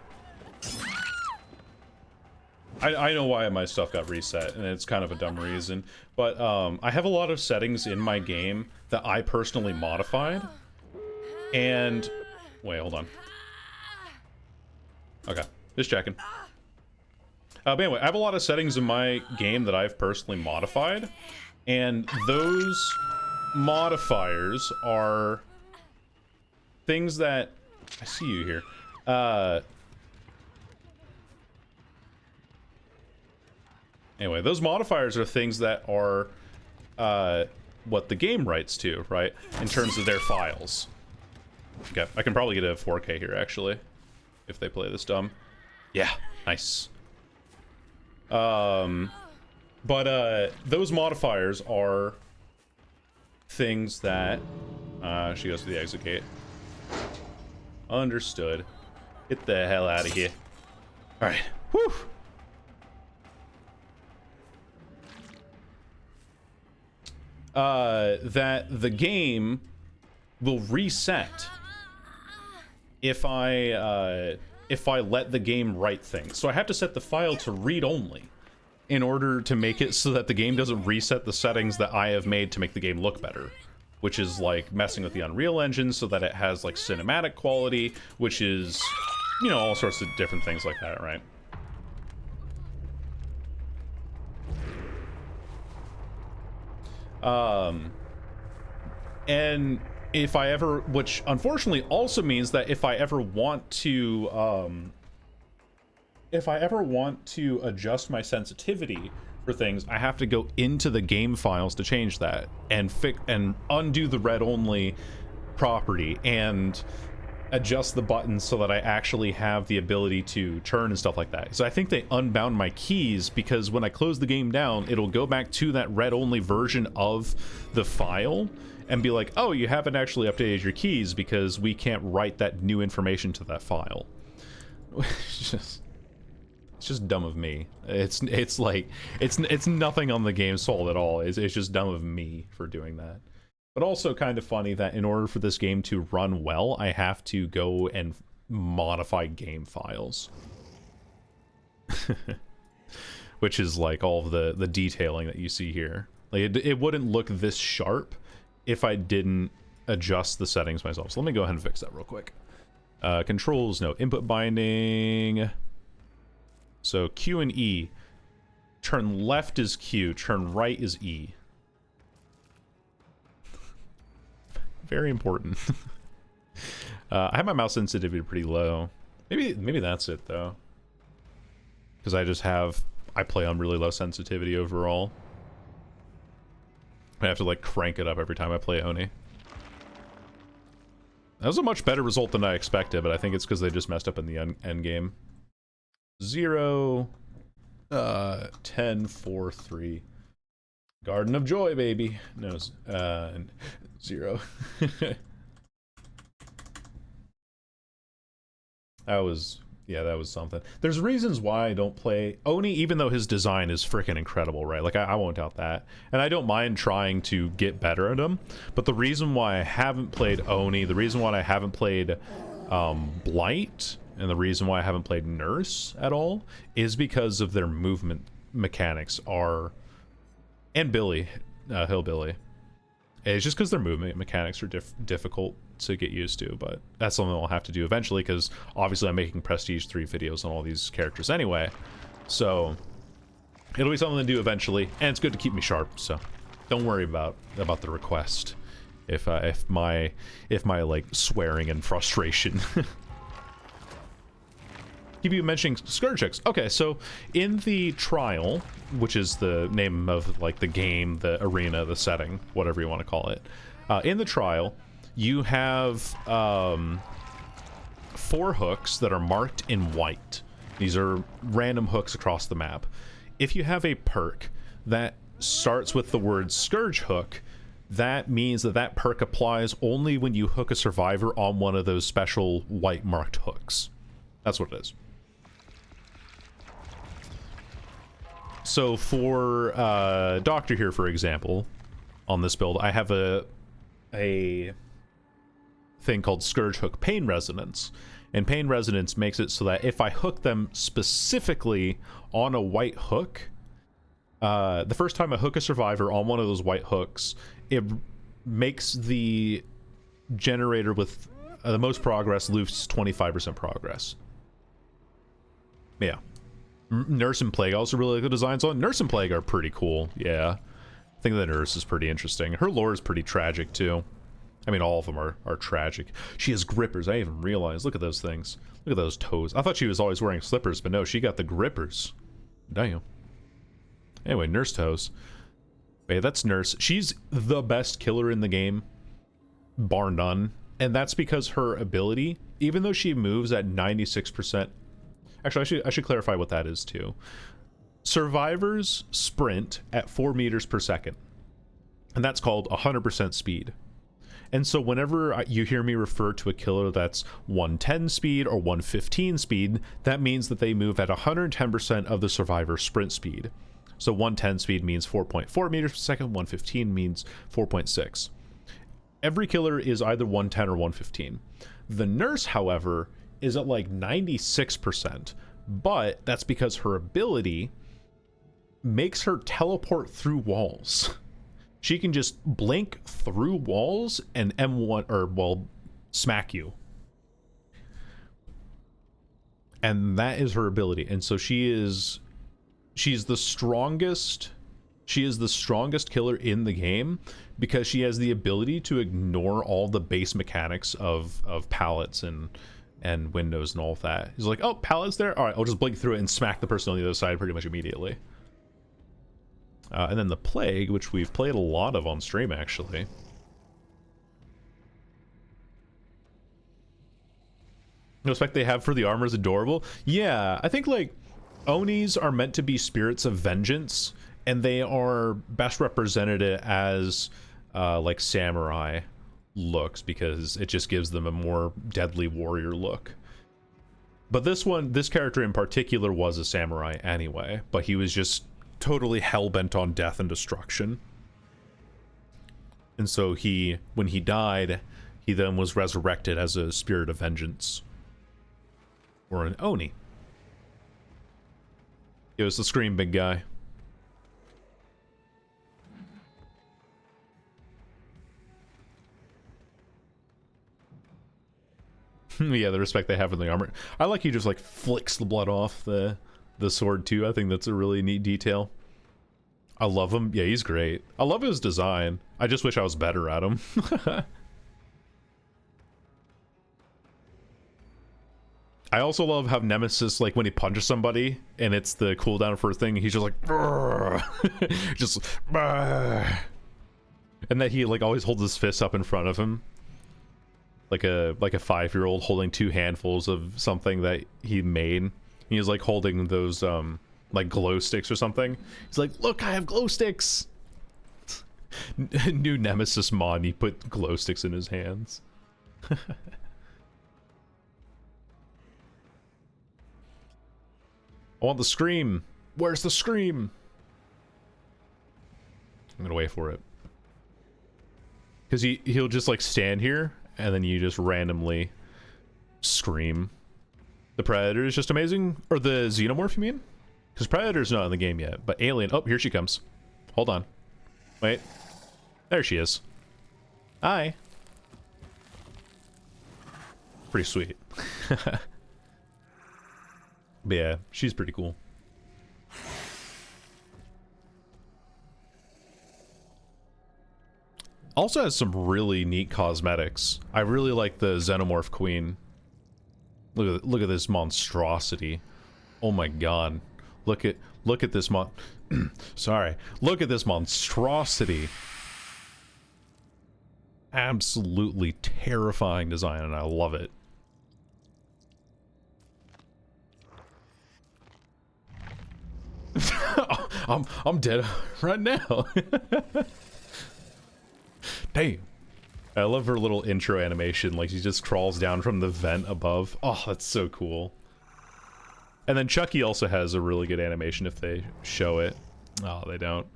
I know why my stuff got reset, and it's kind of a dumb reason, but I have a lot of settings in my game that I personally modified, and... Wait, hold on. Okay, just checking. But anyway, I have a lot of settings in my game that I've personally modified, and those modifiers are things that... I see you here. Anyway, those modifiers are things that are what the game writes to, right? In terms of their files. Okay, I can probably get a 4K here, actually. If they play this dumb. Yeah, nice. But those modifiers are things that she goes to the exit gate. Understood. Get the hell out of here. All right. Whew. That the game will reset if I let the game write things. So I have to set the file to read only in order to make it so that the game doesn't reset the settings that I have made to make the game look better, which is like messing with the Unreal Engine so that it has like cinematic quality, which is, you know, all sorts of different things like that, right? And if I ever, which unfortunately also means that if I ever want to adjust my sensitivity for things, I have to go into the game files to change that and undo the read only property and adjust the buttons so that I actually have the ability to turn and stuff like that. So I think they unbound my keys because when I close the game down, it'll go back to that read only version of the file and be like, oh, you haven't actually updated your keys because we can't write that new information to that file. It's just dumb of me. It's like it's nothing on the game's fault at all. It's just dumb of me for doing that. But also kind of funny that in order for this game to run well, I have to go and modify game files. Which is like all of the detailing that you see here. Like it wouldn't look this sharp if I didn't adjust the settings myself. So let me go ahead and fix that real quick. Controls, no input binding. So Q and E. Turn left is Q, turn right is E. Very important. I have my mouse sensitivity pretty low. Maybe that's it though. Because I play on really low sensitivity overall. I have to like crank it up every time I play Oni. That was a much better result than I expected, but I think it's because they just messed up in the end game. 0, 10, 4, 3. Garden of Joy, baby. No, 0. That was something. There's reasons why I don't play Oni, even though his design is freaking incredible, right? Like, I won't doubt that. And I don't mind trying to get better at him. But the reason why I haven't played Oni, the reason why I haven't played Blight, and the reason why I haven't played Nurse at all, is because of their movement mechanics and Billy, Hillbilly. It's just because their movement mechanics are difficult to get used to, but that's something I'll have to do eventually, because obviously I'm making Prestige 3 videos on all these characters anyway, so it'll be something to do eventually, and it's good to keep me sharp, so don't worry about the request if my like swearing and frustration. Keep you mentioning Scourge checks. Okay, so in the trial, which is the name of like the game, the arena, the setting, whatever you want to call it, in the trial, you have 4 hooks that are marked in white. These are random hooks across the map. If you have a perk that starts with the word Scourge Hook, that means that perk applies only when you hook a survivor on one of those special white marked hooks. That's what it is. So for Doctor here, for example, on this build, I have a thing called Scourge Hook Pain Resonance. And Pain Resonance makes it so that if I hook them specifically on a white hook, the first time I hook a survivor on one of those white hooks, it makes the generator with the most progress lose 25% progress. Yeah. Nurse and Plague also really like the designs on. Nurse and Plague are pretty cool, yeah. I think the Nurse is pretty interesting. Her lore is pretty tragic, too. I mean, all of them are tragic. She has grippers, I even realized. Look at those things. Look at those toes. I thought she was always wearing slippers, but no, she got the grippers. Damn. Anyway, Nurse toes. Wait, that's Nurse. She's the best killer in the game, bar none. And that's because her ability, even though she moves at 96%... Actually, I should clarify what that is, too. Survivors sprint at 4 meters per second, and that's called 100% speed. And so whenever you hear me refer to a killer that's 110 speed or 115 speed, that means that they move at 110% of the survivor's sprint speed. So 110 speed means 4.4 meters per second, 115 means 4.6. Every killer is either 110 or 115. The nurse, however, is at like 96%, but that's because her ability makes her teleport through walls. She can just blink through walls and M1, or, well, smack you. And that is her ability. And so she's the strongest, she is the strongest killer in the game because she has the ability to ignore all the base mechanics of pallets and windows and all of that. He's like, oh, pallets there? All right, I'll just blink through it and smack the person on the other side pretty much immediately. And then the Plague, which we've played a lot of on stream, actually. The respect they have for the armor is adorable. Yeah, I think, like, Onis are meant to be spirits of vengeance, and they are best represented as, like, samurai looks, because it just gives them a more deadly warrior look. But this character in particular was a samurai anyway, but he was just totally hell-bent on death and destruction. And so when he died, he then was resurrected as a spirit of vengeance. Or an Oni. It was the Scream big guy. Yeah, the respect they have in the armor. I like he just like flicks the blood off the sword too. I think that's a really neat detail. I love him. Yeah, he's great. I love his design. I just wish I was better at him. I also love how Nemesis, like when he punches somebody and it's the cooldown for a thing, he's just like just and that he like always holds his fists up in front of him. Like a 5-year-old holding 2 handfuls of something that he made. He's like holding those like glow sticks or something. He's like, look, I have glow sticks. New Nemesis mod, he put glow sticks in his hands. I want the scream. Where's the scream? I'm gonna wait for it. Because he'll just like stand here and then you just randomly scream. The Predator is just amazing. Or the Xenomorph, you mean? Because Predator's not in the game yet, but Alien... Oh, here she comes. Hold on. Wait. There she is. Hi. Pretty sweet. But yeah, she's pretty cool. Also has some really neat cosmetics. I really like the Xenomorph Queen. Look at this monstrosity. Oh my god. Look at this sorry. Look at this monstrosity. Absolutely terrifying design, and I love it. I'm dead right now. Damn. I love her little intro animation, like she just crawls down from the vent above. Oh, that's so cool. And then Chucky also has a really good animation if they show it. Oh, they don't.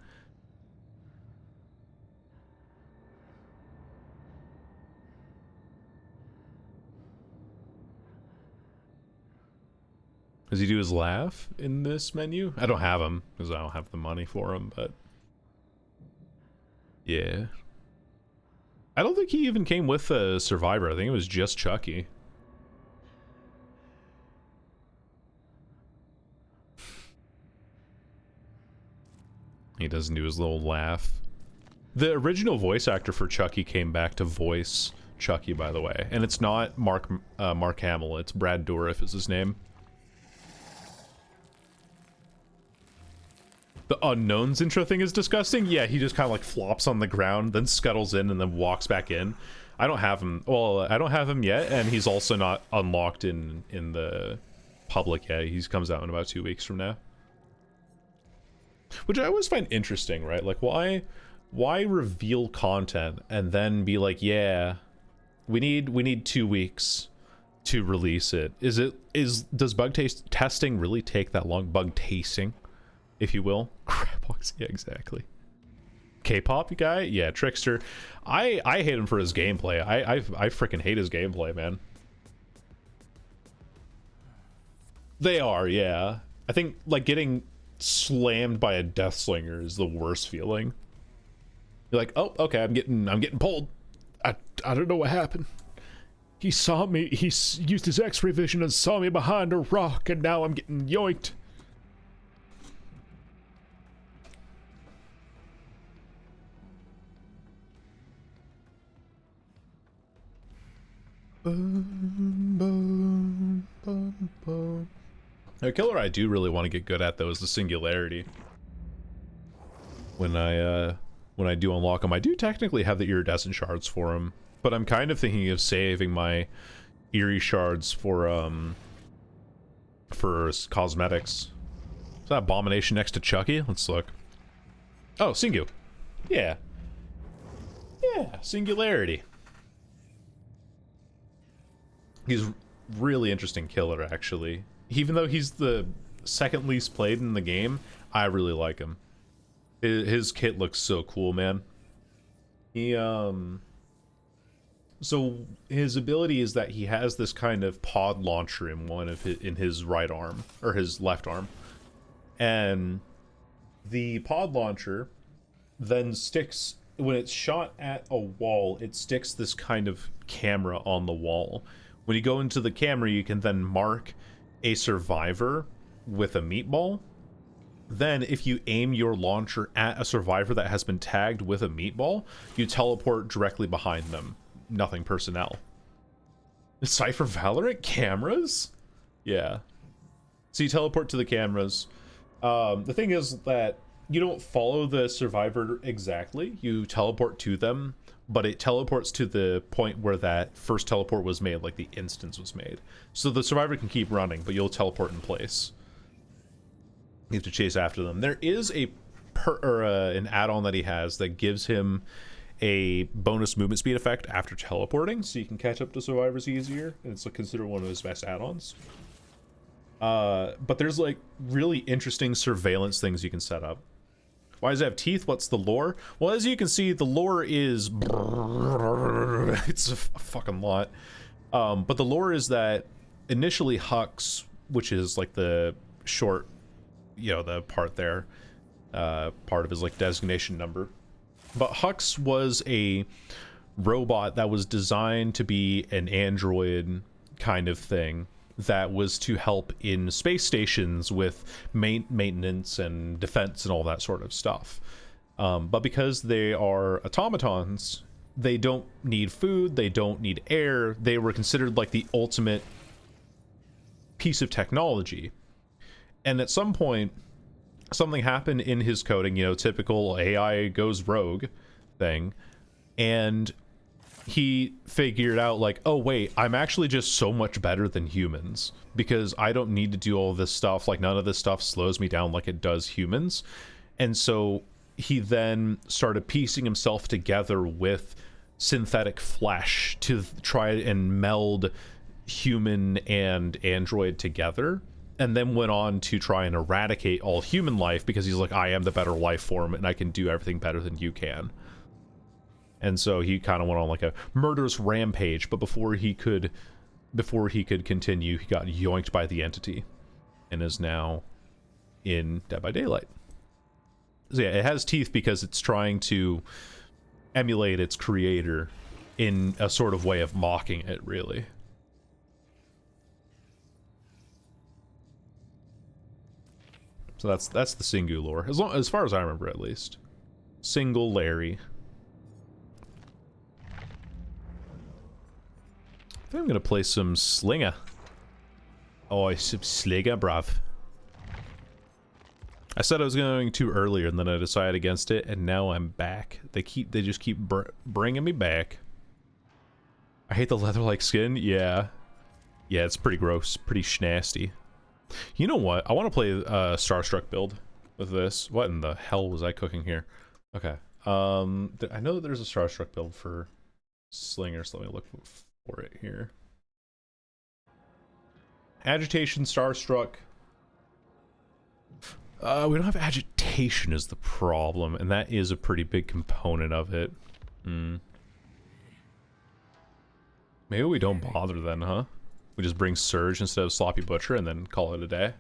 Does he do his laugh in this menu? I don't have him, because I don't have the money for him, but... yeah. I don't think he even came with a Survivor. I think it was just Chucky. He doesn't do his little laugh. The original voice actor for Chucky came back to voice Chucky, by the way. And it's not Mark Hamill, it's Brad Dourif is his name. The Unknown's intro thing is disgusting. Yeah, he just kind of like flops on the ground, then scuttles in, and then walks back in. I don't have him. Well, I don't have him yet, and he's also not unlocked in the public yet. He comes out in about 2 weeks from now. Which I always find interesting, right? Like, why reveal content and then be like, yeah, we need 2 weeks to release it? Does testing really take that long? Bug tasting, if you will. Crapbox, yeah, exactly. K-pop guy, yeah, Trickster. I hate him for his gameplay. I freaking hate his gameplay, man. They are, yeah. I think like getting slammed by a Deathslinger is the worst feeling. You're like, oh, okay, I'm getting pulled. I don't know what happened. He saw me. He used his X-ray vision and saw me behind a rock, and now I'm getting yoinked. A killer I do really want to get good at though is the singularity. When I do unlock them, I do technically have the iridescent shards for them, but I'm kind of thinking of saving my eerie shards for cosmetics. Is that abomination next to Chucky? Let's look. Oh, Singu. Yeah. Yeah, singularity. He's really interesting killer, actually. Even though he's the second least played in the game, I really like him. His kit looks so cool, man. He, so his ability is that he has this kind of pod launcher in his right arm, or his left arm. And the pod launcher then sticks, when it's shot at a wall, it sticks this kind of camera on the wall. When you go into the camera, you can then mark a survivor with a meatball. Then, if you aim your launcher at a survivor that has been tagged with a meatball, you teleport directly behind them. Nothing personnel. Cypher Valorant cameras? Yeah. So you teleport to the cameras. The thing is that you don't follow the survivor exactly. You teleport to them, but it teleports to the point where that first teleport was made, like the instance was made. So the survivor can keep running, but you'll teleport in place. You have to chase after them. There is an add-on that he has that gives him a bonus movement speed effect after teleporting, so you can catch up to survivors easier, and it's considered one of his best add-ons. But there's like really interesting surveillance things you can set up. Why does it have teeth? What's the lore? Well, as you can see, the lore is it's a fucking lot. But the lore is that initially Hux, which is like the short, you know, the part there, part of his like designation number. But Hux was a robot that was designed to be an android kind of thing that was to help in space stations with maintenance and defense and all that sort of stuff. But because they are automatons, they don't need food, they don't need air. They were considered like the ultimate piece of technology. And at some point, something happened in his coding, you know, typical AI goes rogue thing, and he figured out like, oh wait, I'm actually just so much better than humans because I don't need to do all this stuff. Like none of this stuff slows me down like it does humans. And so he then started piecing himself together with synthetic flesh to try and meld human and android together, and then went on to try and eradicate all human life because he's like, I am the better life form and I can do everything better than you can. And so he kind of went on like a murderous rampage, but before he could continue, he got yoinked by the entity and is now in Dead by Daylight. So yeah, it has teeth because it's trying to emulate its creator in a sort of way of mocking it, really. So that's the Singu lore, as far as I remember, at least. Single Larry. I think I'm gonna play some Slinger. Oh, some Slinger, bruv. I said I was going to earlier, and then I decided against it, and now I'm back. They just keep bringing me back. I hate the leather-like skin. Yeah, it's pretty gross, pretty schnasty. You know what? I want to play Starstruck build. with this. What in the hell was I cooking here? Okay. I know that there's a Starstruck build for Slinger, so let me look for it here. Agitation, Starstruck. We don't have agitation is the problem, and that is a pretty big component of it. Maybe we don't bother then, huh? We just bring Surge instead of Sloppy Butcher and then call it a day.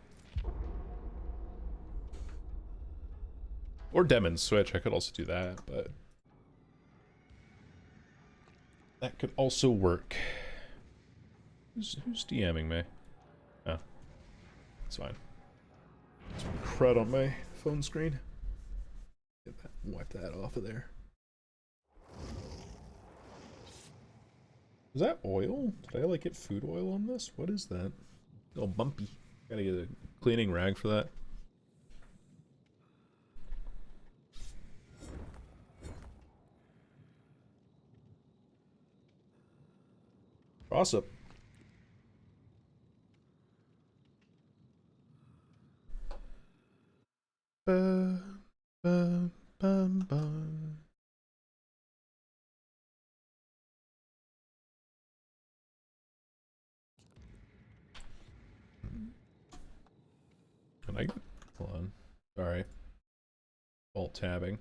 Or Demon Switch, I could also do that, but... that could also work. Who's DMing me? Oh. It's fine. Some crud on my phone screen. Get that, wipe that off of there. Is that oil? Did I like get food oil on this? What is that? Oh, bumpy. Gotta get a cleaning rag for that. Toss up. Bum, bum, bum. Can I get... hold on. Sorry. Alt tabbing.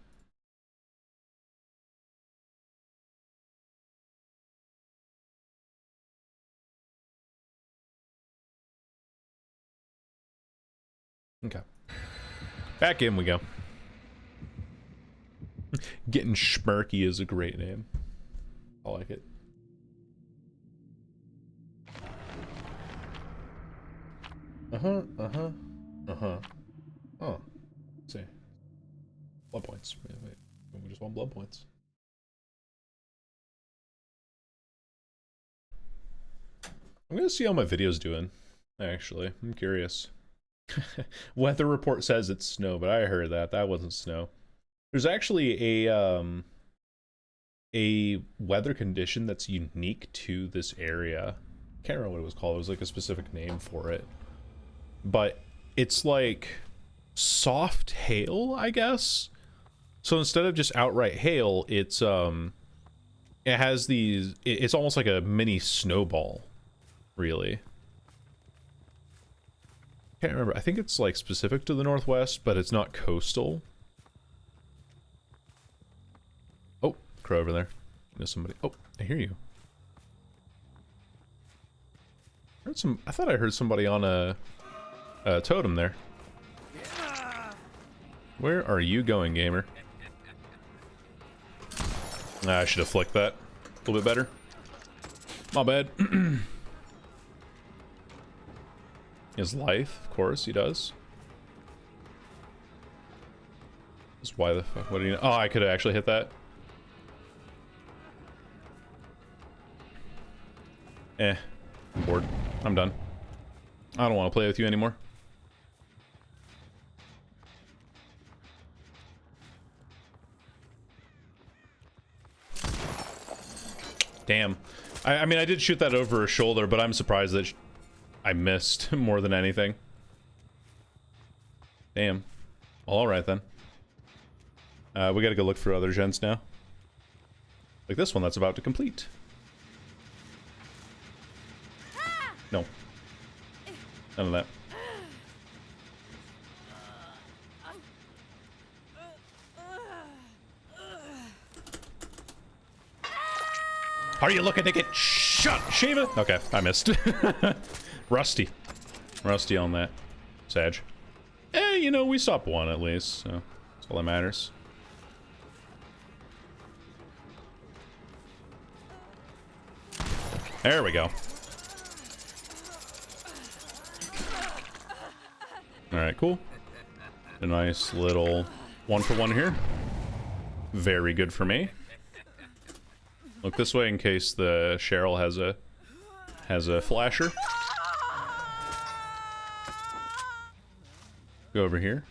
Okay. Back in we go. Getting Schmirky is a great name. I like it. Uh-huh. Oh. Let's see. Blood points. Wait. We just want blood points. I'm gonna see how my video's doing, actually. I'm curious. Weather report says it's snow, but I heard that. That wasn't snow. There's actually a weather condition that's unique to this area. Can't remember what it was called. It was like a specific name for it. But it's like soft hail, I guess. So instead of just outright hail, it's it has these, it's almost like a mini snowball, really. Can't remember. I think it's like specific to the Northwest, but it's not coastal. Oh, crow over there. There's somebody. Oh, I hear you. Heard some. I thought I heard somebody on a totem there. Where are you going, gamer? I should have flicked that a little bit better. My bad. His life, of course, he does. Just why the fuck? What do you know? Oh, I could have actually hit that. I'm bored. I'm done. I don't want to play with you anymore. Damn. I mean, I did shoot that over her shoulder, but I'm surprised that I missed more than anything. Damn. Well, alright then. We gotta go look for other gens now. Like this one that's about to complete. No. None of that. Are you looking to get shot, Shiva? Okay, I missed. Rusty. Rusty on that. Sag. You know, we stopped one at least, so that's all that matters. There we go. Alright, cool. A nice little 1-for-1 here. Very good for me. Look this way in case the Cheryl has a flasher. Go over here.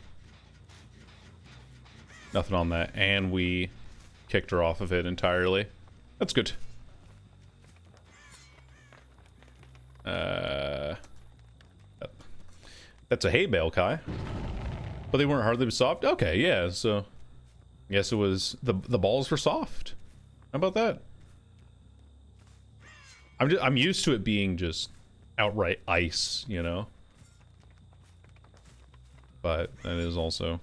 Nothing on that, and we kicked her off of it entirely. That's good. That's a hay bale, Kai. But they weren't hardly soft? Okay, yeah, so... I guess it was... The balls were soft. How about that? I'm used to it being just outright ice, you know? But that is also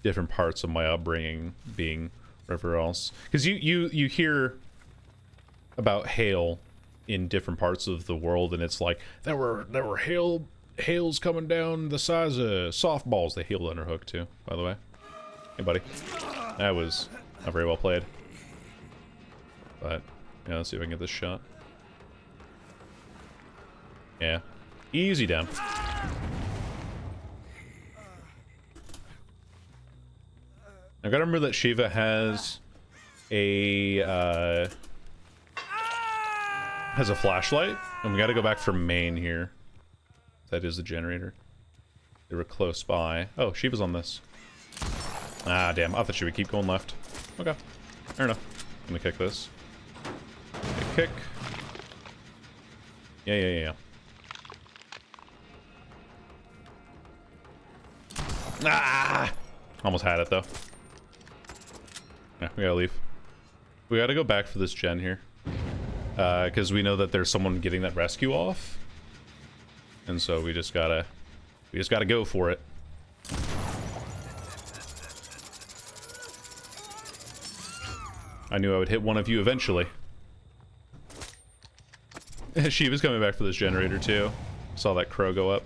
different parts of my upbringing being wherever else. Because you hear about hail in different parts of the world, and it's like, there were hails coming down the size of softballs. They hailed underhook too, by the way. Hey, buddy. That was not very well played. But, yeah, let's see if I can get this shot. Yeah. Easy down. I gotta remember that Shiva has a flashlight, and we gotta go back for main here. That is the generator. They were close by. Oh, Shiva's on this. Ah, damn. I thought she would keep going left. Okay. Fair enough. I'm gonna kick this. Kick. Yeah. Ah! Almost had it, though. Yeah, we gotta leave. We gotta go back for this gen here. Because we know that there's someone getting that rescue off. And so we just gotta go for it. I knew I would hit one of you eventually. She was coming back for this generator too. Saw that crow go up.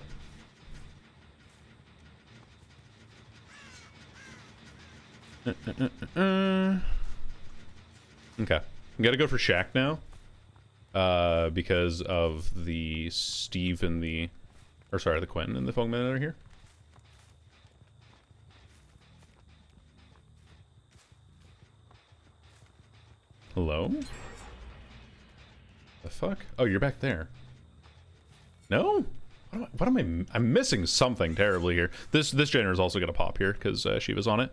Okay. We gotta go for Shaq now. Because of the Steve and the... Or sorry, the Quentin and the Fogman that are here. Hello? The fuck? Oh, you're back there. No? What am I... I'm missing something terribly here. This generator is also gonna pop here, because she was on it.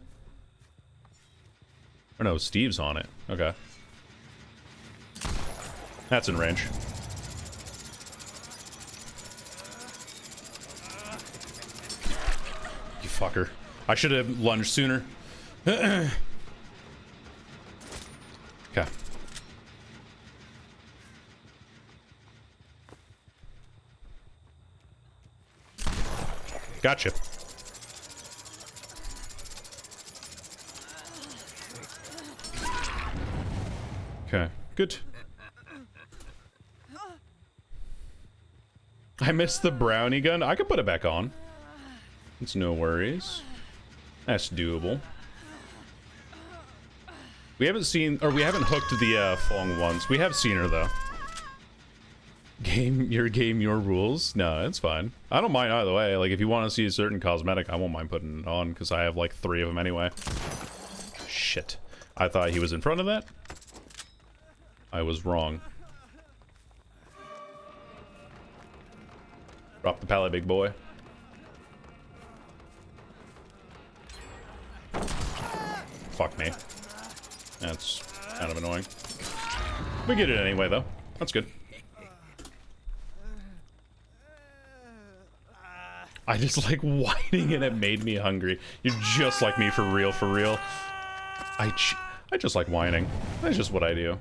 Or no, Steve's on it. Okay. That's in range. You fucker. I should have lunged sooner. Okay. Gotcha. Okay, good. I missed the brownie gun. I could put it back on. It's no worries. That's doable. We haven't seen, or we haven't hooked the Fong once. We have seen her though. Game, your rules. No, it's fine. I don't mind either way. Like if you want to see a certain cosmetic, I won't mind putting it on because I have like 3 of them anyway. Shit. I thought he was in front of that. I was wrong. Drop the pallet, big boy. Fuck me. That's kind of annoying. We get it anyway, though. That's good. I just like whining and it made me hungry. You're just like me for real, for real. I just like whining. That's just what I do.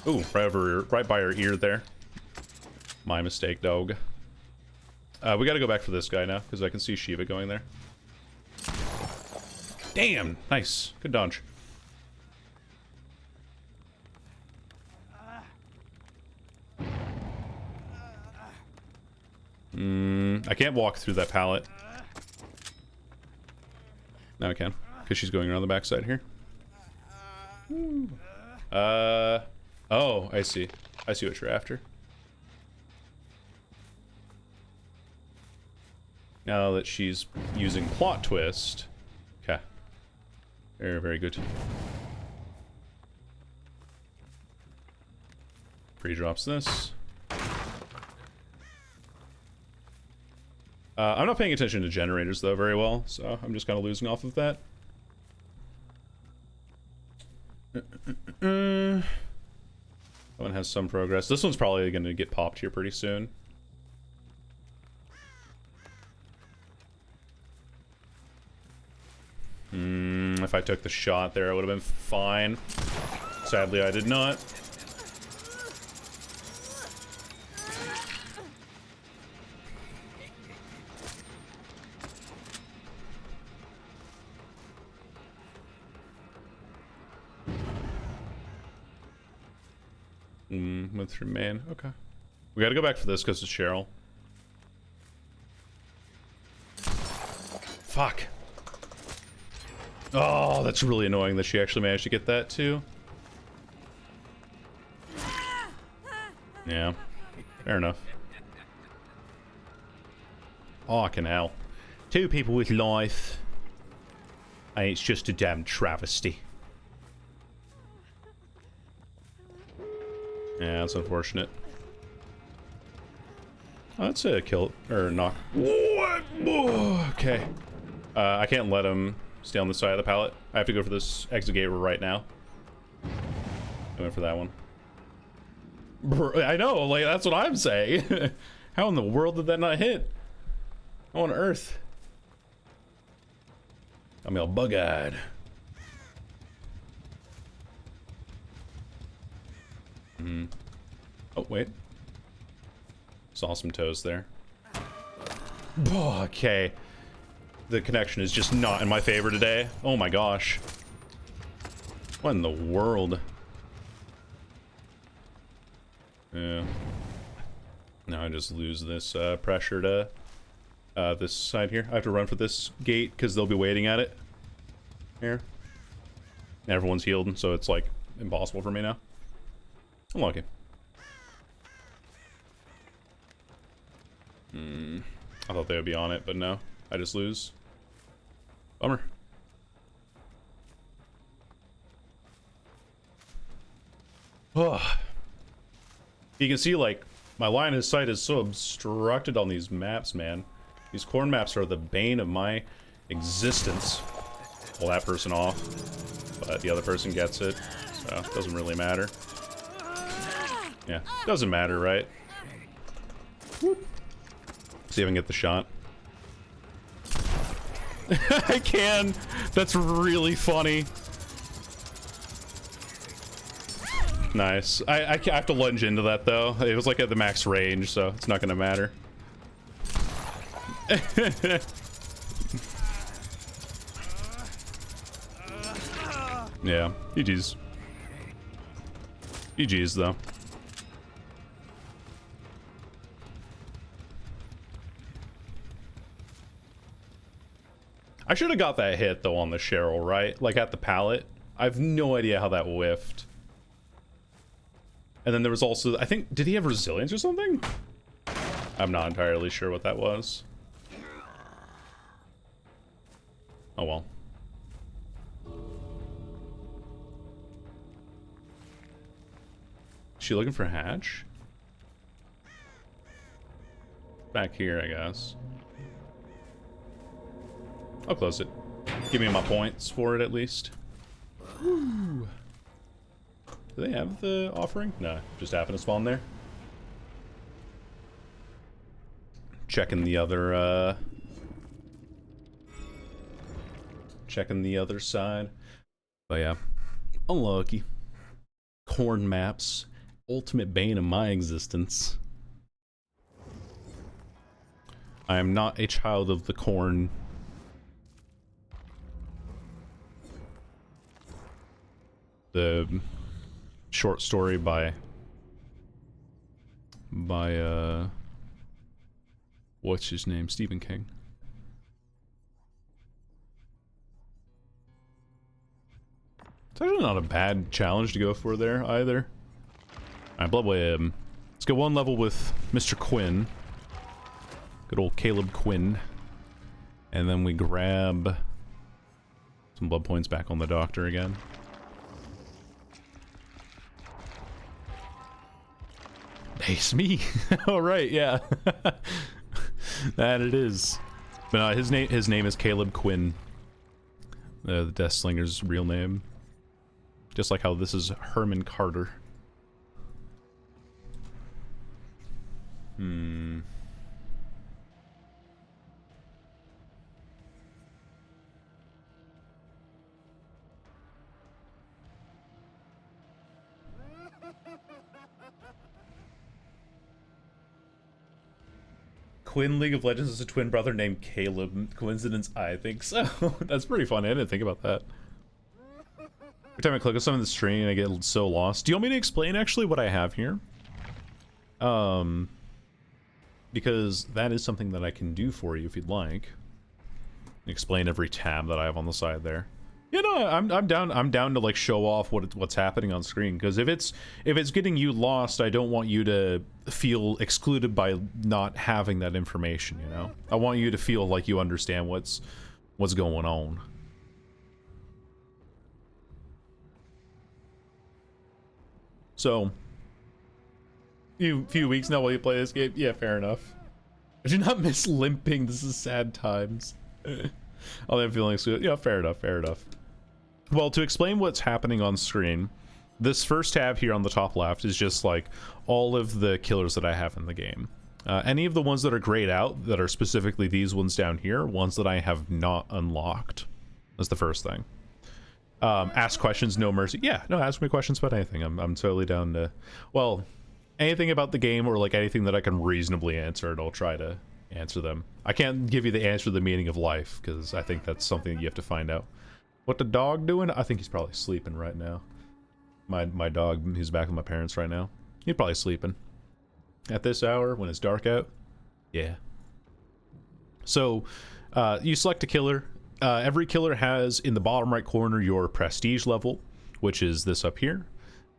Ooh, right by her ear there. My mistake, dog. We gotta go back for this guy now, because I can see Shiva going there. Damn! Nice. Good dodge. I can't walk through that pallet. Now I can, because she's going around the backside here. Oh, I see. I see what you're after. Now that she's using plot twist. Okay. Very, very good. Pre-drops this. I'm not paying attention to generators though very well, so I'm just kind of losing off of that. That one has some progress. This one's probably going to get popped here pretty soon. If I took the shot there, it would have been fine. Sadly, I did not. Went through main. Okay. We gotta go back for this because it's Cheryl. Fuck. Oh, that's really annoying that she actually managed to get that too. Yeah. Fair enough. Fucking hell. 2 people with life. And it's just a damn travesty. Yeah, that's unfortunate. Oh, that's a kill, or knock. What? Okay. I can't let him stay on the side of the pallet. I have to go for this exit gate right now. I went for that one. I know, like, that's what I'm saying. How in the world did that not hit? How on earth? I'm all bug-eyed. Oh, wait. Saw some toes there. Okay. The connection is just not in my favor today. Oh my gosh. What in the world? Yeah. Now I just lose this pressure to this side here. I have to run for this gate because they'll be waiting at it. Here. And everyone's healed, so it's like impossible for me now. Unlucky. I thought they would be on it, but no. I just lose. Bummer. Oh. You can see, like, my line of sight is so obstructed on these maps, man. These corn maps are the bane of my existence. Pull that person off, but the other person gets it, so it doesn't really matter. Yeah, doesn't matter, right? Whoop. See if I can get the shot. I can! That's really funny. Nice. I have to lunge into that, though. It was like at the max range, so it's not gonna matter. Yeah, GG's. GG's, though. I should have got that hit, though, on the Cheryl, right? Like, at the pallet. I have no idea how that whiffed. And then there was also, I think, did he have resilience or something? I'm not entirely sure what that was. Oh, well. Is she looking for Hatch? Back here, I guess. I'll close it. Give me my points for it, at least. Woo. Do they have the offering? No, just happened to spawn there. Checking the other, checking the other side. But yeah, unlucky. Corn maps. Ultimate bane of my existence. I am not a child of the corn. The short story by what's his name? Stephen King. It's actually not a bad challenge to go for there either. Alright, Bloodweb. Let's go one level with Mr. Quinn. Good old Caleb Quinn. And then we grab some blood points back on the doctor again. It's me. Oh right, yeah. That it is. But his name is Caleb Quinn. The Death Slinger's real name. Just like how this is Herman Carter. Quinn League of Legends is a twin brother named Caleb. Coincidence? I think so. That's pretty funny. I didn't think about that. Every time I click on something in the stream, I get so lost. Do you want me to explain actually what I have here? Because that is something that I can do for you if you'd like. Explain every tab that I have on the side there. You know, I'm down to like show off what's happening on screen, because if it's getting you lost, I don't want you to feel excluded by not having that information, you know? I want you to feel like you understand what's going on. So, few weeks now while you play this game? Yeah, fair enough. I do not miss limping. This is sad times. All that feeling so yeah, fair enough, fair enough. Well, to explain what's happening on screen, this first tab here on the top left is just like all of the killers that I have in the game. Any of the ones that are grayed out, that are specifically these ones down here, ones that I have not unlocked. That's the first thing. Ask questions, no mercy. Yeah, no, ask me questions about anything. I'm totally down to, well, anything about the game, or like anything that I can reasonably answer, and I'll try to answer them. I can't give you the answer to the meaning of life, because I think that's something that you have to find out. What the dog doing? I think he's probably sleeping right now. My dog, he's back with my parents right now. He's probably sleeping. At this hour, when it's dark out? Yeah. So, you select a killer. Every killer has, in the bottom right corner, your prestige level, which is this up here.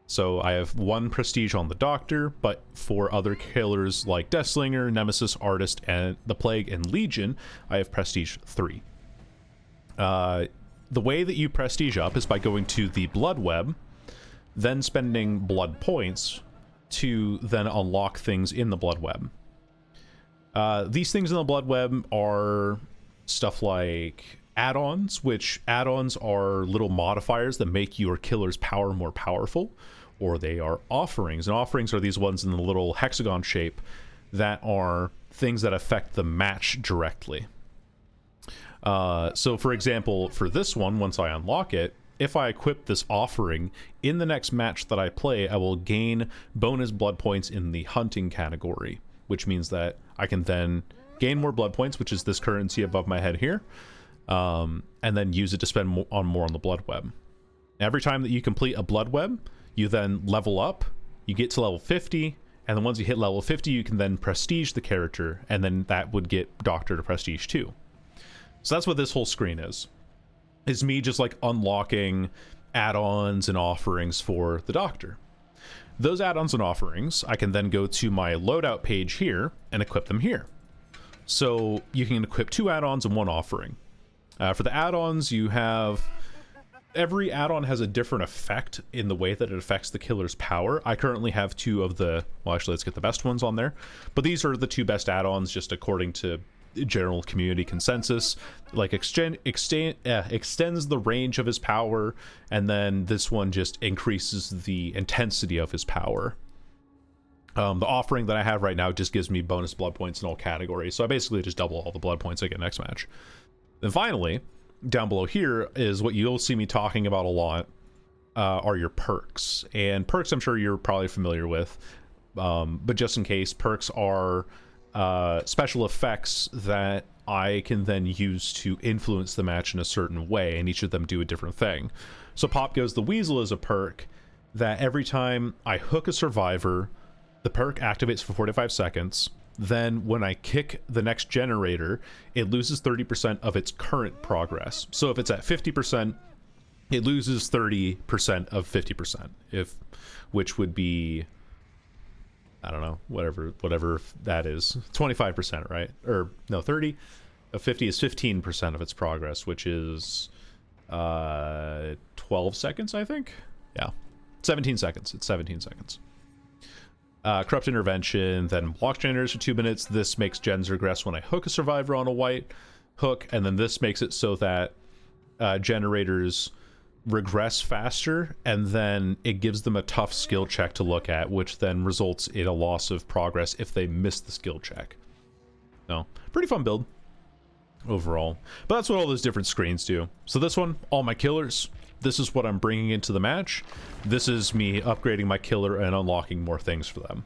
So I have 1 prestige on the Doctor, but for other killers like Deathslinger, Nemesis, Artist, and the Plague, and Legion, I have prestige 3. The way that you prestige up is by going to the Blood Web, then spending blood points to then unlock things in the Blood Web. These things in the Blood Web are stuff like add-ons, which add-ons are little modifiers that make your killer's power more powerful, or they are offerings. And offerings are these ones in the little hexagon shape that are things that affect the match directly. So for example, for this one, once I unlock it, if I equip this offering in the next match that I play, I will gain bonus blood points in the hunting category, which means that I can then gain more blood points, which is this currency above my head here, and then use it to spend more on the Blood Web. Every time that you complete a Blood Web, you then level up, you get to level 50, and then once you hit level 50, you can then prestige the character, and then that would get Doctor to prestige 2. So that's what this whole screen is me just like unlocking add-ons and offerings for the Doctor. Those add-ons and offerings, I can then go to my loadout page here and equip them here. So you can equip 2 add-ons and 1 offering. For the add-ons, you have... Every add-on has a different effect in the way that it affects the killer's power. I currently have 2 of the... Well, actually, let's get the best ones on there. But these are the 2 best add-ons, just according to general community consensus. Like, extends the range of his power, and then this one just increases the intensity of his power. The offering that I have right now just gives me bonus blood points in all categories, so I basically just double all the blood points I get next match. Then finally, down below here is what you'll see me talking about a lot, are your perks. And perks I'm sure you're probably familiar with, but just in case, perks are special effects that I can then use to influence the match in a certain way, and each of them do a different thing. So Pop Goes the Weasel is a perk that every time I hook a survivor, the perk activates for 45 seconds. Then when I kick the next generator, it loses 30% of its current progress. So if it's at 50%, it loses 30% of 50%, which would be, I don't know, whatever that is, 25%, right? Or no, 30 of 50 is 15% of its progress, which is 12 seconds, I think. Yeah, 17 seconds. It's 17 seconds. Corrupt Intervention, then blocks generators for 2 minutes. This makes gens regress when I hook a survivor on a white hook, and then this makes it so that generators regress faster, and then it gives them a tough skill check to look at, which then results in a loss of progress if they miss the skill check. So, pretty fun build overall. But that's what all those different screens do. So this one, all my killers. This is what I'm bringing into the match. This is me upgrading my killer and unlocking more things for them.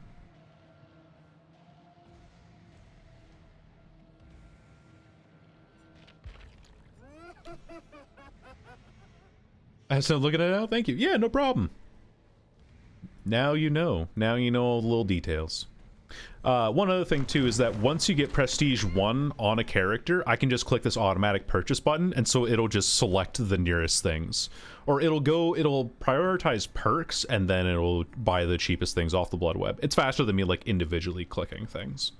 I said, look at it now. Thank you. Yeah, no problem. Now you know. Now you know all the little details. One other thing too is that once you get Prestige 1 on a character, I can just click this automatic purchase button, and so it'll just select the nearest things. Or it'll prioritize perks, and then it'll buy the cheapest things off the blood web. It's faster than me, like, individually clicking things.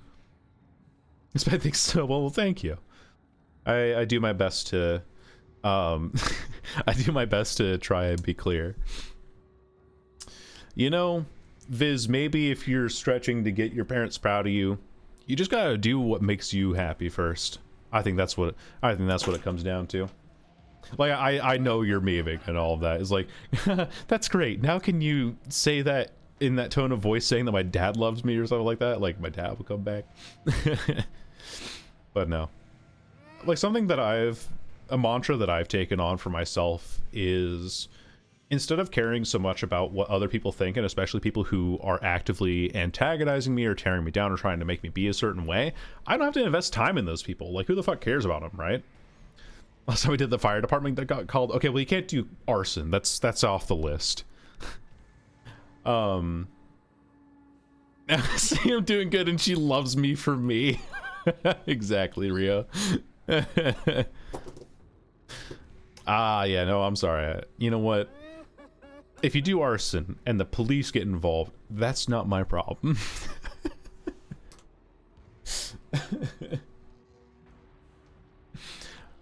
I think so. Well, thank you. I do my best to, I do my best to try and be clear. You know, Viz, maybe if you're stretching to get your parents proud of you, you just gotta do what makes you happy first. I think that's what it comes down to. Like, I know you're memeing and all of that. It's like, that's great. Now can you say that in that tone of voice, saying that my dad loves me or something like that? Like, my dad will come back. But no. Like, something that a mantra that I've taken on for myself is, instead of caring so much about what other people think, and especially people who are actively antagonizing me or tearing me down or trying to make me be a certain way, I don't have to invest time in those people. Like, who the fuck cares about them, right? Last time we did the fire department, that got called. Okay, well, you can't do arson. That's off the list. See, I'm doing good and she loves me for me. Exactly, Rio. Yeah, no, I'm sorry. You know what? If you do arson and the police get involved, that's not my problem.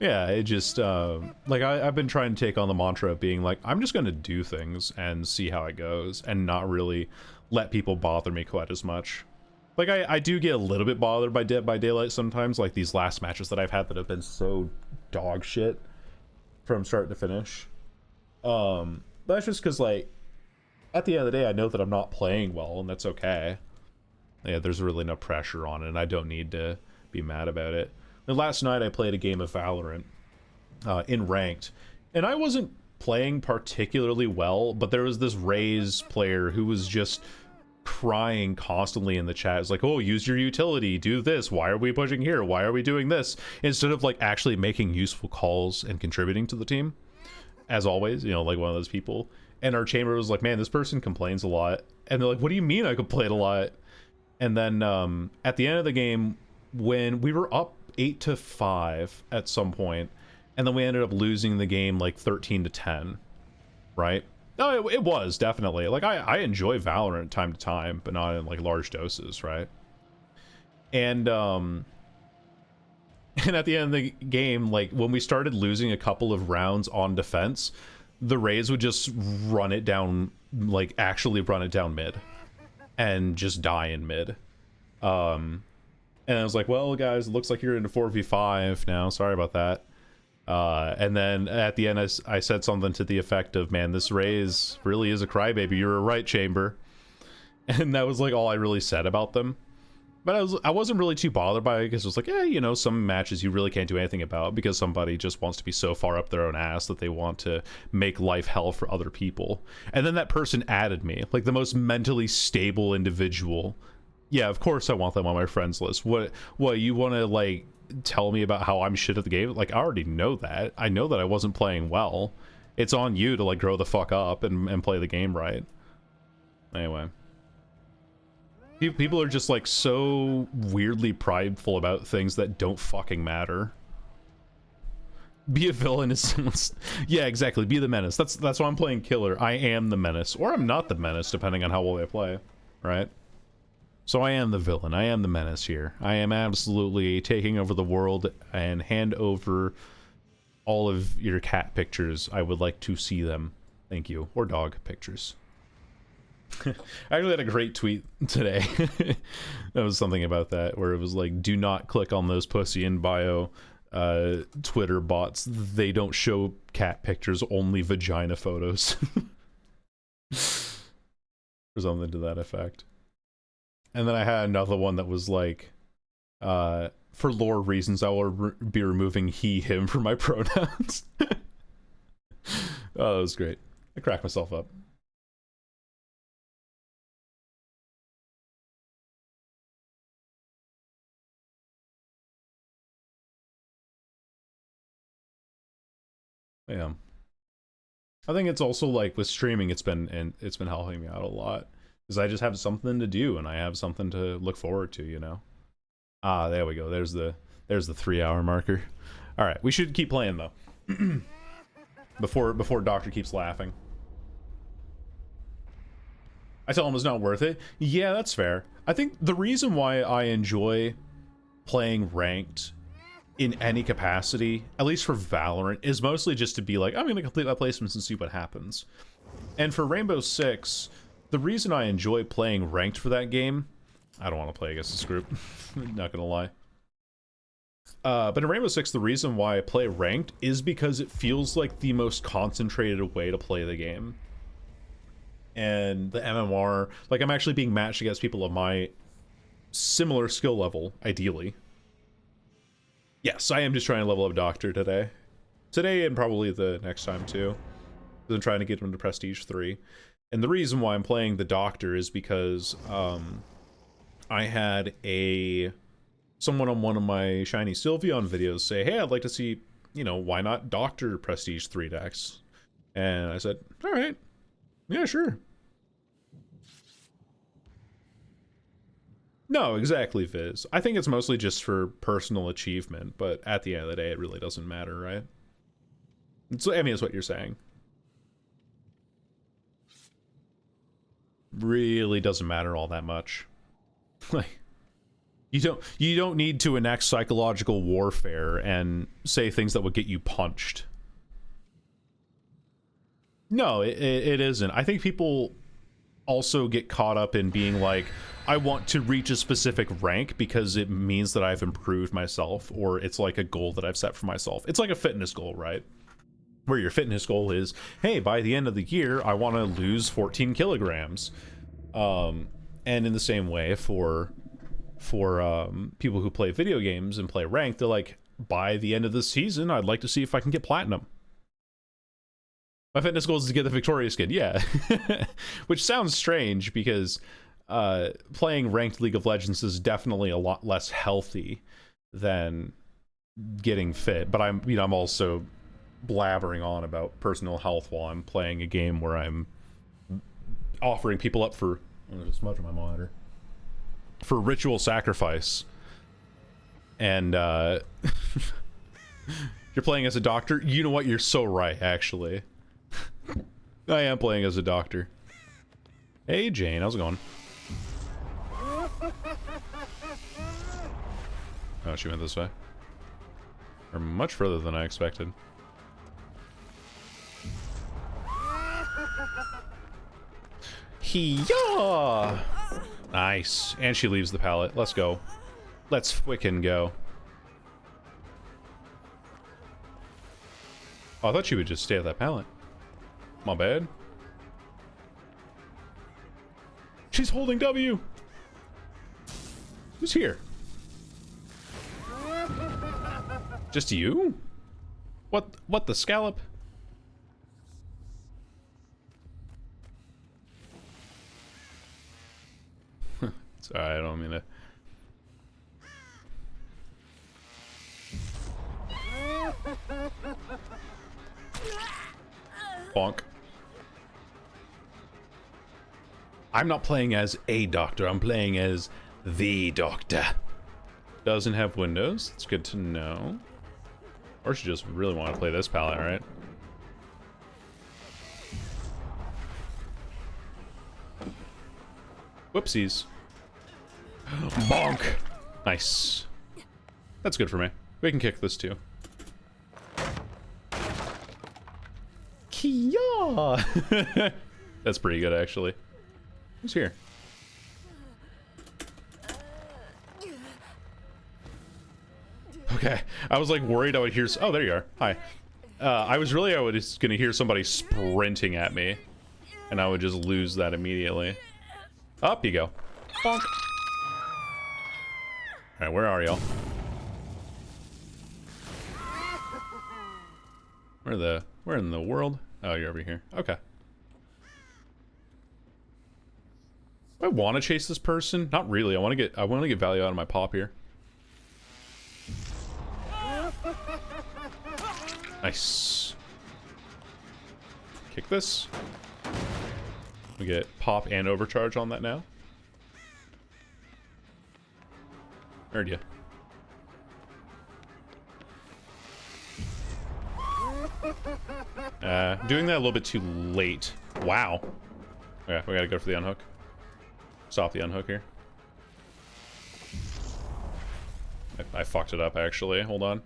Yeah, it just, like, I've been trying to take on the mantra of being like, I'm just gonna do things and see how it goes, and not really let people bother me quite as much. Like, I do get a little bit bothered by Dead by Daylight sometimes, like these last matches that I've had that have been so dog shit from start to finish. But that's just because, like, at the end of the day, I know that I'm not playing well, and that's okay. Yeah, there's really no pressure on it, and I don't need to be mad about it. And last night I played a game of Valorant in ranked, and I wasn't playing particularly well, but there was this Raze player who was just crying constantly in the chat. It's like, oh, use your utility, do this, why are we pushing here, why are we doing this, instead of like actually making useful calls and contributing to the team, as always, you know, like one of those people. And our chamber was like, man, this person complains a lot. And they're like, what do you mean I complain a lot? And then at the end of the game, when we were up 8-5 at some point, and then we ended up losing the game like 13-10, right? No, it was definitely, like, I enjoy Valorant time to time, but not in like large doses, right? And and at the end of the game, like, when we started losing a couple of rounds on defense, the Rays would just run it down, like actually run it down mid and just die in mid. And I was like, well, guys, it looks like you're into 4v5 now. Sorry about that. And then at the end, I said something to the effect of, man, this Raze really is a crybaby. You're a right, Chamber. And that was like all I really said about them. But I wasn't really too bothered by it, because it was like, yeah, you know, some matches you really can't do anything about because somebody just wants to be so far up their own ass that they want to make life hell for other people. And then that person added me, like the most mentally stable individual. Yeah, of course I want them on my friends list. What you want to, like, tell me about how I'm shit at the game? Like, I already know that. I know that I wasn't playing well. It's on you to, like, grow the fuck up and play the game right. Anyway. People are just, like, so weirdly prideful about things that don't fucking matter. Be a villain is someone's... Yeah, exactly. Be the menace. That's why I'm playing Killer. I am the menace. Or I'm not the menace, depending on how well I play. Right? So I am the villain. I am the menace here. I am absolutely taking over the world, and hand over all of your cat pictures. I would like to see them. Thank you. Or dog pictures. I actually had a great tweet today. That was something about that, where it was like, do not click on those pussy in bio Twitter bots. They don't show cat pictures, only vagina photos. Or something to that effect. And then I had another one that was like, for lore reasons, I will be removing he, him from my pronouns. Oh, that was great. I cracked myself up. Yeah. I think it's also like with streaming, it's been helping me out a lot because I just have something to do and I have something to look forward to, you know. Ah, there we go. There's the 3-hour marker. All right, we should keep playing though. before Doctor keeps laughing. I tell him it's not worth it. Yeah, that's fair. I think the reason why I enjoy playing ranked in any capacity, at least for Valorant, is mostly just to be like, I'm gonna complete my placements and see what happens. And for Rainbow Six, the reason I enjoy playing ranked for that game, I don't want to play against this group, not gonna lie. But in Rainbow Six, the reason why I play ranked is because it feels like the most concentrated way to play the game. And the MMR, like I'm actually being matched against people of my similar skill level, ideally. Yes, I am just trying to level up Doctor today. Today and probably the next time too. I'm trying to get him to Prestige 3. And the reason why I'm playing the Doctor is because I had someone on one of my Shiny Sylveon videos say, hey, I'd like to see, you know, why not Doctor Prestige 3 decks? And I said, all right. Yeah, sure. No, exactly, Viz. I think it's mostly just for personal achievement, but at the end of the day, it really doesn't matter, right? So, I mean, it's what you're saying. Really doesn't matter all that much. Like, you don't need to enact psychological warfare and say things that would get you punched. No, it isn't. I think people also get caught up in being like, I want to reach a specific rank because it means that I've improved myself, or it's like a goal that I've set for myself. It's like a fitness goal, right? Where your fitness goal is, hey, by the end of the year, I want to lose 14 kilograms. And in the same way, for people who play video games and play ranked, they're like, by the end of the season, I'd like to see if I can get platinum. My fitness goal is to get the Victoria skin, yeah. Which sounds strange because playing ranked League of Legends is definitely a lot less healthy than getting fit. But I'm also blabbering on about personal health while I'm playing a game where I'm offering people up for, I'm just smudging my monitor, for ritual sacrifice. And you're playing as a doctor. You know what? You're so right, actually. I am playing as a doctor. Hey, Jane, how's it going? Oh, she went this way. Or much further than I expected. Hee-yaw! Nice. And she leaves the pallet. Let's go. Let's frickin' go. Oh, I thought she would just stay at that pallet. My bad. She's holding W. Who's here? Just you? What the scallop? Sorry, I don't mean to. Bonk. I'm not playing as a doctor, I'm playing as the doctor. Doesn't have windows, it's good to know. Or she just really want to play this palette, right? Whoopsies. Bonk! Nice. That's good for me. We can kick this too. Kia! That's pretty good, actually. Who's here? Okay, I was like worried I would hear. Oh, there you are. Hi. I was gonna hear somebody sprinting at me, and I would just lose that immediately. Up you go. Bonk. All right, where are y'all? Where in the world? Oh, you're over here. Okay. Do I want to chase this person? Not really. I want to get value out of my pop here. Nice. Kick this. We get pop and overcharge on that now. Heard ya. Doing that a little bit too late. Wow. Okay, we gotta go for the unhook. Stop the unhook here. I fucked it up, actually. Hold on.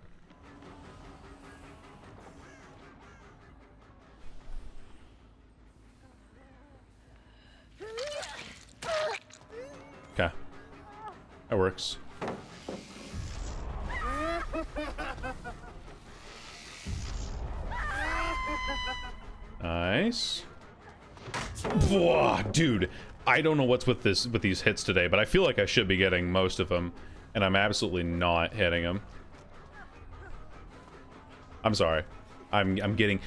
Okay. That works. Nice. Whoa, dude. I don't know what's with these hits today, but I feel like I should be getting most of them, and I'm absolutely not hitting them. I'm sorry. I'm getting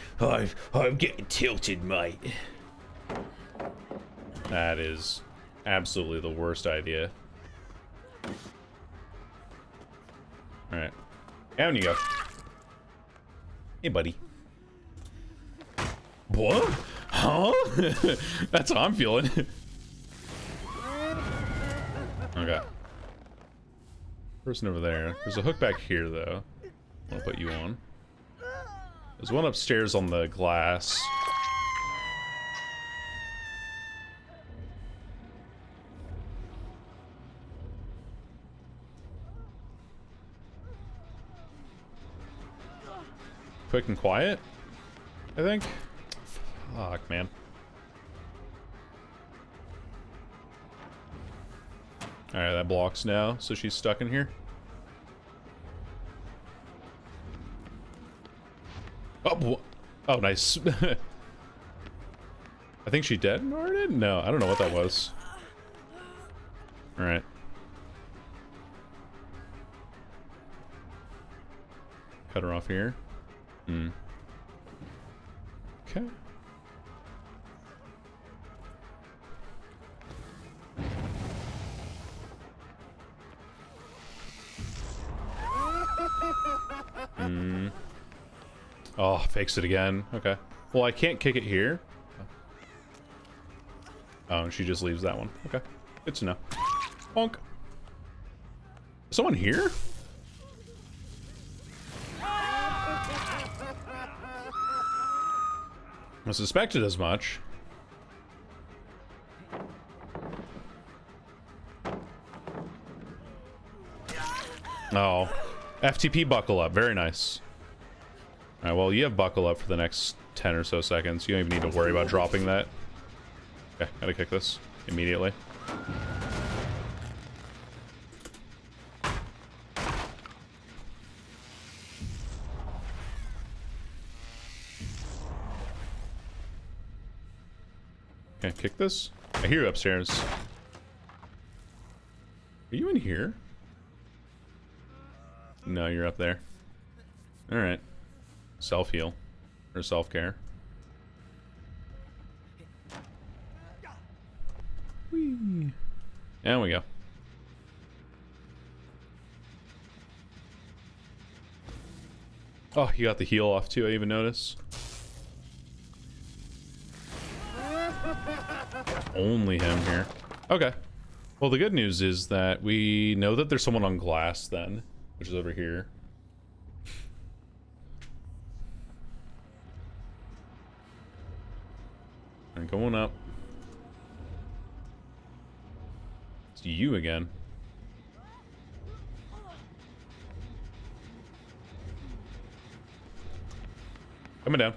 tilted, mate. That is absolutely the worst idea. Alright. Down you go. Hey, buddy. What? Huh? That's how I'm feeling. Okay. Person over there. There's a hook back here, though. I'll put you on. There's one upstairs on the glass. Quick and quiet, I think. Fuck, man. Alright, that blocks now, so she's stuck in here. Oh, oh, nice. I think she dead already? No, I don't know what that was. Alright. Cut her off here. Okay. Oh, fix it again. Okay. Well, I can't kick it here. Oh, and she just leaves that one. Okay. Good to know. Bonk. Someone here? I suspected as much. Oh. FTP buckle up. Very nice. Alright, well, you have buckle up for the next 10 or so seconds. You don't even need to worry about dropping that. Okay, gotta kick this immediately. Okay, kick this. I hear you upstairs. Are you in here? No, you're up there. Alright. Self-heal. Or self-care. Whee. There we go. Oh, you got the heal off too, I even noticed. Only him here. Okay. Well, the good news is that we know that there's someone on glass then, which is over here. And going up. It's you again. Coming down.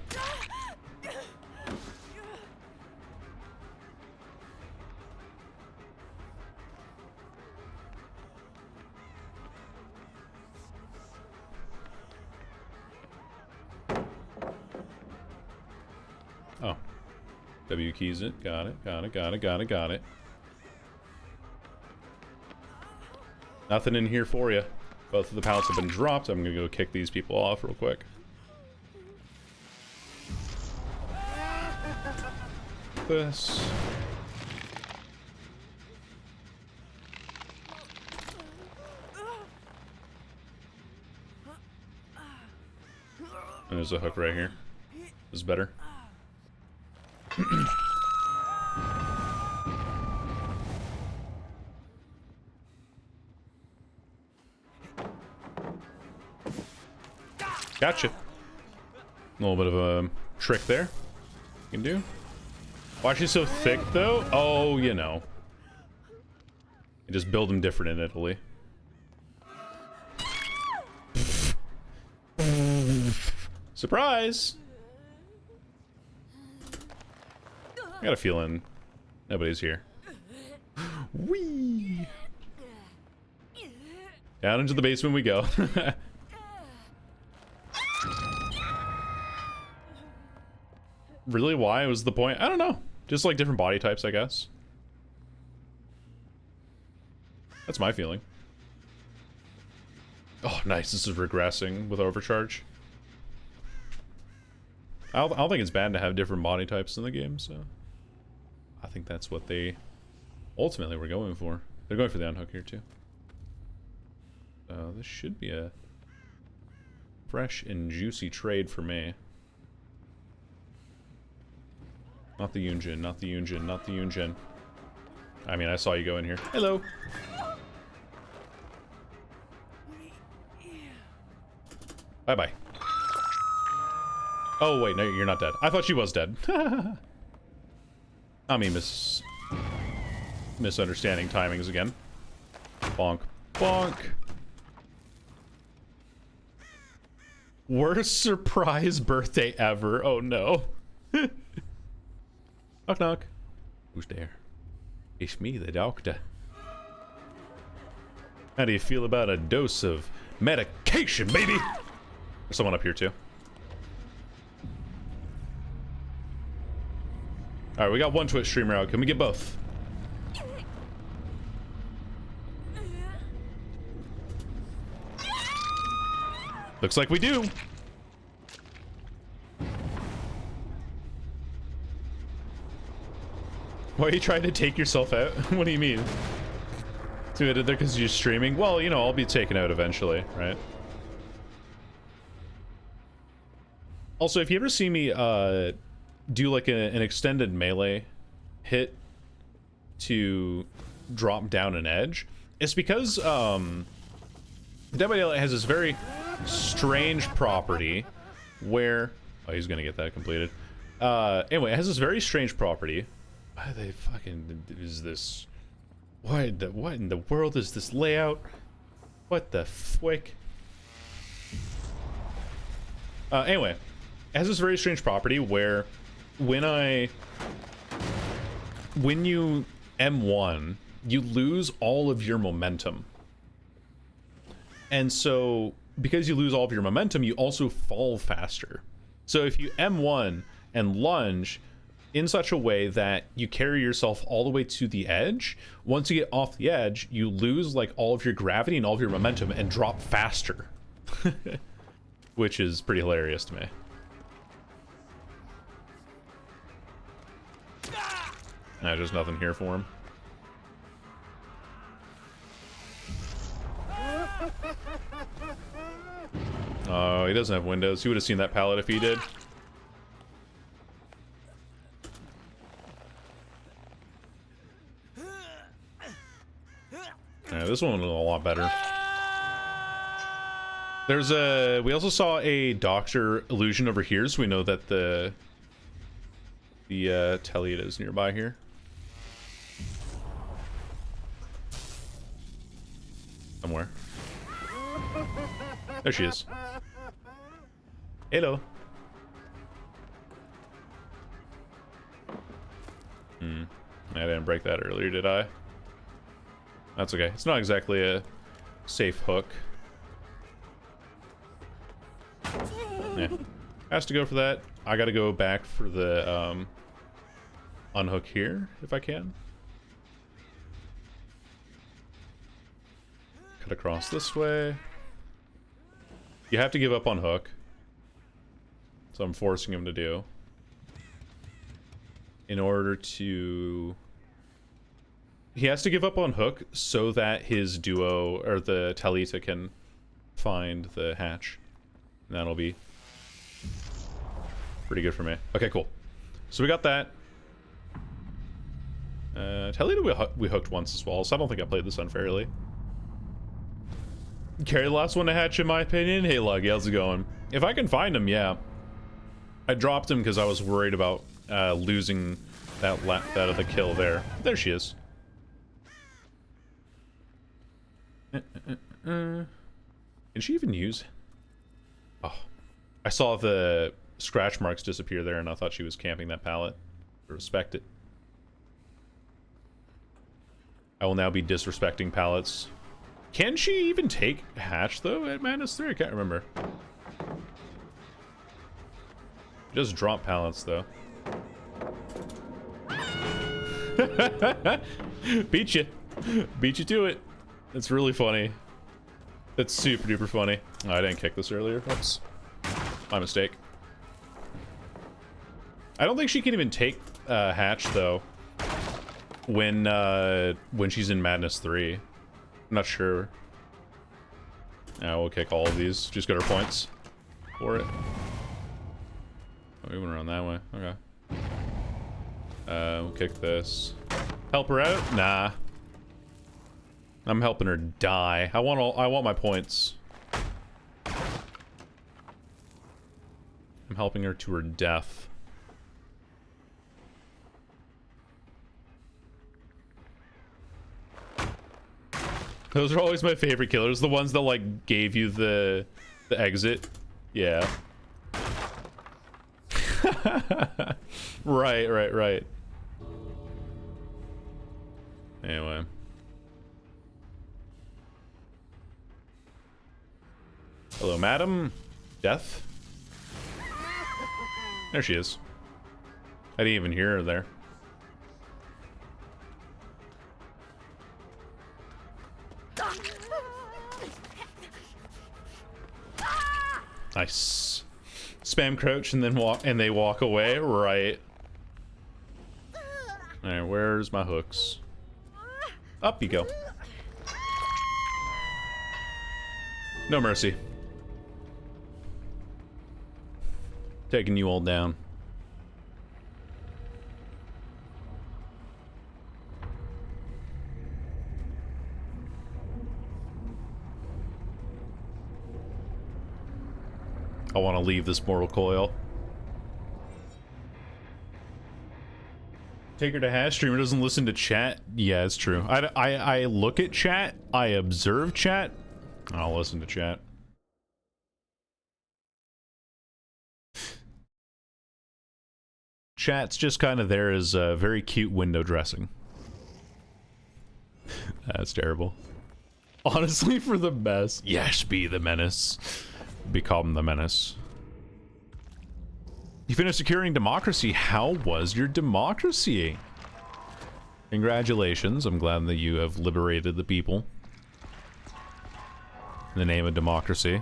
Oh. W keys it. Got it. Got it. Got it. Got it. Got it. Nothing in here for you. Both of the pallets have been dropped. I'm gonna go kick these people off real quick. This. And there's a hook right here. This is better. Gotcha. A little bit of a trick there. You can do. Why is she so thick, though? Oh, you know. You just build them different in Italy. Surprise! I got a feeling nobody's here. Whee! Down into the basement we go. Really, why was the point? I don't know. Just like different body types, I guess. That's my feeling. Oh, nice. This is regressing with overcharge. I don't think it's bad to have different body types in the game, so... I think that's what they ultimately were going for. They're going for the unhook here, too. This should be a fresh and juicy trade for me. Not the Yunjin, not the Yunjin, not the Yunjin. I mean, I saw you go in here. Hello! Bye-bye. Oh, wait, no, you're not dead. I thought she was dead. I mean, misunderstanding timings again. Bonk. Bonk! Worst surprise birthday ever. Oh, no. Knock, knock. Who's there? It's me, the doctor. How do you feel about a dose of medication, baby? There's someone up here, too. Alright, we got one Twitch streamer out. Can we get both? Looks like we do. Why are you trying to take yourself out? What do you mean? Do it there because you're streaming? Well, you know, I'll be taken out eventually, right? Also, if you ever see me do like an extended melee hit to drop down an edge, it's because Dead by Daylight has this very strange property where... Oh, he's gonna get that completed. Anyway, it has this very strange property. Why they fucking... is this... What in the world is this layout? What the fwick? Anyway, it has this very strange property where when you M1, you lose all of your momentum. And so, because you lose all of your momentum, you also fall faster. So if you M1 and lunge in such a way that you carry yourself all the way to the edge, once you get off the edge, you lose like all of your gravity and all of your momentum and drop faster. Which is pretty hilarious to me. There's nothing here for him. Oh, he doesn't have windows. He would have seen that pallet if he did. Yeah, this one was a lot better. There's a... We also saw a doctor illusion over here, so we know that the Telliot is nearby here. Somewhere. There she is. Hello. I didn't break that earlier, did I? That's okay. It's not exactly a safe hook. Yeah. Has to go for that. I gotta go back for the unhook here, if I can. Cut across this way. You have to give up on hook. So I'm forcing him to do. In order to... He has to give up on hook so that his duo, or the Talita, can find the hatch. And that'll be pretty good for me. Okay, cool. So we got that. Telly we hooked once as well, so I don't think I played this unfairly. Carry the last one to hatch, in my opinion. Hey, Luggy, how's it going? If I can find him, yeah. I dropped him because I was worried about losing that other kill there. There she is. Did she even use? Oh, I saw the scratch marks disappear there, and I thought she was camping that pallet. Respect it. I will now be disrespecting pallets. Can she even take hatch though at -3? I can't remember. Just drop pallets though. Beat you. Beat you to it. It's really funny. It's super duper funny. Oh, I didn't kick this earlier. Oops. My mistake. I don't think she can even take hatch though when she's in Madness 3. I'm not sure. Now we'll kick all of these. Just got our points for it. Oh, we went around that way. Okay. We'll kick this. Help her out? Nah. I'm helping her die. I want my points. I'm helping her to her death. Those are always my favorite killers. The ones that like gave you the exit. Yeah. Right. Anyway. Hello, madam. Death? There she is. I didn't even hear her there. Nice. Spam crouch and then they walk away. Right. Alright, where's my hooks? Up you go. No mercy. Taking you all down. I want to leave this mortal coil. Take her to hash. Streamer doesn't listen to chat. Yeah, it's true. I look at chat. I observe chat. I'll listen to chat. Chat's just kind of there as very cute window dressing. That's terrible. Honestly, for the best. Yes, be the menace. Become the menace. You finished securing democracy. How was your democracy? Congratulations. I'm glad that you have liberated the people in the name of democracy.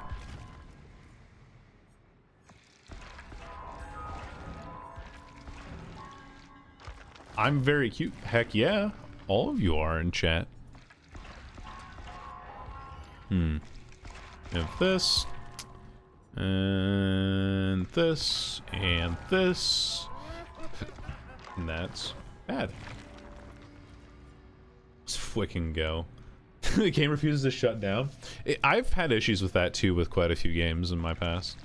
I'm very cute. Heck yeah. All of you are in chat. And this. And this. And this. And that's bad. Let's freaking go. The game refuses to shut down. I've had issues with that too with quite a few games in my past.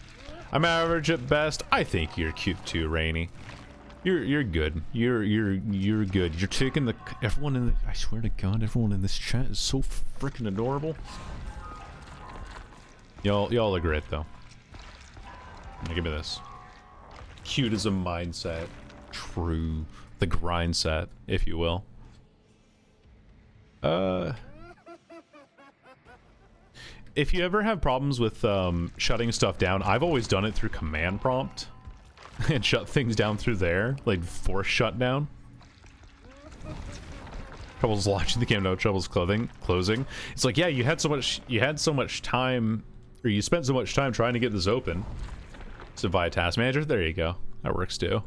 I'm average at best. I think you're cute too, Rainy. You're good. You're good. You're taking everyone in the, I swear to God, everyone in this chat is so freaking adorable. Y'all are great though. Now give me this. Cute as a mindset. True. The grind set, if you will. If you ever have problems with shutting stuff down, I've always done it through command prompt. And shut things down through there, like force shutdown. Troubles launching the game, no troubles closing. It's like, yeah, you had so much time, or you spent so much time trying to get this open. So via task manager, there you go. That works too.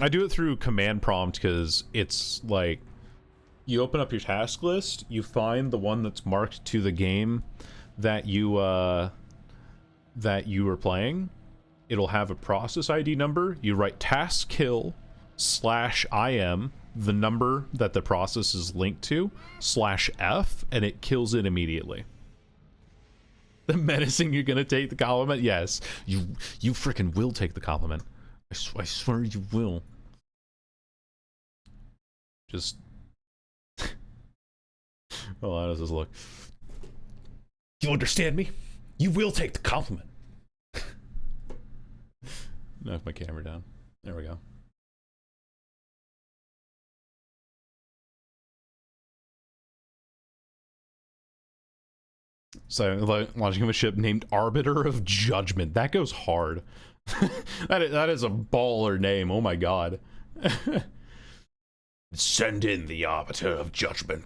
I do it through command prompt because it's like, you open up your task list, you find the one that's marked to the game that you were playing. It'll have a process ID number. You write task kill, /IM, the number that the process is linked to, /F, and it kills it immediately. The menacing you're gonna take the compliment? Yes. You freaking will take the compliment. I swear you will. Just... oh, how does this look? You understand me? You will take the compliment. Knock my camera down. There we go. So, like, launching of a ship named Arbiter of Judgment. That goes hard. that is a baller name. Oh my god. Send in the Arbiter of Judgment.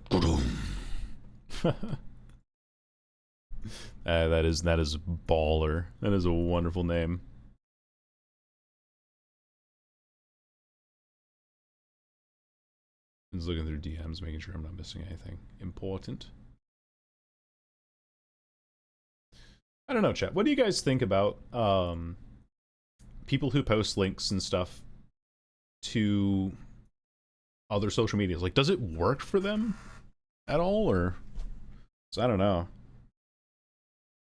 That is baller. That is a wonderful name. Just looking through DMs, making sure I'm not missing anything important. I don't know, chat. What do you guys think about people who post links and stuff to other social medias? Like, does it work for them at all, or... so I don't know.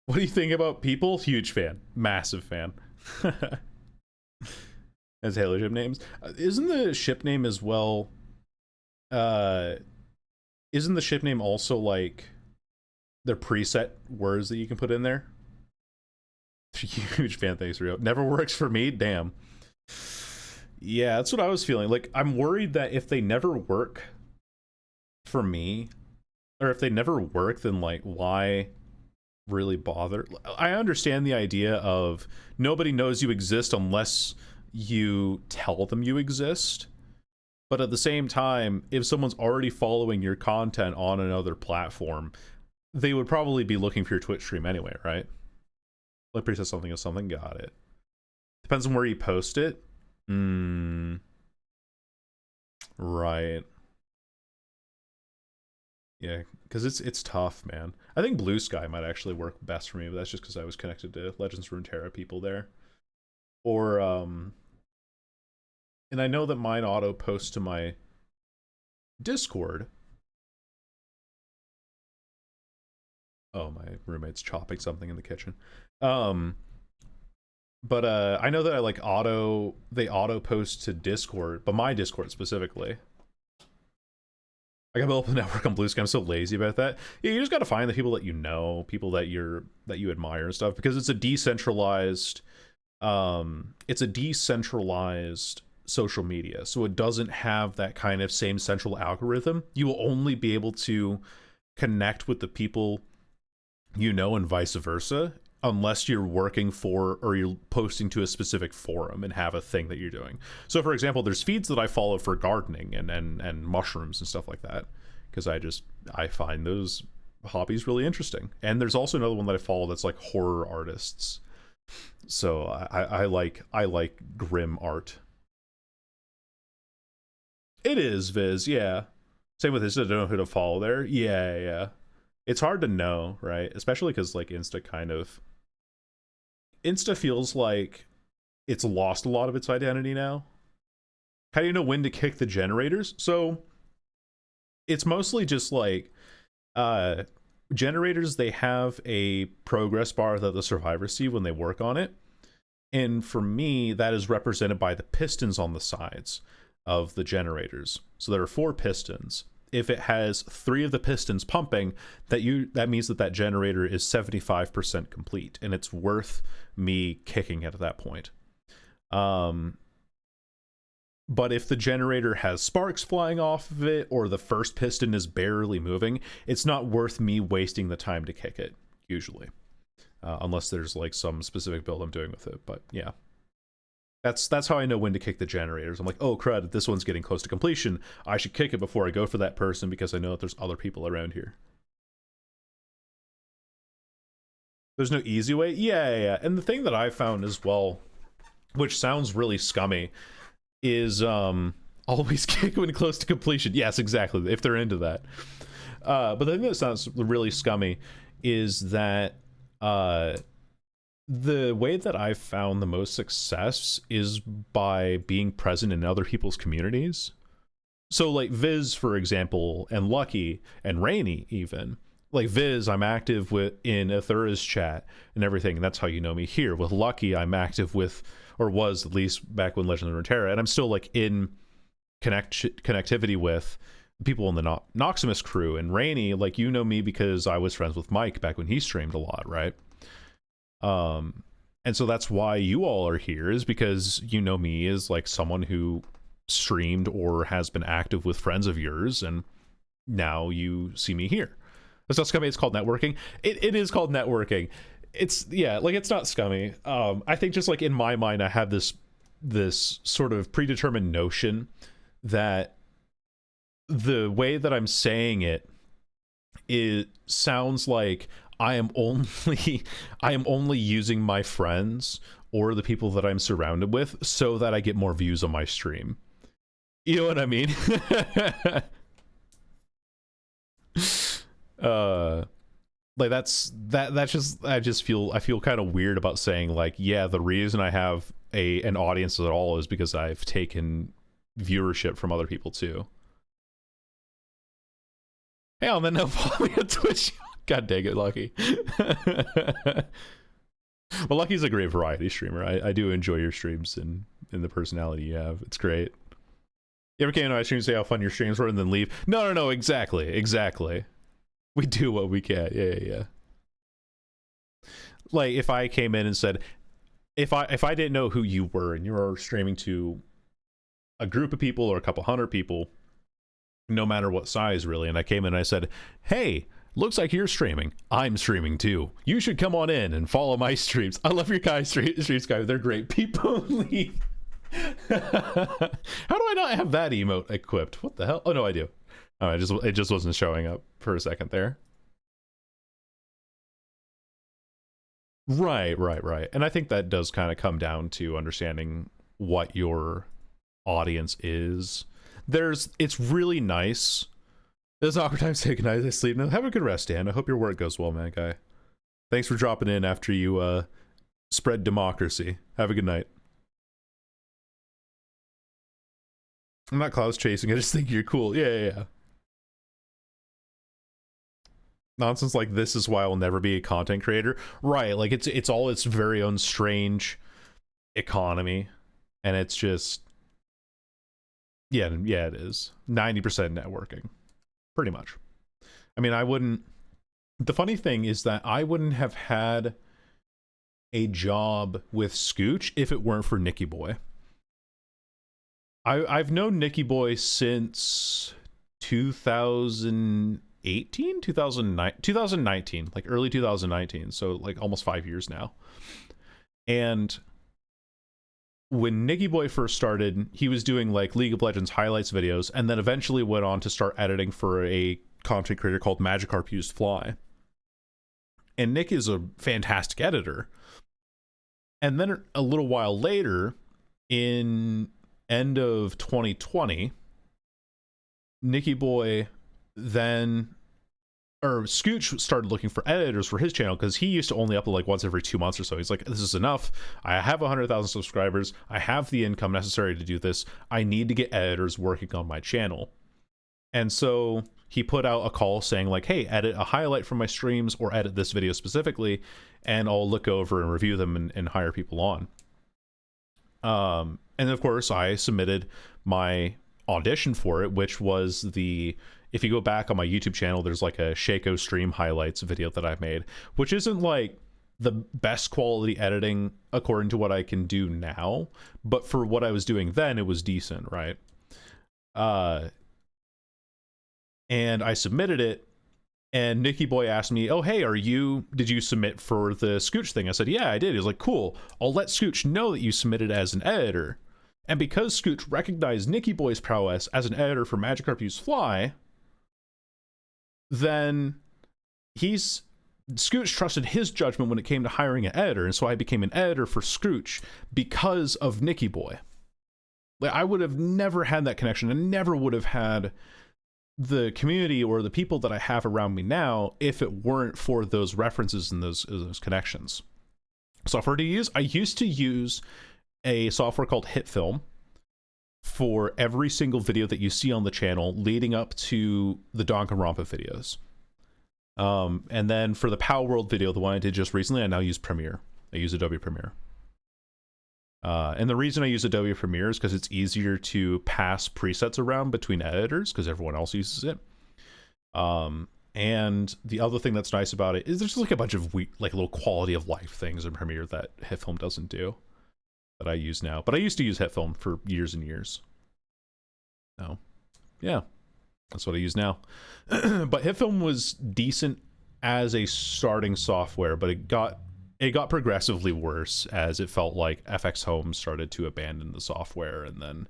What do you think about people? Huge fan. Massive fan. As Halo ship names. Isn't the ship name as well... isn't the ship name also, like, the preset words that you can put in there? Huge fan, thanks, Rio. Never works for me? Damn. Yeah, that's what I was feeling. Like, I'm worried that if they never work for me, or if they never work, then, like, why really bother? I understand the idea of nobody knows you exist unless you tell them you exist. But at the same time, if someone's already following your content on another platform, they would probably be looking for your Twitch stream anyway, right? Like, preset something is something, got it. Depends on where you post it. Right. Yeah, because it's tough, man. I think Blue Sky might actually work best for me, but that's just because I was connected to Legends of Runeterra people there. Or, and I know that mine auto posts to my Discord. Oh, my roommate's chopping something in the kitchen. But I know that I like they auto post to Discord, but my Discord specifically. I got built up a network on Blue Sky. I'm so lazy about that. Yeah, you just got to find the people that you know, people that you admire and stuff, because it's a decentralized social media, so it doesn't have that kind of same central algorithm. You will only be able to connect with the people you know, and vice versa, unless you're working for, or you're posting to a specific forum and have a thing that you're doing. So for example, there's feeds that I follow for gardening and mushrooms and stuff like that, because I find those hobbies really interesting. And there's also another one that I follow that's like horror artists. So I like grim art. It is, Viz, yeah. Same with this, I don't know who to follow there. Yeah. It's hard to know, right? Especially because, like, Insta feels like it's lost a lot of its identity now. How do you know when to kick the generators? So it's mostly just like generators, they have a progress bar that the survivors see when they work on it. And for me, that is represented by the pistons on the sides of the generators. So there are 4 pistons. If it has 3 of the pistons pumping, that means that generator is 75% complete, and it's worth me kicking it at that point. But if the generator has sparks flying off of it, or the first piston is barely moving, it's not worth me wasting the time to kick it, usually. Unless there's like some specific build I'm doing with it, but yeah. That's how I know when to kick the generators. I'm like, oh crud, this one's getting close to completion. I should kick it before I go for that person, because I know that there's other people around here. There's no easy way? Yeah. And the thing that I found as well, which sounds really scummy, is always kick when close to completion. Yes, exactly, if they're into that. But the thing that sounds really scummy is that the way that I've found the most success is by being present in other people's communities. So like Viz, for example, and Lucky and Rainy even. Like Viz, I'm active with in Athura's chat and everything, and that's how you know me here. With Lucky, I'm active with, or was at least back when Legend of Runeterra, and I'm still like in connectivity with people in the Noximus crew. And Rainy, like, you know me because I was friends with Mike back when he streamed a lot, right? And so that's why you all are here, is because you know me as like someone who streamed or has been active with friends of yours, and now you see me here. It's not scummy, it's called networking. It is called networking. It's, yeah, like, it's not scummy. I think just like in my mind, I have this sort of predetermined notion that the way that I'm saying it sounds like I am only using my friends or the people that I'm surrounded with so that I get more views on my stream. You know what I mean? Like that's just, I feel kind of weird about saying like, yeah, the reason I have an audience at all is because I've taken viewership from other people too. Hey, and then no, follow me on Twitch. God dang it, Lucky. Well, Lucky's a great variety streamer. I do enjoy your streams and the personality you have. It's great. You ever came to my stream, say how fun your streams were, and then leave? No, exactly. We do what we can. Yeah. Like, if I came in and said, if I didn't know who you were and you were streaming to a group of people or a couple hundred people, no matter what size really, and I came in and I said, hey, looks like you're streaming. I'm streaming too. You should come on in and follow my streams. I love your guys' streams, guys. They're great. People leave. How do I not have that emote equipped? What the hell? Oh no, I do. Oh, it just wasn't showing up for a second there. Right. And I think that does kind of come down to understanding what your audience is. It's really nice. There's awkward time to take a night sleep. Now, have a good rest, Dan. I hope your work goes well, man, guy. Thanks for dropping in after you spread democracy. Have a good night. I'm not cloud chasing. I just think you're cool. Yeah. Nonsense like this is why I'll never be a content creator. Right, like it's all its very own strange economy, and it's just, yeah, it is 90% networking, pretty much. I mean, the funny thing is that I wouldn't have had a job with Scooch if it weren't for Nicky Boy. I've known Nicky Boy since 2019, like early 2019, so like almost 5 years now. And when Nicky Boy first started, he was doing like League of Legends highlights videos, and then eventually went on to start editing for a content creator called Magikarp Used Fly. And Nick is a fantastic editor. And then a little while later, in end of 2020, Nicky Boy Scooch started looking for editors for his channel, because he used to only upload like once every 2 months or so. He's like, this is enough. I have 100,000 subscribers. I have the income necessary to do this. I need to get editors working on my channel. And so he put out a call saying like, hey, edit a highlight from my streams or edit this video specifically, and I'll look over and review them and hire people on. And of course, I submitted my audition for it, which was if you go back on my YouTube channel, there's like a Shaco stream highlights video that I made, which isn't like the best quality editing according to what I can do now, but for what I was doing then, it was decent, right? And I submitted it, and Nicky Boy asked me, oh, hey, did you submit for the Scooch thing? I said, yeah, I did. He was like, cool, I'll let Scooch know that you submitted as an editor. And because Scooch recognized Nicky Boy's prowess as an editor for Magikarp Used Fly, then Scooch trusted his judgment when it came to hiring an editor, and so I became an editor for Scooch because of Nicky Boy. Like, I would have never had that connection, and never would have had the community or the people that I have around me now if it weren't for those references and those connections. software to use. I used to use a software called HitFilm for every single video that you see on the channel leading up to the Danganronpa videos. And then for the Power World video, the one I did just recently, I now use Premiere. I use Adobe Premiere. And the reason I use Adobe Premiere is because it's easier to pass presets around between editors because everyone else uses it. And the other thing that's nice about it is there's like a bunch of like little quality of life things in Premiere that HitFilm doesn't do that I use now. But I used to use HitFilm for years and years. So, yeah, that's what I use now. But HitFilm was decent as a starting software, but it got progressively worse as it felt like FX Home started to abandon the software and then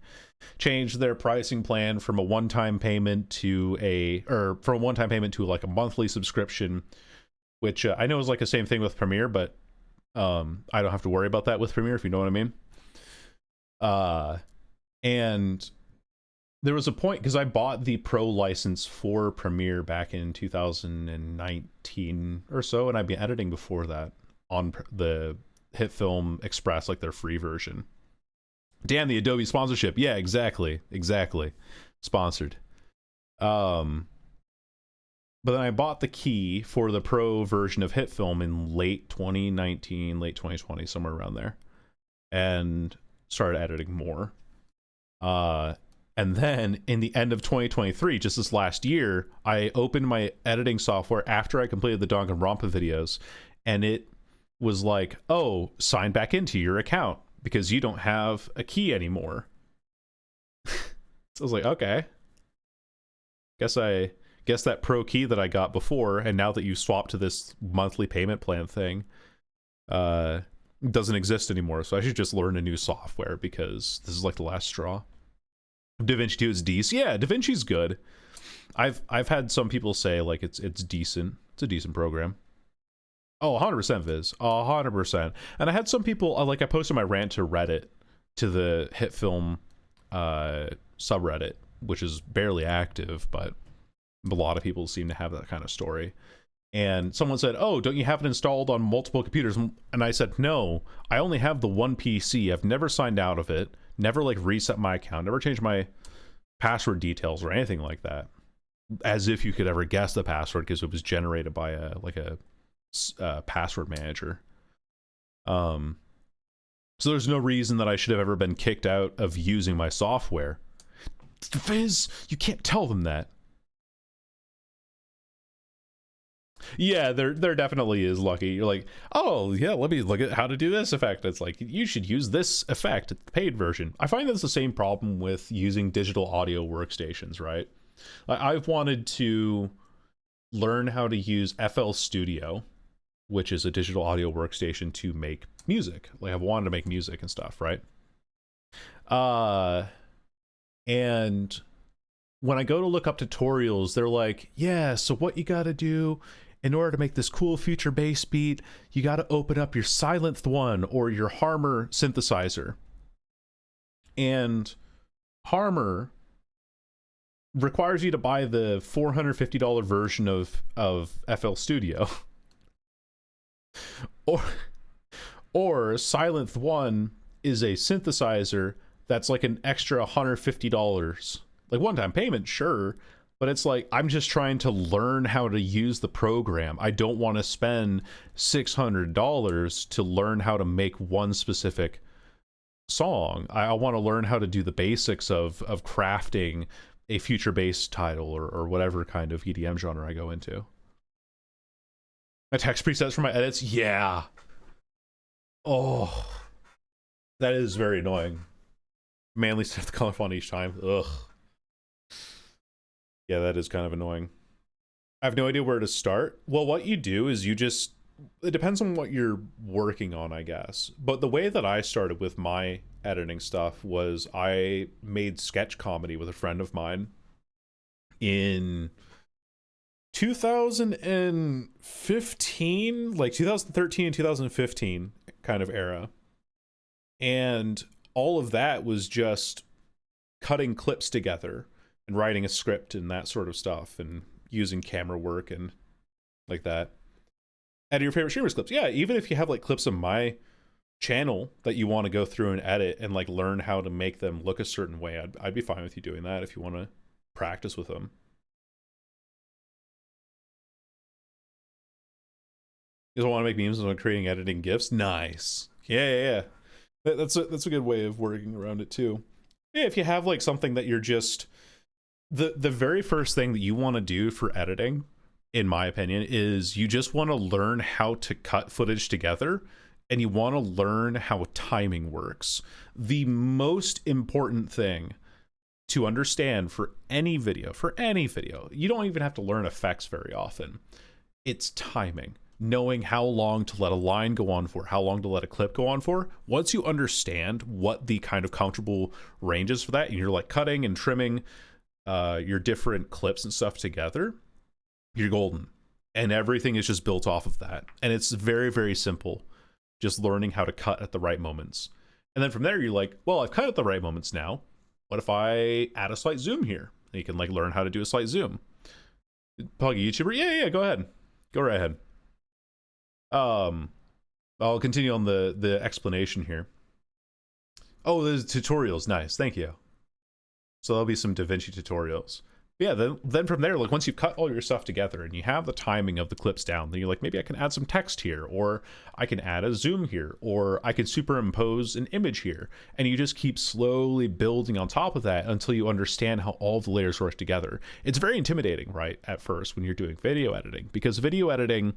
changed their pricing plan from a one-time payment to like a monthly subscription, which I know is like the same thing with Premiere, but I don't have to worry about that with Premiere, if you know what I mean. And there was a point, because I bought the Pro license for Premiere back in 2019 or so, and I'd been editing before that on the HitFilm Express, like their free version. Damn, the Adobe sponsorship. Yeah, exactly. Sponsored. But then I bought the key for the Pro version of HitFilm in late 2019, late 2020, somewhere around there, and started editing more. And then in the end of 2023, just this last year, I opened my editing software after I completed the Danganronpa videos, and it was like, oh, sign back into your account because you don't have a key anymore. So I was like, okay. Guess that Pro key that I got before, and now that you swapped to this monthly payment plan thing, doesn't exist anymore. So I should just learn a new software because this is like the last straw. DaVinci 2 is decent. Yeah, DaVinci's good. I've had some people say like it's decent. It's a decent program. Oh, 100% Viz. 100%. And I had some people, like, I posted my rant to Reddit, to the HitFilm subreddit, which is barely active, but a lot of people seem to have that kind of story. And someone said, oh, don't you have it installed on multiple computers? And I said, no, I only have the one PC. I've never signed out of it, never, like, reset my account, never changed my password details or anything like that. As if you could ever guess the password, because it was generated by a password manager. So there's no reason that I should have ever been kicked out of using my software. Fizz, you can't tell them that. Yeah, there definitely is, Lucky. You're like, oh yeah, let me look at how to do this effect. It's like, you should use this effect, the paid version. I find that's the same problem with using digital audio workstations, right? I've wanted to learn how to use FL Studio, which is a digital audio workstation, to make music. Like, I've wanted to make music and stuff, right? And when I go to look up tutorials, they're like, yeah, so what you gotta do in order to make this cool future bass beat, you gotta open up your Sylenth 1 or your Harmor synthesizer. And Harmor requires you to buy the $450 version of FL Studio. Or Sylenth 1 is a synthesizer that's like an extra $150. Like, one-time payment, sure, but it's like, I'm just trying to learn how to use the program. I don't want to spend $600 to learn how to make one specific song. I want to learn how to do the basics of crafting a future bass title or whatever kind of EDM genre I go into. My text presets for my edits, yeah. Oh, that is very annoying. Manually set the color font each time. Ugh. Yeah, that is kind of annoying. I have no idea where to start. Well, what you do is it depends on what you're working on, I guess. But the way that I started with my editing stuff was I made sketch comedy with a friend of mine in 2015, like 2013 and 2015 kind of era. And all of that was just cutting clips together and writing a script and that sort of stuff and using camera work and like that. Edit your favorite streamers clips. Yeah, even if you have like clips of my channel that you want to go through and edit and like learn how to make them look a certain way, I'd be fine with you doing that if you want to practice with them. You don't want to make memes on creating editing GIFs? Nice. Yeah. That's a good way of working around it too. Yeah, if you have like something that you're just the very first thing that you want to do for editing, in my opinion, is you just want to learn how to cut footage together, and you want to learn how timing works. The most important thing to understand for any video, you don't even have to learn effects very often. It's timing. Knowing how long to let a line go on for, how long to let a clip go on for. Once you understand what the kind of comfortable range is for that, and you're like cutting and trimming your different clips and stuff together, you're golden. And everything is just built off of that. And it's very, very simple. Just learning how to cut at the right moments. And then from there, you're like, well, I've cut at the right moments now. What if I add a slight zoom here? And you can like learn how to do a slight zoom. Puggy YouTuber? Yeah, go ahead. Go right ahead. I'll continue on the explanation here. Oh, there's tutorials. Nice. Thank you. So there'll be some DaVinci tutorials. Yeah, then from there, like once you've cut all your stuff together and you have the timing of the clips down, then you're like, maybe I can add some text here, or I can add a zoom here, or I can superimpose an image here. And you just keep slowly building on top of that until you understand how all the layers work together. It's very intimidating, right, at first when you're doing video editing, because video editing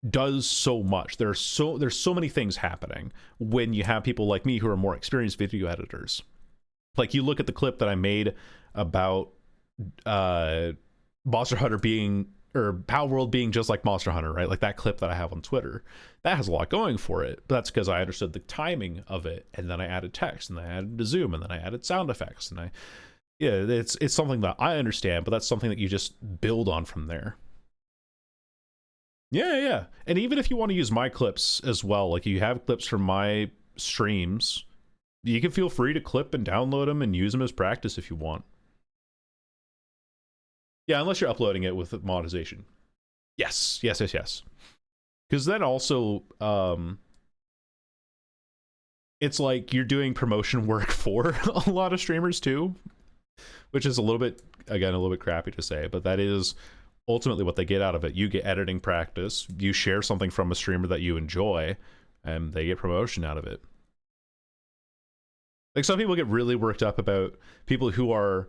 does so much. There's so many things happening when you have people like me who are more experienced video editors. Like you look at the clip that I made about Monster Hunter being, or Power World being just like Monster Hunter, right? Like that clip that I have on Twitter, that has a lot going for it. But that's because I understood the timing of it, and then I added text, and then I added a zoom, and then I added sound effects, and it's something that I understand, but that's something that you just build on from there. Yeah. And even if you want to use my clips as well, like you have clips from my streams, you can feel free to clip and download them and use them as practice if you want. Yeah, unless you're uploading it with monetization. Yes. Because then also, it's like you're doing promotion work for a lot of streamers too, which is a little bit crappy to say, but that is ultimately what they get out of it. You get editing practice, you share something from a streamer that you enjoy, and they get promotion out of it. Like some people get really worked up about people who are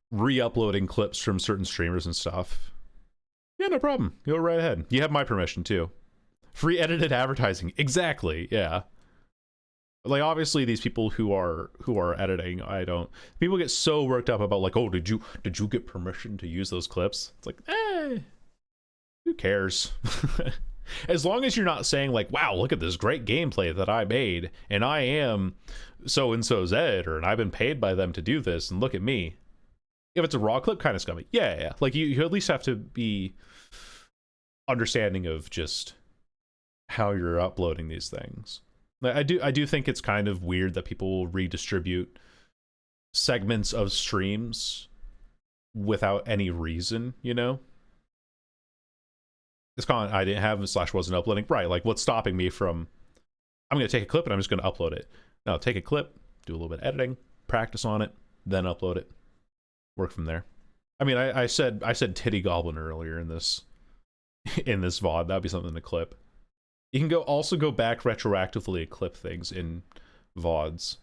re-uploading clips from certain streamers and stuff. Yeah, no problem. Go right ahead. You have my permission too. Free edited advertising. Exactly. Yeah. Like obviously these people who are editing, people get so worked up about like, oh, did you get permission to use those clips? It's like, who cares? As long as you're not saying like, wow, look at this great gameplay that I made, and I am so and so's editor, and I've been paid by them to do this, and look at me. If it's a raw clip, kind of scummy. Yeah. Like you at least have to be understanding of just how you're uploading these things. I do think it's kind of weird that people redistribute segments of streams without any reason, you know? It's kind of, I didn't have / wasn't uploading. Right, like what's stopping me from, I'm going to take a clip and I'm just going to upload it. No, take a clip, do a little bit of editing, practice on it, then upload it. Work from there. I mean, I said titty goblin earlier in this VOD. That'd be something to clip. You can also go back retroactively and clip things in VODs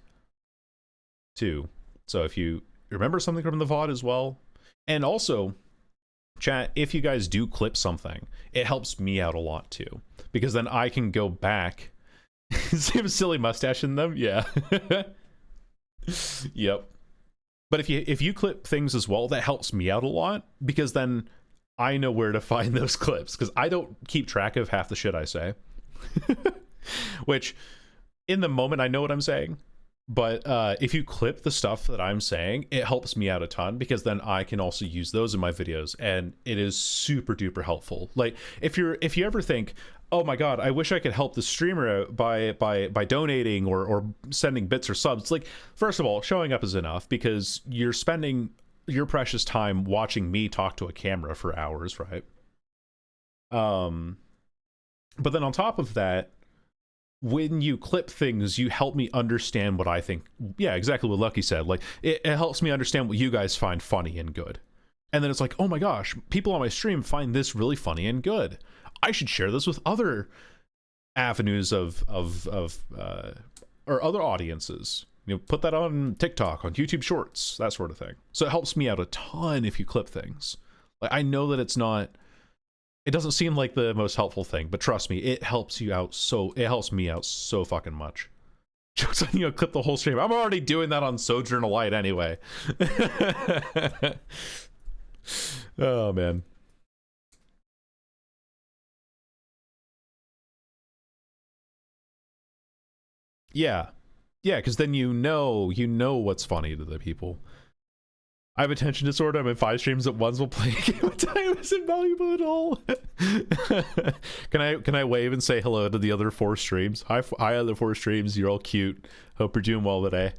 too. So if you remember something from the VOD as well, and also chat, if you guys do clip something, it helps me out a lot too, because then I can go back. See a silly mustache in them? Yeah. Yep. But if you clip things as well, that helps me out a lot, because then I know where to find those clips, because I don't keep track of half the shit I say. Which, in the moment, I know what I'm saying. But if you clip the stuff that I'm saying, it helps me out a ton, because then I can also use those in my videos, and it is super duper helpful. Like if you ever think, oh my god, I wish I could help the streamer out by donating or sending bits or subs. It's like, first of all, showing up is enough, because you're spending your precious time watching me talk to a camera for hours, right? But then on top of that, when you clip things, you help me understand what I think. Yeah, exactly what Lucky said. Like, it helps me understand what you guys find funny and good. And then it's like, oh my gosh, people on my stream find this really funny and good. I should share this with other avenues or other audiences. You know, put that on TikTok, on YouTube Shorts, that sort of thing. So it helps me out a ton if you clip things. Like, I know that it doesn't seem like the most helpful thing, but trust me, it helps you out it helps me out so fucking much. Jokes on you, clip the whole stream. I'm already doing that on Sojourner Light anyway. Oh man. Yeah. Yeah, because then you know what's funny to the people. I have attention disorder. I'm in 5 streams at once. Will play a game of time is invaluable at all. Can I wave and say hello to the other 4 streams? Hi other 4 streams. You're all cute. Hope you're doing well today.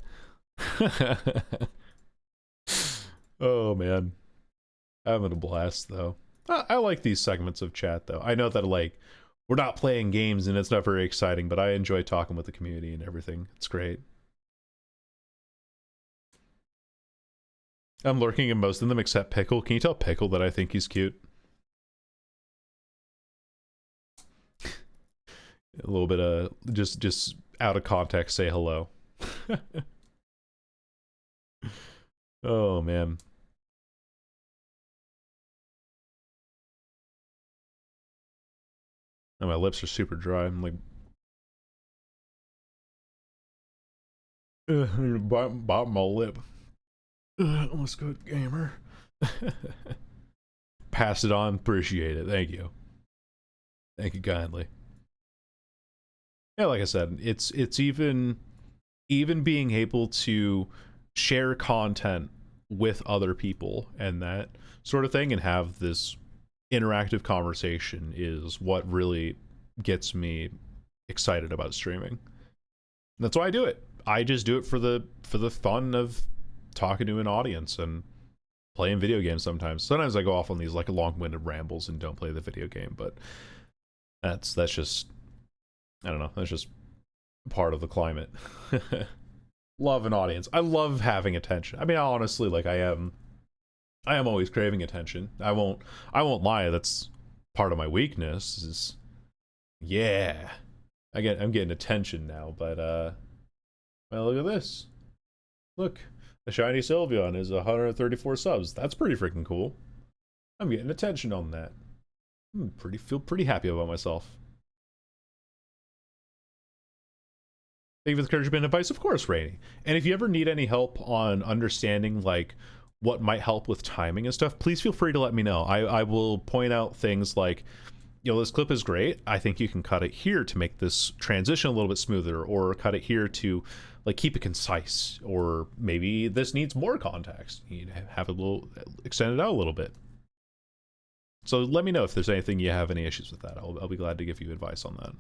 Oh man, I'm having a blast though. I like these segments of chat though. I know that like we're not playing games and it's not very exciting, but I enjoy talking with the community and everything. It's great. I'm lurking in most of them except Pickle. Can you tell Pickle that I think he's cute? A little bit of just out of context, say hello. Oh man. And my lips are super dry. I'm like, bottom my lip. Let's go, gamer. Pass it on. Appreciate it. Thank you. Thank you kindly. Yeah, like I said, it's even being able to share content with other people and that sort of thing and have this interactive conversation is what really gets me excited about streaming. And that's why I do it. I just do it for the fun of talking to an audience and playing video games sometimes. Sometimes I go off on these like long-winded rambles and don't play the video game, but that's just, I don't know, that's just part of the climate. Love an audience. I love having attention. I mean, honestly, like I am always craving attention. I won't lie, that's part of my weakness is, yeah, I'm getting attention now, but well, look at this. Look, the shiny Sylveon is 134 subs. That's pretty freaking cool. I'm getting attention on that. Feel pretty happy about myself. Thank you for the encouragement and advice, of course, Rainy. And if you ever need any help on understanding like what might help with timing and stuff, please feel free to let me know. I will point out things like, you know, this clip is great. I think you can cut it here to make this transition a little bit smoother, or cut it here to like keep it concise, or maybe this needs more context. You have a little, extend it out a little bit. So let me know if there's anything you have any issues with that. I'll be glad to give you advice on that.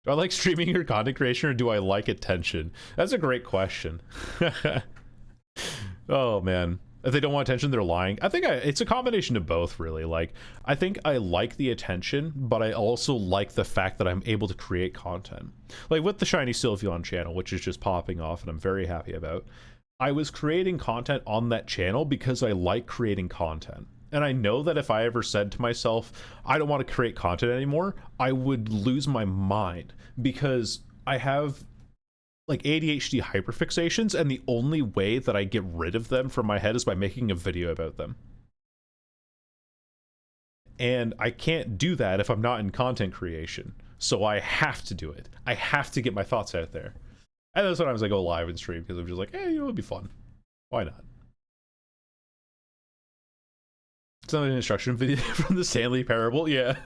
Do I like streaming or content creation, or do I like attention? That's a great question. Oh man, if they don't want attention, they're lying. I think it's a combination of both, really. Like, I think I like the attention, but I also like the fact that I'm able to create content. Like with the Shiny Sylveon channel, which is just popping off and I'm very happy about. I was creating content on that channel because I like creating content. And I know that if I ever said to myself, I don't want to create content anymore, I would lose my mind, because I have like ADHD hyperfixations, and the only way that I get rid of them from my head is by making a video about them. And I can't do that if I'm not in content creation. So I have to do it. I have to get my thoughts out there. And then sometimes I go live and stream because I'm just like, hey, you know, it'd be fun. Why not? It's not an instruction video from the Stanley Parable. Yeah.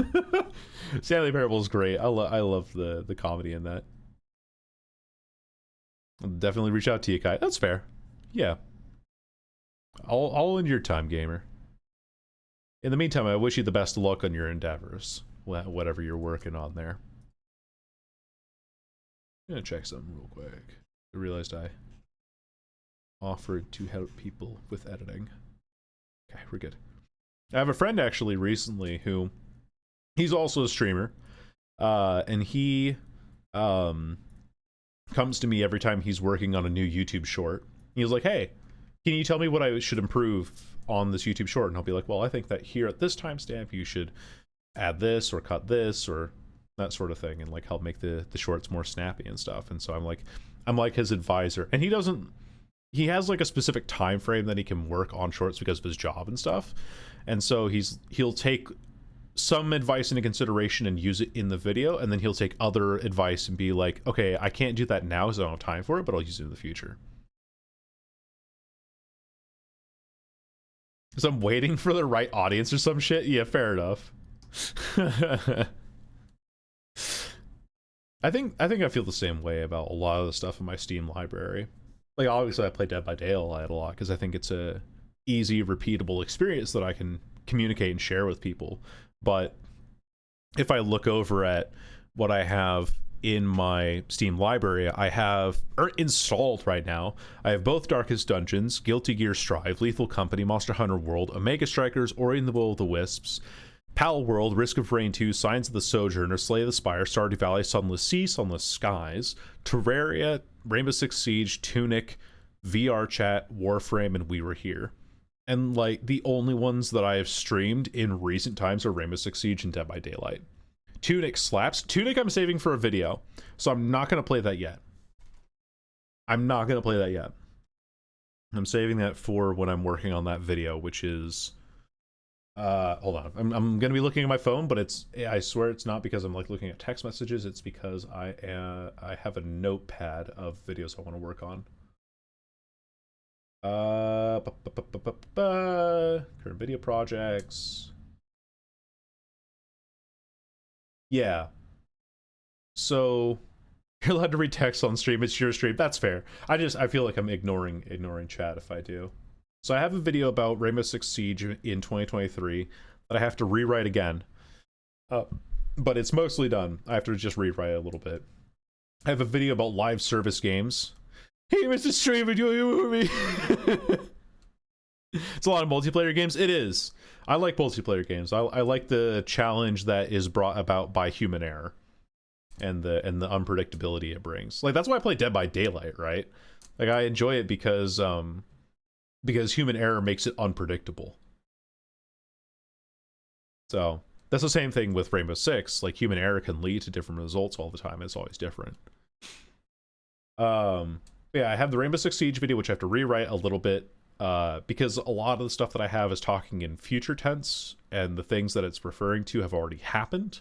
Stanley Parable is great. I love the comedy in that. I'll definitely reach out to you, Kai. That's fair. Yeah. All in your time, gamer. In the meantime, I wish you the best of luck on your endeavors, whatever you're working on there. I'm gonna check something real quick. I realized I offered to help people with editing. Okay, we're good. I have a friend actually recently who He's also a streamer, and he comes to me every time he's working on a new YouTube short. He's like, hey, can you tell me what I should improve on this YouTube short? And I'll be like, well, I think that here at this timestamp you should add this or cut this or that sort of thing, and like help make the shorts more snappy and stuff. And so I'm like his advisor, and he has like a specific time frame that he can work on shorts because of his job and stuff. And so he'll take some advice into consideration and use it in the video, and then he'll take other advice and be like, okay, I can't do that now because I don't have time for it, but I'll use it in the future. Because I'm waiting for the right audience or some shit. Yeah, fair enough. I think I feel the same way about a lot of the stuff in my Steam library. Like, obviously I play Dead by Daylight a lot because I think it's a easy, repeatable experience that I can communicate and share with people. But if I look over at what I have in my Steam library, I have installed right now, I have both Darkest Dungeons, Guilty Gear Strive, Lethal Company, Monster Hunter World, Omega Strikers, Ori and the Will of the Wisps, Pal World, Risk of Rain 2, Signs of the Sojourner, Slay the Spire, Stardew Valley, Sunless Sea, Sunless Skies, Terraria, Rainbow Six Siege, Tunic, VR Chat, Warframe, and We Were Here. And like the only ones that I have streamed in recent times are Rainbow Six Siege and Dead by Daylight. Tunic slaps. Tunic I'm saving for a video, so I'm not going to play that yet. I'm saving that for when I'm working on that video, which is... hold on. I'm going to be looking at my phone, but I swear it's not because I'm like looking at text messages. It's because I have a notepad of videos I want to work on. Current video projects. Yeah. So you're allowed to read text on stream. It's your stream. That's fair. I feel like I'm ignoring chat if I do. So I have a video about Rainbow Six Siege in 2023 that I have to rewrite again. But it's mostly done. I have to just rewrite it a little bit. I have a video about live service games. Hey, Mr. Stream, enjoy your movie. It's a lot of multiplayer games. It is. I like multiplayer games. I like the challenge that is brought about by human error and the unpredictability it brings. Like, that's why I play Dead by Daylight, right? Like, I enjoy it because human error makes it unpredictable. So that's the same thing with Rainbow Six. Like, human error can lead to different results all the time. It's always different. Yeah, I have the Rainbow Six Siege video, which I have to rewrite a little bit, because a lot of the stuff that I have is talking in future tense, and the things that it's referring to have already happened.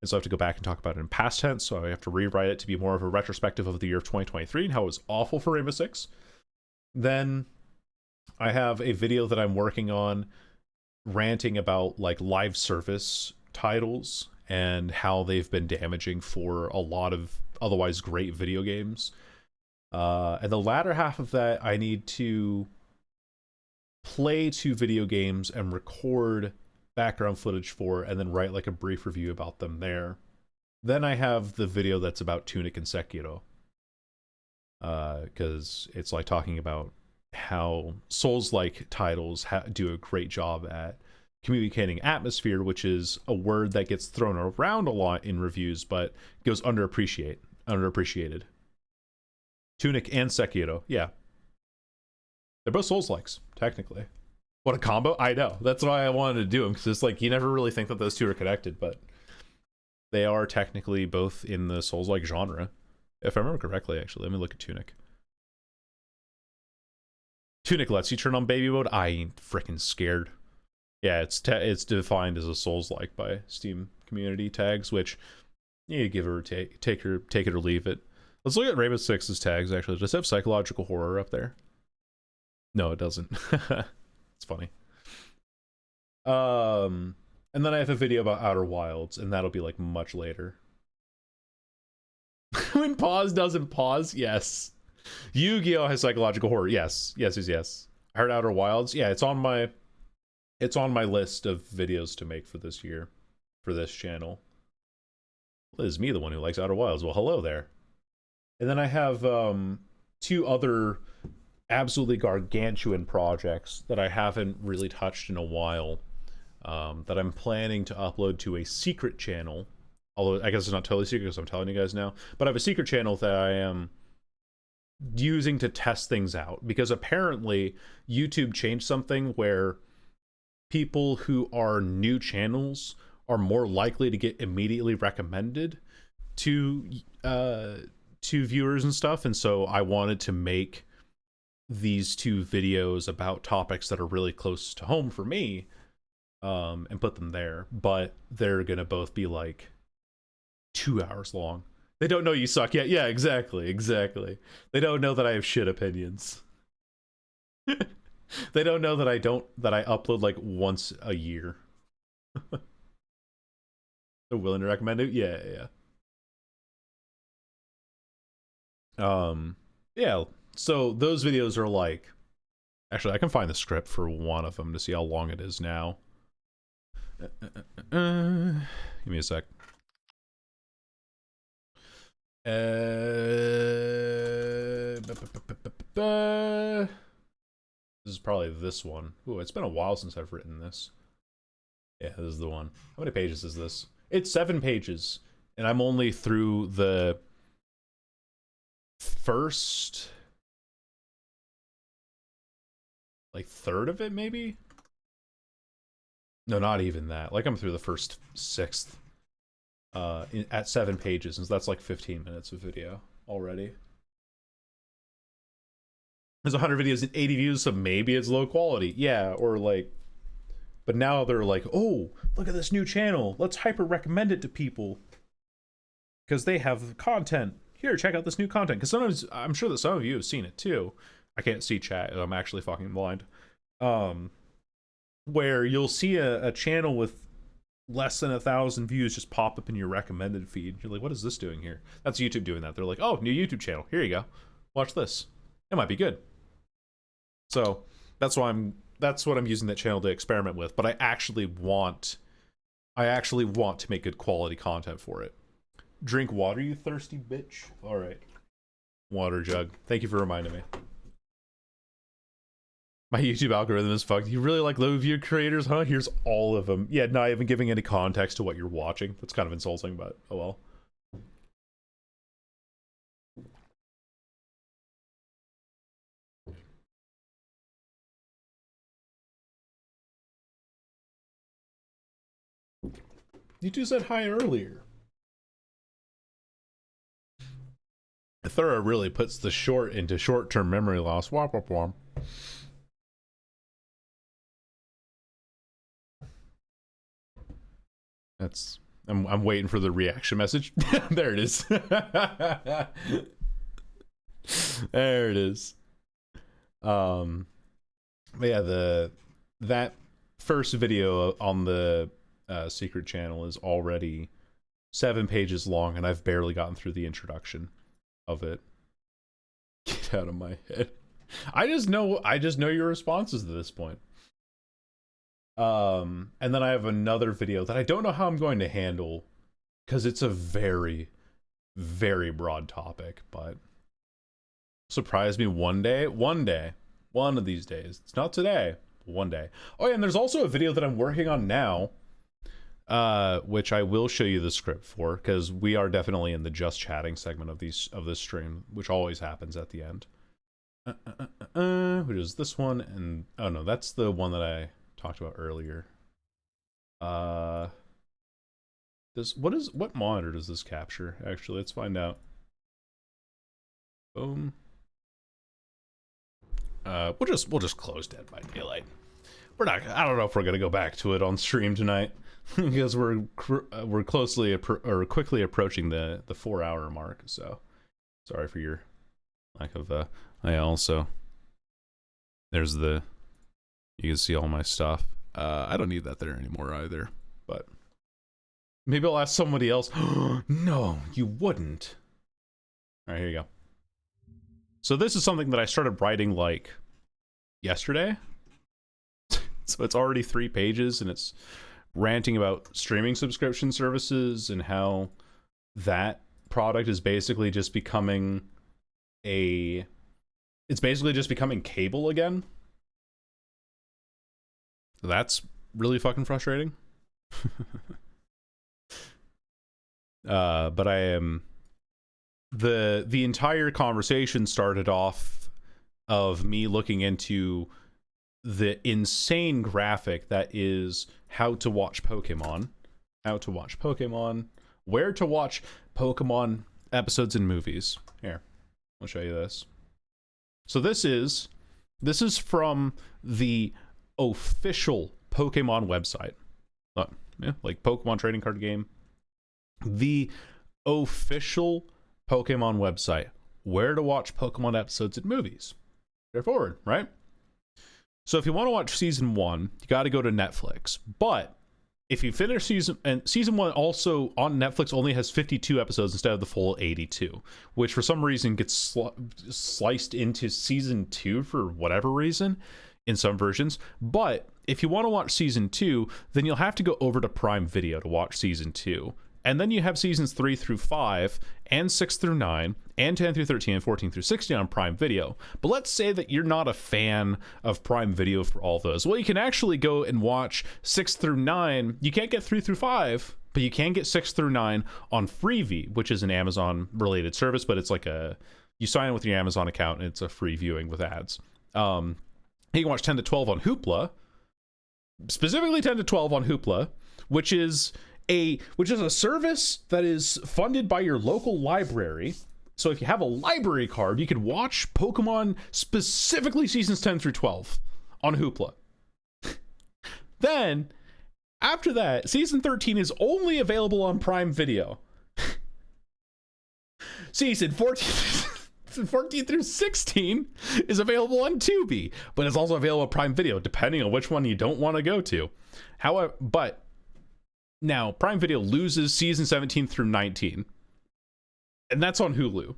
And so I have to go back and talk about it in past tense, so I have to rewrite it to be more of a retrospective of the year of 2023 and how it was awful for Rainbow Six. Then I have a video that I'm working on ranting about like live service titles and how they've been damaging for a lot of otherwise great video games. And the latter half of that, I need to play 2 video games and record background footage for, and then write like a brief review about them there. Then I have the video that's about Tunic and Sekiro. Because it's like talking about how Souls-like titles do a great job at communicating atmosphere, which is a word that gets thrown around a lot in reviews, but goes underappreciated. Tunic and Sekiro, yeah. They're both Souls-likes, technically. What a combo. I know. That's why I wanted to do them, because it's like, you never really think that those two are connected, but they are technically both in the Souls-like genre. If I remember correctly, actually. Let me look at Tunic. Tunic lets you turn on baby mode. I ain't freaking scared. Yeah, it's defined as a Souls-like by Steam community tags, which you give it or take it or leave it. Let's look at Rainbow Six's tags, actually. Does it have psychological horror up there? No, it doesn't. It's funny. And then I have a video about Outer Wilds, and that'll be like much later. When pause doesn't pause, yes. Yu-Gi-Oh has psychological horror, yes. I heard Outer Wilds. Yeah, it's on my list of videos to make for this year, for this channel. Well, it's me, the one who likes Outer Wilds. Well, hello there. And then I have 2 other absolutely gargantuan projects that I haven't really touched in a while. that I'm planning to upload to a secret channel. Although I guess it's not totally secret because I'm telling you guys now. But I have a secret channel that I am using to test things out, because apparently YouTube changed something where people who are new channels are more likely to get immediately recommended to viewers and stuff. And so I wanted to make these two videos about topics that are really close to home for me, and put them there, but they're gonna both be like 2 hours long. They don't know you suck yet. Yeah, exactly. They don't know that I have shit opinions. They don't know that I upload like once a year. They're willing to recommend it. Yeah. Yeah. So those videos are like, actually, I can find the script for one of them to see how long it is now. Give me a sec. This is probably this one. Ooh, it's been a while since I've written this. Yeah, this is the one. How many pages is this? It's 7 pages, and I'm only through the first, like, third of it, maybe? No, not even that. Like, I'm through the first sixth at 7 pages, and that's like 15 minutes of video already. There's 100 videos and 80 views, so maybe it's low quality. Yeah, or like, but now they're like, oh, look at this new channel. Let's hyper recommend it to people because they have content. Here, check out this new content. Because sometimes, I'm sure that some of you have seen it too. I can't see chat. I'm actually fucking blind. Where you'll see a channel with less than 1,000 views just pop up in your recommended feed. You're like, what is this doing here? That's YouTube doing that. They're like, oh, new YouTube channel. Here you go. Watch this. It might be good. So that's what I'm using that channel to experiment with. But I actually want to make good quality content for it. Drink water, you thirsty bitch. All right. Water jug. Thank you for reminding me. My YouTube algorithm is fucked. You really like low view creators, huh? Here's all of them. Yeah, not even giving any context to what you're watching. That's kind of insulting, but oh well. You two said hi earlier. Thura really puts the short into short-term memory loss. Womp womp womp. That's I'm waiting for the reaction message. There it is. There it is. But yeah, that first video on the secret channel is already 7 pages long, and I've barely gotten through the introduction of it. Get out of my head. I just know your responses to this point. And then I have another video that I don't know how I'm going to handle because it's a very, very broad topic, but surprise me one of these days. It's not today, one day. Oh yeah, and there's also a video that I'm working on now, which I will show you the script for, because we are definitely in the just chatting segment of this stream, which always happens at the end. Which is this one, and oh no, that's the one that I talked about earlier. What monitor does this capture? Actually, let's find out. Boom. We'll just close Dead by Daylight. I don't know if we're gonna go back to it on stream tonight because we're quickly approaching the 4-hour mark. So sorry for your lack of. I also there's the. You can see all my stuff. I don't need that there anymore either, but maybe I'll ask somebody else. No, you wouldn't. All right, here you go. So this is something that I started writing like yesterday. So it's already 3 pages, and it's ranting about streaming subscription services and how that product is basically just becoming cable again. That's really fucking frustrating. But I am the entire conversation started off of me looking into the insane graphic that is how to watch Pokemon, where to watch Pokemon episodes and movies. Here, I'll show you this. So this is from the official Pokemon website. Yeah, like Pokemon trading card game. The official Pokemon website. Where to watch Pokemon episodes and movies. Straightforward, right? So if you want to watch season 1, you got to go to Netflix. But if you finish season 1 also on Netflix only has 52 episodes instead of the full 82, which for some reason gets sliced into season 2 for whatever reason in some versions. But if you want to watch season 2, then you'll have to go over to Prime Video to watch season 2. And then you have seasons 3 through 5, and 6 through 9, and 10 through 13, and 14 through 16 on Prime Video. But let's say that you're not a fan of Prime Video for all those. Well, you can actually go and watch 6 through 9. You can't get 3 through 5, but you can get 6 through 9 on Freevee, which is an Amazon-related service, but it's like you sign in with your Amazon account, and it's a free viewing with ads. You can watch 10 to 12 on Hoopla, specifically 10 to 12 on Hoopla, which is a service that is funded by your local library. So if you have a library card, you could watch Pokemon, specifically seasons 10 through 12 on Hoopla. Then, after that, season 13 is only available on Prime Video. Season 14 through 16 is available on Tubi, but it's also available on Prime Video, depending on which one you don't want to go to. However, but now, Prime Video loses season 17 through 19. And that's on Hulu.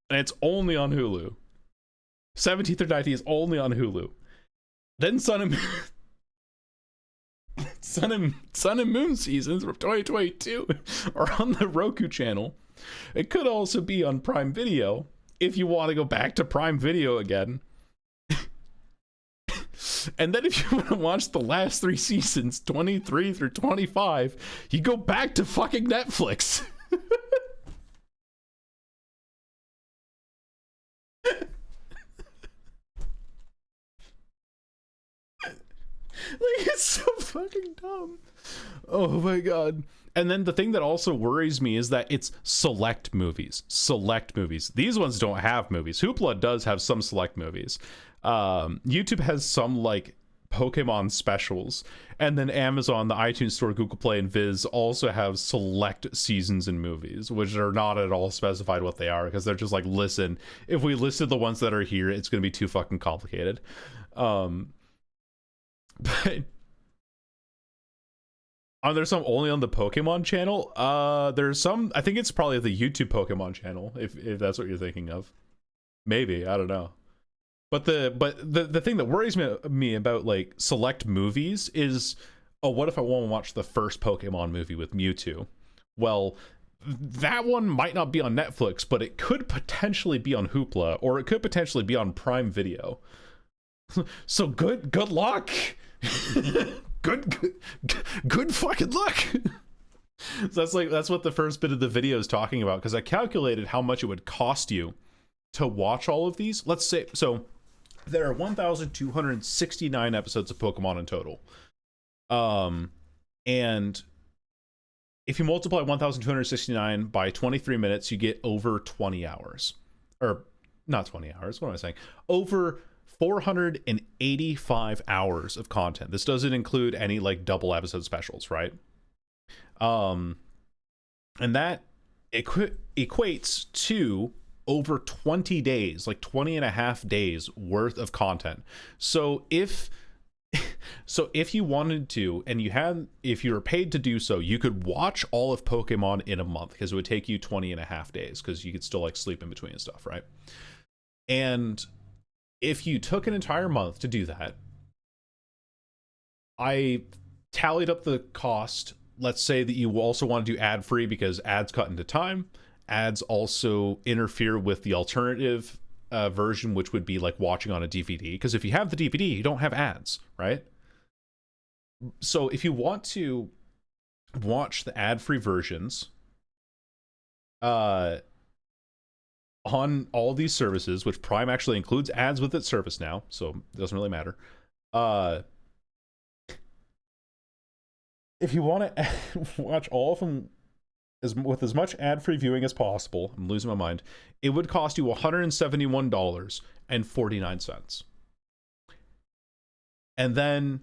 And it's only on Hulu. 17 through 19 is only on Hulu. Then Sun and Moon seasons from 2022 are on the Roku channel. It could also be on Prime Video if you want to go back to Prime Video again. And then if you want to watch the last 3 seasons, 23 through 25, you go back to fucking Netflix. It's so fucking dumb. Oh my god. And then the thing that also worries me is that it's select movies. These ones don't have movies. Hoopla does have some select movies. YouTube has some like Pokemon specials, and then Amazon, the iTunes Store, Google Play, and Viz also have select seasons and movies, which are not at all specified what they are, because they're just like, listen, if we listed the ones that are here, it's going to be too fucking complicated. But there's some only on the Pokemon channel. There's some, I think it's probably the YouTube Pokemon channel, if that's what you're thinking of. Maybe, I don't know. But the thing that worries me about like select movies is, oh, what if I want to watch the first Pokemon movie with Mewtwo? Well, that one might not be on Netflix, but it could potentially be on Hoopla, or it could potentially be on Prime Video. So good luck. good fucking luck. So that's what the first bit of the video is talking about, because I calculated how much it would cost you to watch all of these. Let's say, so there are 1,269 episodes of Pokemon in total. And if you multiply 1,269 by 23 minutes, you get over 20 hours. Or not 20 hours, what am I saying? Over 485 hours of content. This doesn't include any like double episode specials, right? And that equates to over 20 days, like 20 and a half days worth of content. So if you wanted to, and if you were paid to do so, you could watch all of Pokemon in a month, because it would take you 20 and a half days, because you could still like sleep in between and stuff, right? And if you took an entire month to do that, I tallied up the cost. Let's say that you also want to do ad free, because ads cut into time. Ads also interfere with the alternative version, which would be like watching on a DVD, because if you have the DVD, you don't have ads, right? So if you want to watch the ad-free versions on all these services, which Prime actually includes ads with its service now, so it doesn't really matter. If you want to watch all of them with as much ad-free viewing as possible, I'm losing my mind, it would cost you $171.49. And then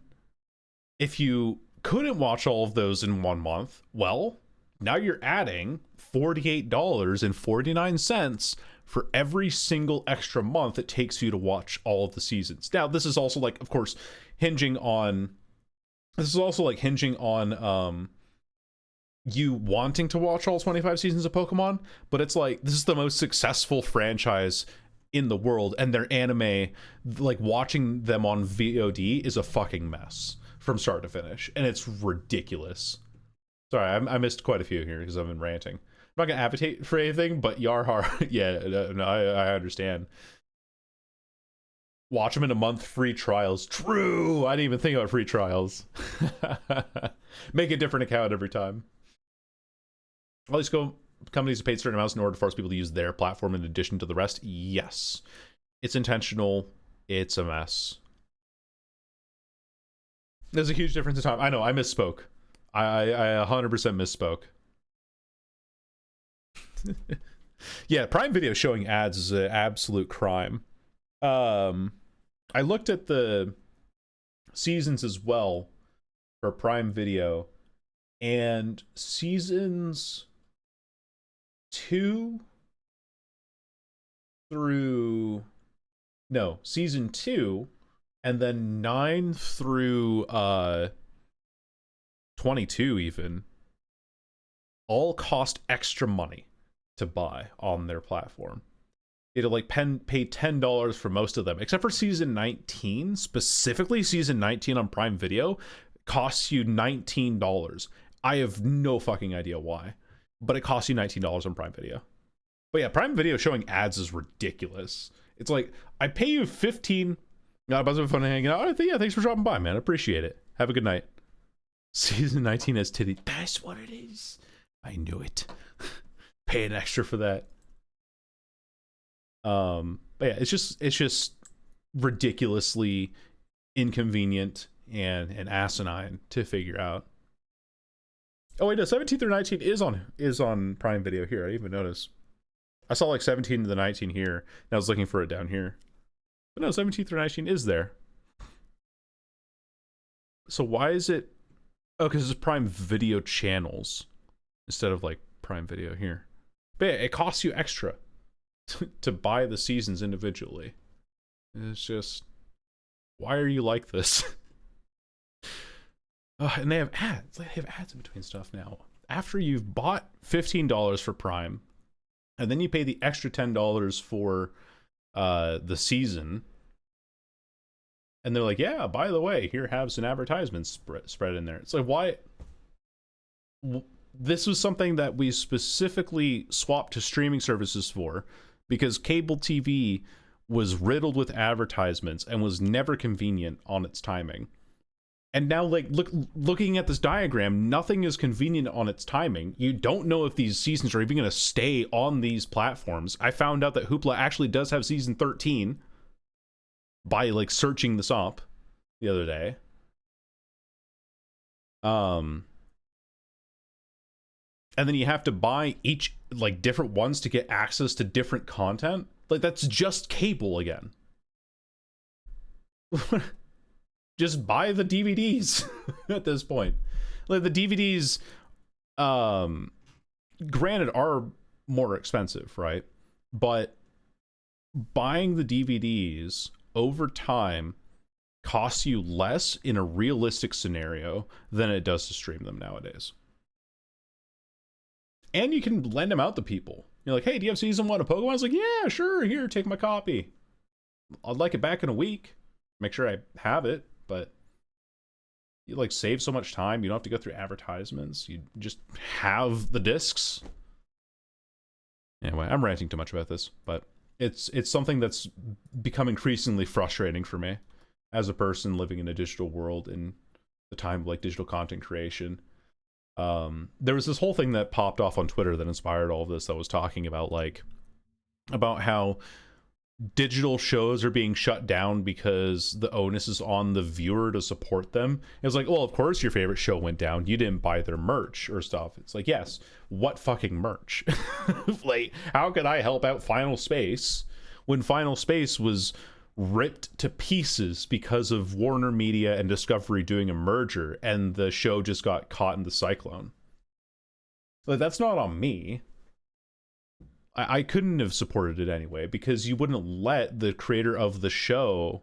if you couldn't watch all of those in 1 month, well, now you're adding $48.49 for every single extra month it takes for you to watch all of the seasons. Now, this is also like, of course, hinging on you wanting to watch all 25 seasons of Pokemon, but it's like, this is the most successful franchise in the world, and their anime, like watching them on VOD is a fucking mess from start to finish, and it's ridiculous. Sorry, I missed quite a few here because I've been ranting. I'm not gonna advocate for anything, but Yarhar, yeah, no, I understand. Watch them in a month, free trials. True, I didn't even think about free trials. Make a different account every time. All these companies have paid certain amounts in order to force people to use their platform in addition to the rest. Yes, it's intentional. It's a mess. There's a huge difference in time. I know, I misspoke. I 100% misspoke. Yeah, Prime Video showing ads is an absolute crime. I looked at the seasons as well for Prime Video, and seasons 2 through season 2 and then 9 through 22 even all cost extra money to buy on their platform. It'll like pay $10 for most of them, except for season 19. Specifically, season 19 on Prime Video costs you $19. I have no fucking idea why, but it costs you $19 on Prime Video. But yeah, Prime Video showing ads is ridiculous. It's like, I pay you $15. Got a bunch of fun hanging out. Yeah, thanks for dropping by, man. Appreciate it. Have a good night. Season 19 has titty. That's what it is. I knew it. Pay an extra for that. But yeah, it's just ridiculously inconvenient and asinine to figure out. Oh wait, no, 17 through 19 is on Prime Video here. I didn't even notice. I saw like 17 to the 19 here, and I was looking for it down here. But no, 17 through 19 is there. So why is it? Oh, because it's Prime Video channels instead of like Prime Video here. But yeah, it costs you extra to buy the seasons individually. It's just, why are you like this? And they have ads. They have ads in between stuff now. After you've bought $15 for Prime, and then you pay the extra $10 for the season, and they're like, yeah, by the way, here have some advertisements spread in there. It's like, why? This was something that we specifically swapped to streaming services for, because cable TV was riddled with advertisements and was never convenient on its timing. And now, like, looking at this diagram, nothing is convenient on its timing. You don't know if these seasons are even going to stay on these platforms. I found out that Hoopla actually does have season 13 by, like, searching this up the other day. And then you have to buy each, like, different ones to get access to different content. Like, that's just cable again. Just buy the DVDs at this point. Like, the DVDs, granted, are more expensive, right? But buying the DVDs over time costs you less in a realistic scenario than it does to stream them nowadays. And you can lend them out to people. You're like, hey, do you have season 1 of Pokemon? I was like, yeah, sure, here, take my copy. I'd like it back in a week. Make sure I have it, but you like save so much time. You don't have to go through advertisements. You just have the discs. Anyway, I'm ranting too much about this, but it's something that's become increasingly frustrating for me as a person living in a digital world and the time of like digital content creation. There was this whole thing that popped off on Twitter that inspired all of this, that was talking about like about how digital shows are being shut down because the onus is on the viewer to support them. It's like, well, of course your favorite show went down, you didn't buy their merch or stuff. It's like, yes, what fucking merch? Like, how could I help out Final Space when Final Space was ripped to pieces because of Warner Media and Discovery doing a merger, and the show just got caught in the cyclone? Like, that's not on me. I couldn't have supported it anyway, because you wouldn't let the creator of the show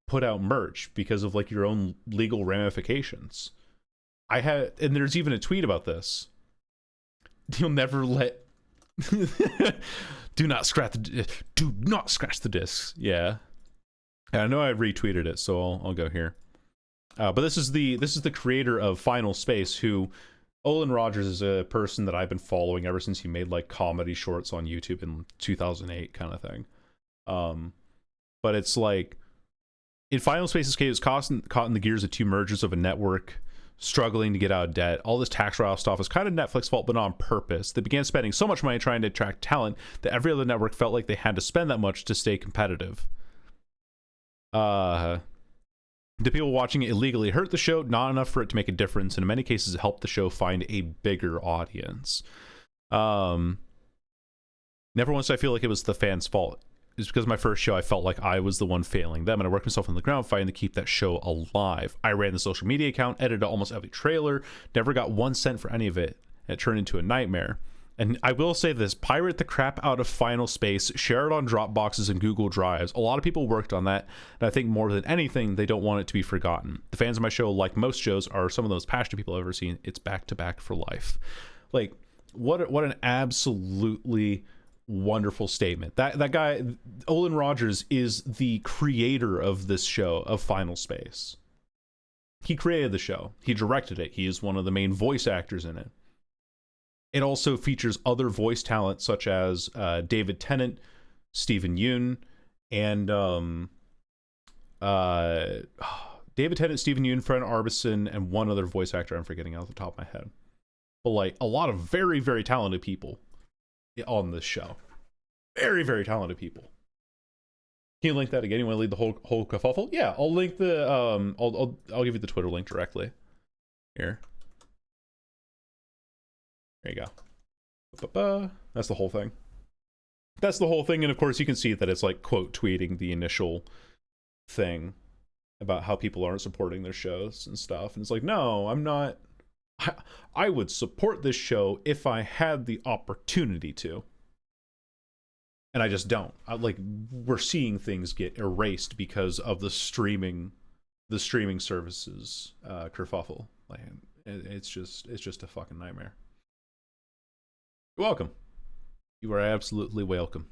put out merch because of like your own legal ramifications. And there's even a tweet about this. You'll never let do not scratch the discs. Yeah. And I know I retweeted it, so I'll go here. But this is the creator of Final Space, who Olin Rogers is a person that I've been following ever since he made like comedy shorts on YouTube in 2008 kind of thing. But it's like, in Final Space's case, caught in the gears of two mergers of a network struggling to get out of debt. All this tax write-off stuff is kind of Netflix's fault, but not on purpose. They began spending so much money trying to attract talent that every other network felt like they had to spend that much to stay competitive. The people watching it illegally hurt the show, not enough for it to make a difference, and in many cases it helped the show find a bigger audience. Never once did I feel like it was the fans' fault. It's because my first show, I felt like I was the one failing them, and I worked myself on the ground fighting to keep that show alive. I ran the social media account, edited almost every trailer, never got 1 cent for any of it, and it turned into a nightmare. And I will say this, pirate the crap out of Final Space, share it on Dropboxes and Google Drives. A lot of people worked on that, and I think more than anything, they don't want it to be forgotten. The fans of my show, like most shows, are some of those passionate people I've ever seen. It's back to back for life. Like, what an absolutely wonderful statement. That guy, Olin Rogers, is the creator of this show, of Final Space. He created the show. He directed it. He is one of the main voice actors in it. It also features other voice talent such as David Tennant, Stephen Yeun, and David Tennant, Stephen Yeun, Fred Armisen, and one other voice actor I'm forgetting off the top of my head. But like a lot of very, very talented people on this show. Very, very talented people. Can you link that again? You want to lead the whole kerfuffle? Yeah, I'll link the I'll give you the Twitter link directly. Here. There you go. That's the whole thing. That's the whole thing, and of course you can see that it's like quote tweeting the initial thing about how people aren't supporting their shows and stuff. And it's like, no, I'm not. I would support this show if I had the opportunity to. And I just don't. We're seeing things get erased because of the streaming services kerfuffle. Like, it's just a fucking nightmare. You're welcome. You are absolutely welcome.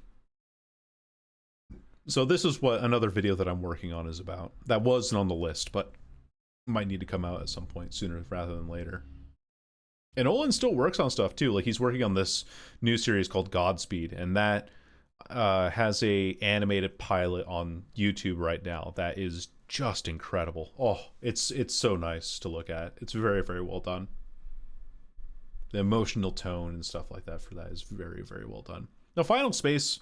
So this is what another video that I'm working on is about. That wasn't on the list, but might need to come out at some point sooner rather than later. And Olin still works on stuff too. Like, he's working on this new series called Godspeed, and that has a animated pilot on YouTube right now that is just incredible. Oh, it's so nice to look at. It's very, very well done. The emotional tone and stuff like that for that is very, very well done. Now, Final Space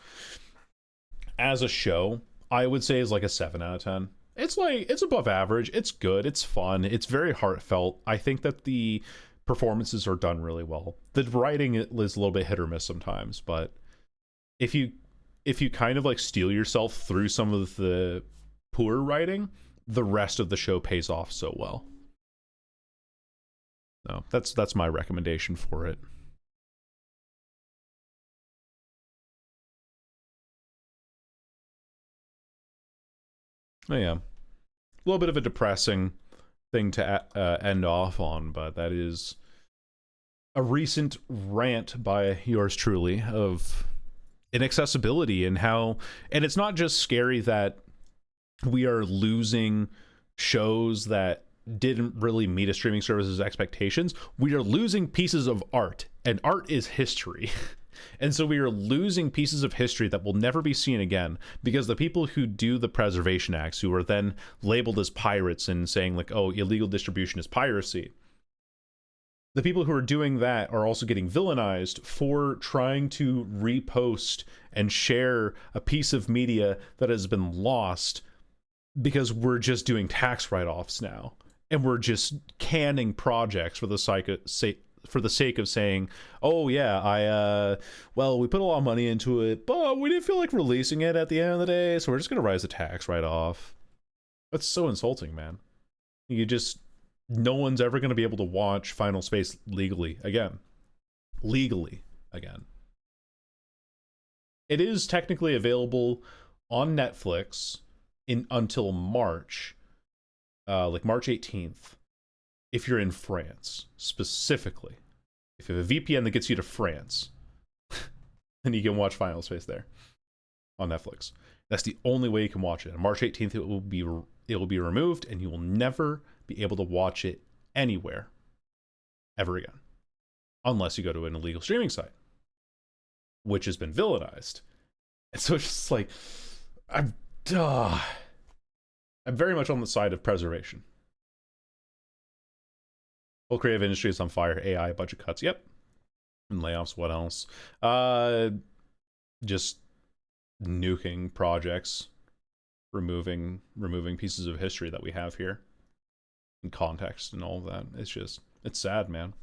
as a show, I would say is like a 7 out of 10. It's above average. It's good. It's fun. It's very heartfelt. I think that the performances are done really well. The writing is a little bit hit or miss sometimes, but if you kind of like steel yourself through some of the poor writing, the rest of the show pays off so well. No, that's my recommendation for it. Oh yeah, a little bit of a depressing thing to end off on, but that is a recent rant by yours truly of inaccessibility and how, and it's not just scary that we are losing shows that didn't really meet a streaming service's expectations. We are losing pieces of art, and art is history. And so we are losing pieces of history that will never be seen again, because the people who do the preservation acts, who are then labeled as pirates and saying like, oh, illegal distribution is piracy, the people who are doing that are also getting villainized for trying to repost and share a piece of media that has been lost, because we're just doing tax write-offs now, and we're just canning projects for the sake of saying, oh yeah, well, we put a lot of money into it, but we didn't feel like releasing it at the end of the day, so we're just gonna raise the tax write-off. That's so insulting, man. No one's ever going to be able to watch Final Space legally again. It is technically available on Netflix until March, like March 18th, if you're in France, specifically. If you have a VPN that gets you to France, then you can watch Final Space there on Netflix. That's the only way you can watch it. On March 18th, it will be removed, and you will never be able to watch it anywhere ever again, unless you go to an illegal streaming site, which has been villainized. And so it's just like, I'm very much on the side of preservation. Whole creative industry is on fire. AI budget cuts, yep, and layoffs. What else? Just nuking projects, removing pieces of history that we have here, and context and all of that. It's sad, man.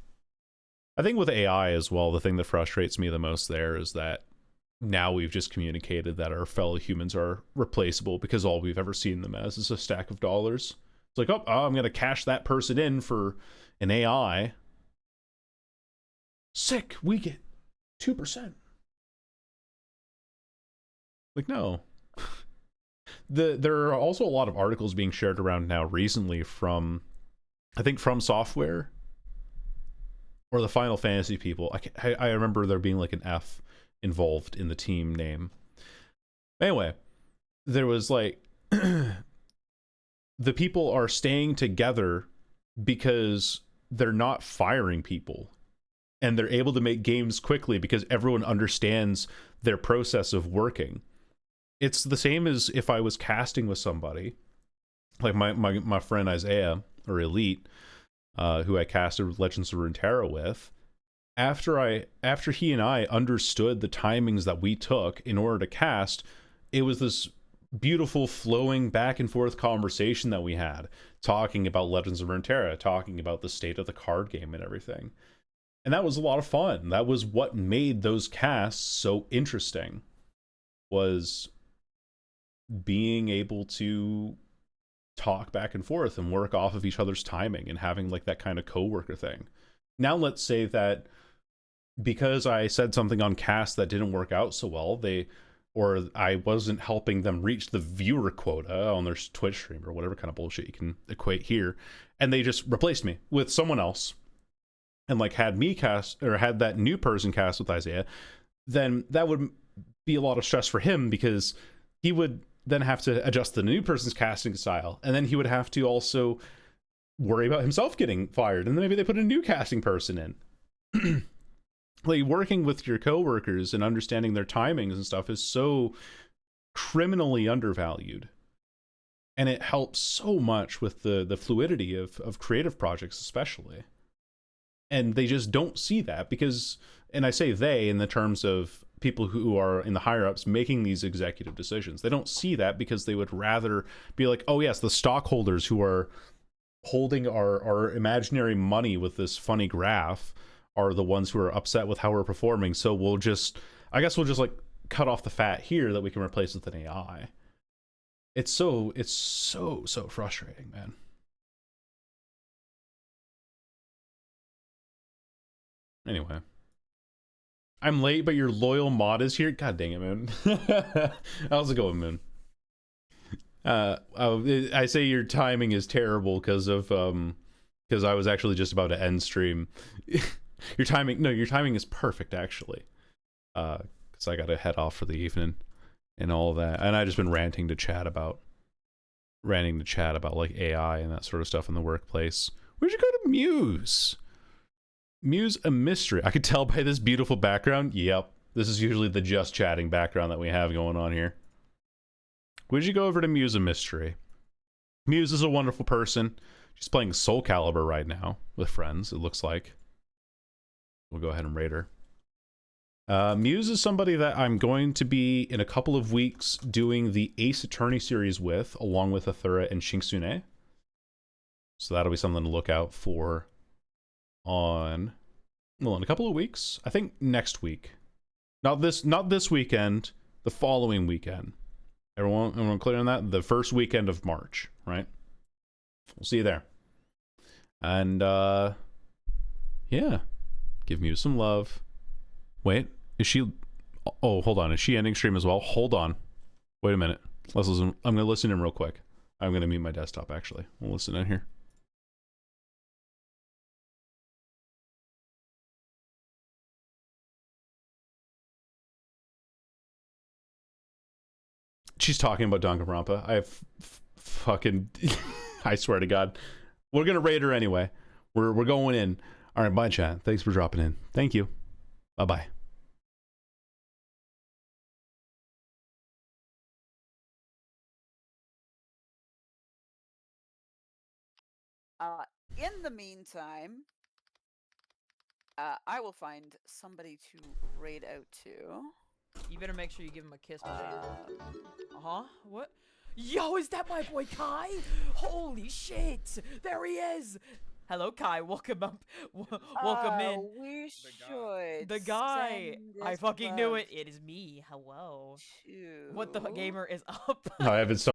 I think with AI as well, the thing that frustrates me the most there is that now we've just communicated that our fellow humans are replaceable, because all we've ever seen them as is a stack of dollars. It's like, oh, I'm gonna cash that person in for an AI. Sick, we get 2%. Like, no. There are also a lot of articles being shared around now recently from, I think, From Software or the Final Fantasy people. I remember there being like an F involved in the team name. Anyway, there was like the people are staying together because they're not firing people, and they're able to make games quickly because everyone understands their process of working. It's the same as if I was casting with somebody, like my friend Isaiah, or Elite, who I casted Legends of Runeterra with. After he and I understood the timings that we took in order to cast, it was this beautiful flowing back and forth conversation that we had, talking about Legends of Runeterra, talking about the state of the card game and everything. And that was a lot of fun. That was what made those casts so interesting, was being able to talk back and forth and work off of each other's timing and having like that kind of coworker thing. Now let's say that because I said something on cast that didn't work out so well, or I wasn't helping them reach the viewer quota on their Twitch stream or whatever kind of bullshit you can equate here, and they just replaced me with someone else and like had me cast, or had that new person cast with Isaiah, then that would be a lot of stress for him, because he would then have to adjust the new person's casting style, and then he would have to also worry about himself getting fired, and then maybe they put a new casting person in. Like, working with your coworkers and understanding their timings and stuff is so criminally undervalued, and it helps so much with the fluidity of creative projects especially. And they just don't see that, because, and I say they in the terms of people who are in the higher ups making these executive decisions, they don't see that because they would rather be like, oh yes, the stockholders who are holding our imaginary money with this funny graph are the ones who are upset with how we're performing, so I guess we'll just like cut off the fat here that we can replace with an AI. It's so frustrating, man. Anyway, I'm late, but your loyal mod is here. God dang it, Moon. How's it going, Moon? I say your timing is terrible because I was actually just about to end stream. Your timing is perfect, actually. Because I got to head off for the evening and all that, and I just been ranting to chat about like AI and that sort of stuff in the workplace. We should go to Muse. Muse a mystery. I could tell by this beautiful background. Yep, This is usually the just chatting background that we have going on here. Would you go over to Muse and Mystery? Muse is a wonderful person. She's playing Soul Calibur right now with friends, it looks like. We'll go ahead and rate her. Muse is somebody that I'm going to be, in a couple of weeks, doing the Ace Attorney series with, along with Athura and Shinksune. So that'll be something to look out for on, well, in a couple of weeks. I think next week. Not this weekend, the following weekend. Everyone clear on that? The first weekend of March, right? We'll see you there. And, yeah. Give Muse some love. Wait, is she... Oh, hold on. Is she ending stream as well? Hold on. Wait a minute. Let's listen. I'm going to listen in real quick. I'm going to mute my desktop, actually. We'll listen in here. She's talking about Danganronpa. I have fucking... I swear to God. We're going to raid her anyway. We're going in. All right, bye, chat. Thanks for dropping in. Thank you. Bye-bye. In the meantime, I will find somebody to raid out to. You better make sure you give him a kiss. What? Yo, is that my boy Kai? Holy shit! There he is! Hello, Kai. Welcome up. Welcome in. We should. The guy. I fucking knew it. It is me. Hello. What the gamer is up? I haven't started.